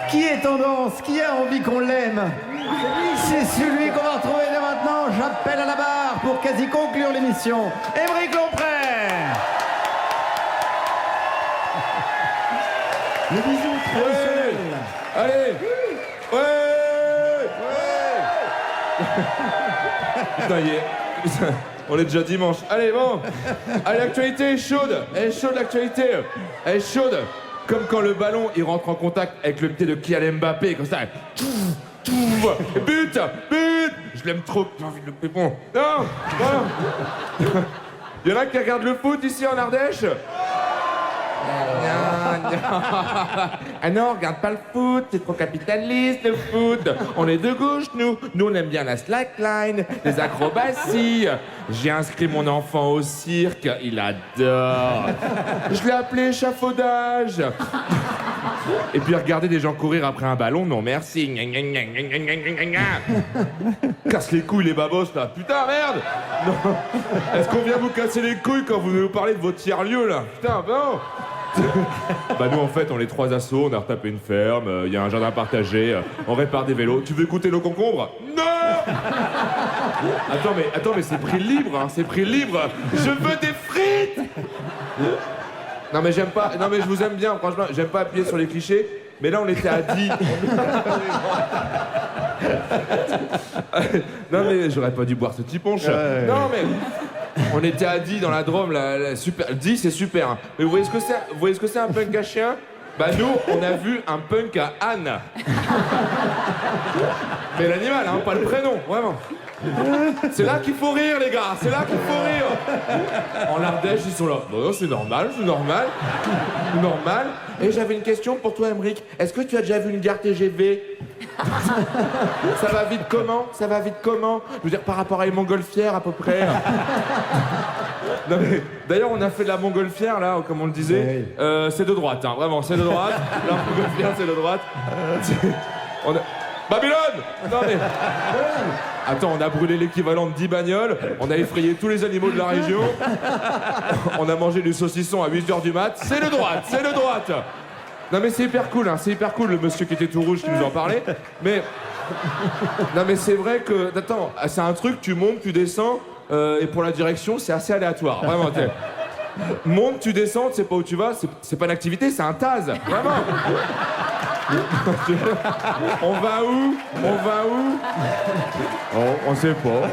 Qui est tendance? Qui a envie qu'on l'aime? C'est celui qu'on va retrouver dès maintenant. J'appelle à la barre pour quasi conclure l'émission, Émeric Lompré. Le bisou traditionnel. Allez. Putain, on est déjà dimanche. Allez, bon. Allez, l'actualité est chaude. Elle est chaude, l'actualité. Elle est chaude. Comme quand le ballon, il rentre en contact avec le pied de Kylian Mbappé, comme ça. But. Je l'aime trop. J'ai envie de le pépon. Non. Il y en a qui regardent le foot ici en Ardèche? Non. Ah non, regarde pas le foot, c'est trop capitaliste le foot. On est de gauche, nous. Nous, on aime bien la slackline, les acrobaties. J'ai inscrit mon enfant au cirque, il adore. Je l'ai appelé échafaudage. Et puis regarder des gens courir après un ballon, non merci. Casse les couilles les babos là, putain merde. Non. Est-ce qu'on vient vous casser les couilles quand vous nous parlez de vos tiers-lieux là? Putain, non. Bah nous en fait on est 3 assos, on a retapé une ferme, il y a un jardin partagé, on répare des vélos. Tu veux goûter nos concombres? Non. Attends mais c'est prix libre, hein, c'est prix libre. Je veux des frites. Non mais j'aime pas, non mais je vous aime bien, franchement, j'aime pas appuyer sur les clichés, mais là on était à 10. Non mais j'aurais pas dû boire ce petit punch. Non mais on était à 10 dans la Drôme, super. 10 c'est super. Hein. Mais vous voyez ce que c'est un punk à chien? Bah nous, on a vu un punk à Anne. Mais l'animal, hein, pas le prénom, vraiment. C'est là qu'il faut rire, les gars, c'est là qu'il faut rire. En Ardèche, ils sont là. Bon, c'est normal, c'est normal. Normal. Et j'avais une question pour toi, Emmerich. Est-ce que tu as déjà vu une gare TGV? Ça va vite comment? Ça va vite comment? Je veux dire, par rapport à une montgolfière, à peu près. Non mais, d'ailleurs, on a fait de la montgolfière, là, comme on le disait. C'est de droite, hein, vraiment, c'est de droite. La montgolfière, c'est de droite. On a... Babylone! Non mais... Attends, on a brûlé l'équivalent de 10 bagnoles, on a effrayé tous les animaux de la région, on a mangé du saucisson à 8h du mat, c'est de droite, c'est de droite! Non mais c'est hyper cool, hein, c'est hyper cool, le monsieur qui était tout rouge qui nous en parlait, mais... Non mais c'est vrai que... Attends, c'est un truc, tu montes, tu descends, et pour la direction, c'est assez aléatoire, vraiment, t'es... Monte, tu descends, tu sais pas où tu vas, c'est pas une activité, c'est un taz, vraiment! On va où? On va où? Oh, on sait pas.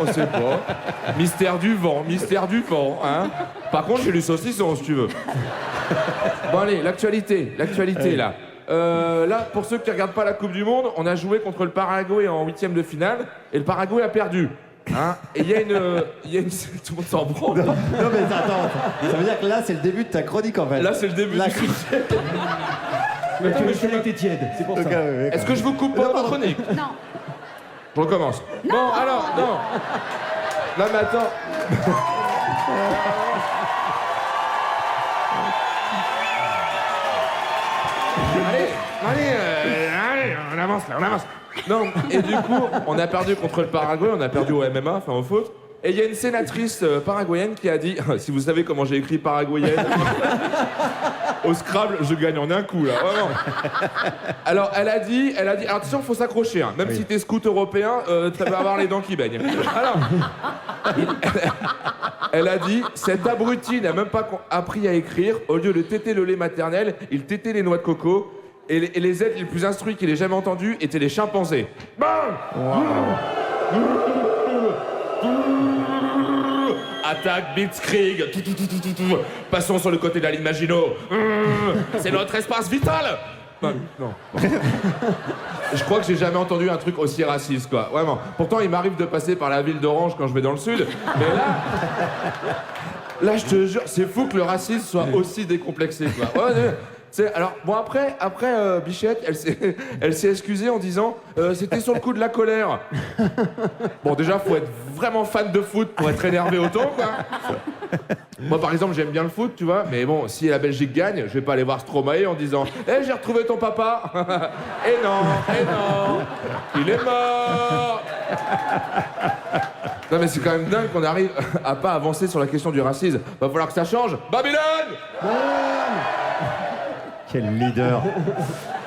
Mystère du vent, hein. Par contre, j'ai lu saucisson, si tu veux. Bon allez, l'actualité, là. Là, pour ceux qui regardent pas la Coupe du Monde, on a joué contre le Paraguay en 8e de finale, et le Paraguay a perdu. Hein, et il y a une... Tout le monde s'en branle. Non mais attends, ça veut dire que là, c'est le début de ta chronique, en fait. Là, c'est le début Mais tu veux qu'elle était tiède, c'est pour ça. Est-ce que je vous coupe pas ma chronique? Non. Je recommence. Non. Bon, alors, non. Non, mais attends. Allez, on avance là, on avance. Non, et du coup, on a perdu contre le Paraguay, on a perdu au MMA, enfin au foot. Et il y a une sénatrice paraguayenne qui a dit, si vous savez comment j'ai écrit paraguayenne, au Scrabble, je gagne en un coup, là, vraiment. Alors, elle a dit, alors attention, faut s'accrocher, hein. Même si t'es scout européen, tu vas avoir les dents qui baignent. Alors, elle a dit, cet abruti n'a même pas appris à écrire, au lieu de téter le lait maternel, il tétait les noix de coco, et les êtres les plus instruits qu'il ait jamais entendus étaient les chimpanzés. Bam! Attaque, Blitzkrieg. Passons sur le côté de la ligne Maginot. C'est notre espace vital. Non. Je crois que j'ai jamais entendu un truc aussi raciste, quoi. Vraiment. Pourtant, il m'arrive de passer par la ville d'Orange quand je vais dans le sud. Mais là, je te jure, c'est fou que le racisme soit aussi décomplexé, quoi. Ouais, alors, bon, après Bichette, elle s'est excusée en disant c'était sur le coup de la colère. Bon, déjà, faut être vraiment fan de foot pour être énervé autant, quoi. Moi, par exemple, j'aime bien le foot, tu vois, mais bon, si la Belgique gagne, je vais pas aller voir Stromae en disant j'ai retrouvé ton papa. Et non, il est mort. Non, mais c'est quand même dingue qu'on arrive à pas avancer sur la question du racisme. Va falloir que ça change. Babylone! Quel leader.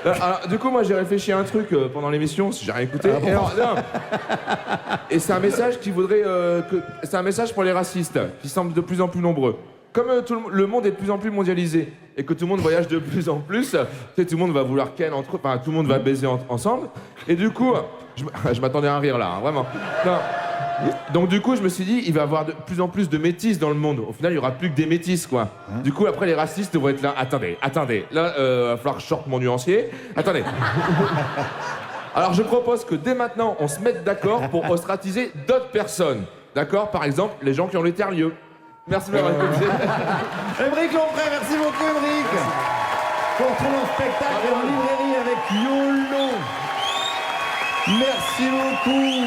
Alors, du coup, moi, j'ai réfléchi à un truc pendant l'émission, si j'ai rien écouté. Et c'est un message qui voudrait... c'est un message pour les racistes, qui semblent de plus en plus nombreux. Comme le monde est de plus en plus mondialisé, et que tout le monde voyage de plus en plus, tu sais, tout le monde va vouloir ken entre eux, enfin, tout le monde va baiser ensemble. Et du coup, je m'attendais à un rire, là, hein, vraiment. Non. Donc du coup, je me suis dit, il va y avoir de plus en plus de métis dans le monde. Au final, il y aura plus que des métis, quoi. Du coup, après, les racistes vont être là. Attendez. Là, va falloir que je sorte mon nuancier. Attendez. Alors, je propose que dès maintenant, on se mette d'accord pour ostratiser d'autres personnes. D'accord? Par exemple, les gens qui ont les terlieux. Merci de m'avoir écouté. Emmerich Lompré, merci beaucoup, Emmerich. On retrouve en spectacle en librairie avec YOLO. Merci beaucoup.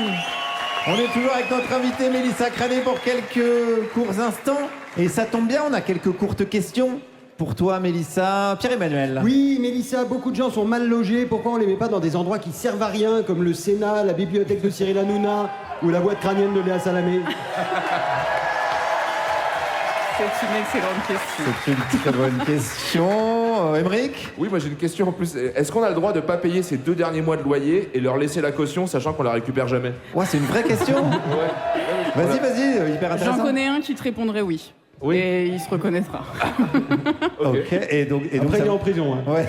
On est toujours avec notre invitée Mélissa Crané pour quelques courts instants. Et ça tombe bien, on a quelques courtes questions. pour toi, Mélissa. Pierre-Emmanuel. Oui, Mélissa, beaucoup de gens sont mal logés. Pourquoi on les met pas dans des endroits qui servent à rien, comme le Sénat, la bibliothèque de Cyril Hanouna ou la boîte crânienne de Léa Salamé? C'est une excellente question. C'est une très bonne question. Émeric? Oui, moi j'ai une question en plus. Est-ce qu'on a le droit de pas payer ces 2 derniers mois de loyer et leur laisser la caution, sachant qu'on la récupère jamais? Ouais, c'est une vraie question. Vas-y, hyper intéressant. J'en connais un qui te répondrait oui. Oui. Et il se reconnaîtra. Ok. Et donc Après, ça... il est en prison. Hein. Ouais.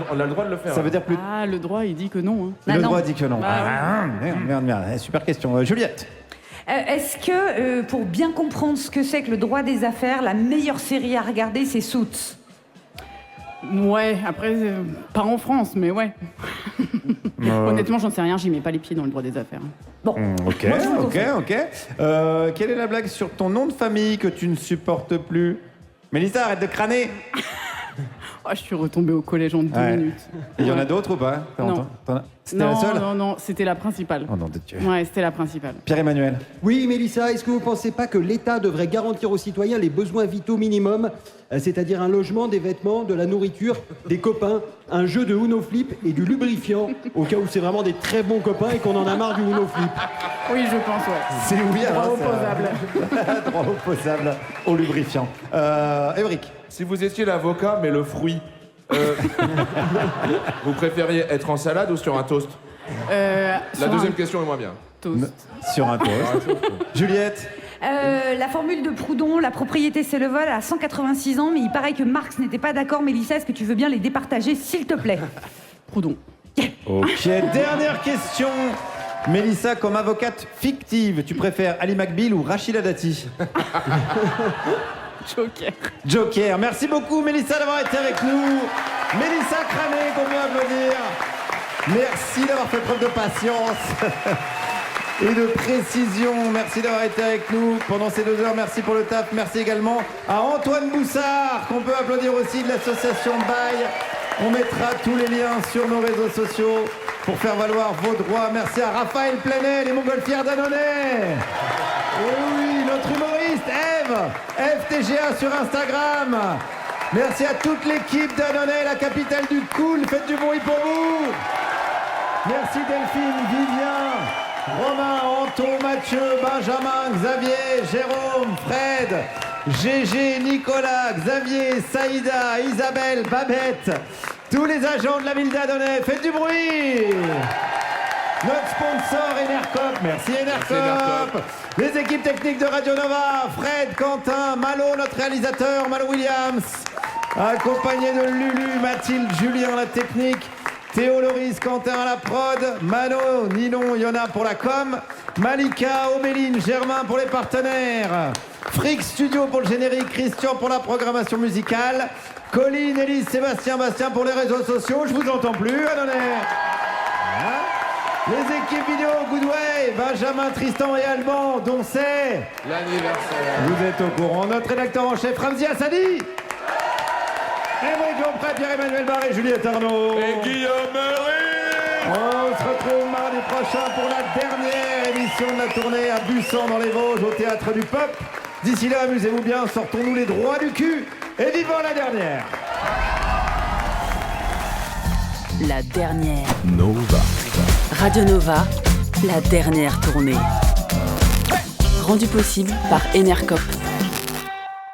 On a le droit de le faire. Ça veut dire plus. Ah, le droit, il dit que non. Hein. Le droit dit que non. Bah, Merde. Super question. Juliette. Est-ce que, pour bien comprendre ce que c'est que le droit des affaires, la meilleure série à regarder, c'est Suits? Ouais, après, pas en France, mais ouais. Honnêtement, j'en sais rien, j'y mets pas les pieds dans le droit des affaires. Bon, Ok. Quelle est la blague sur ton nom de famille que tu ne supportes plus? Mélissa, arrête de crâner. Oh, je suis retombée au collège en 2 minutes. Il y en a d'autres ou pas? Non. C'était la seule? Non, c'était la principale. Oh non, de Dieu. Ouais, c'était la principale. Pierre-Emmanuel. Oui, Mélissa, est-ce que vous ne pensez pas que l'État devrait garantir aux citoyens les besoins vitaux minimums, c'est-à-dire un logement, des vêtements, de la nourriture, des copains, un jeu de Uno Flip et du lubrifiant, au cas où c'est vraiment des très bons copains et qu'on en a marre du Uno Flip? Oui, je pense, ouais. C'est oui, droit alors, opposable. Droit opposable au lubrifiant. Émeric. Si vous étiez l'avocat, mais le fruit, vous préfériez être en salade ou sur un toast? La deuxième question est moins bien. Toast. Sur un toast. Juliette. La formule de Proudhon, la propriété c'est le vol, à 186 ans, mais il paraît que Marx n'était pas d'accord. Mélissa, est-ce que tu veux bien les départager, s'il te plaît? Proudhon. Ok, dernière question. Mélissa, comme avocate fictive, tu préfères Ali McBeal ou Rachida Dati? Joker. Joker. Merci beaucoup, Mélissa, d'avoir été avec nous. Mélissa Cramé, qu'on peut applaudir. Merci d'avoir fait preuve de patience et de précision. Merci d'avoir été avec nous pendant ces 2 heures. Merci pour le taf. Merci également à Antoine Boussard, qu'on peut applaudir aussi, de l'association Bail. On mettra tous les liens sur nos réseaux sociaux pour faire valoir vos droits. Merci à Raphaël Plenel et Montgolfière Dannonay. Et oui, notre humoriste Eve TGA sur Instagram. Merci à toute l'équipe Dannonay, la capitale du cool. Faites du bruit pour vous. Merci Delphine, Vivien, Romain, Anton, Mathieu, Benjamin, Xavier, Jérôme, Fred, GG, Nicolas, Xavier, Saïda, Isabelle, Babette, tous les agents de la ville d'Annonay. Faites du bruit. Notre sponsor Enercop, merci Enercop. Les équipes techniques de Radio Nova, Fred, Quentin, Malo, notre réalisateur, Malo Williams, accompagné de Lulu, Mathilde, Julien, la technique, Théo, Loris, Quentin à la prod, Mano, Ninon, Yona pour la com, Malika, Oméline, Germain pour les partenaires, Frick Studio pour le générique, Christian pour la programmation musicale, Colline, Élise, Sébastien, Bastien pour les réseaux sociaux. Je vous entends plus, Annonay. Les équipes vidéo, Goodway, Benjamin, Tristan et Alban, dont c'est l'anniversaire. Vous êtes au courant. Notre rédacteur en chef, Ramzi Assadi. Émeric Lompré, Pierre-Emmanuel Barré, Juliette Arnaud. Et Guillaume Meurice. On se retrouve mardi prochain pour la dernière émission de la tournée à Bussan dans les Vosges, au Théâtre du Peuple. D'ici là, amusez-vous bien, sortons-nous les droits du cul et vivons la dernière. La dernière. Nova. Radio Nova, la dernière tournée. Rendue possible par Enercop.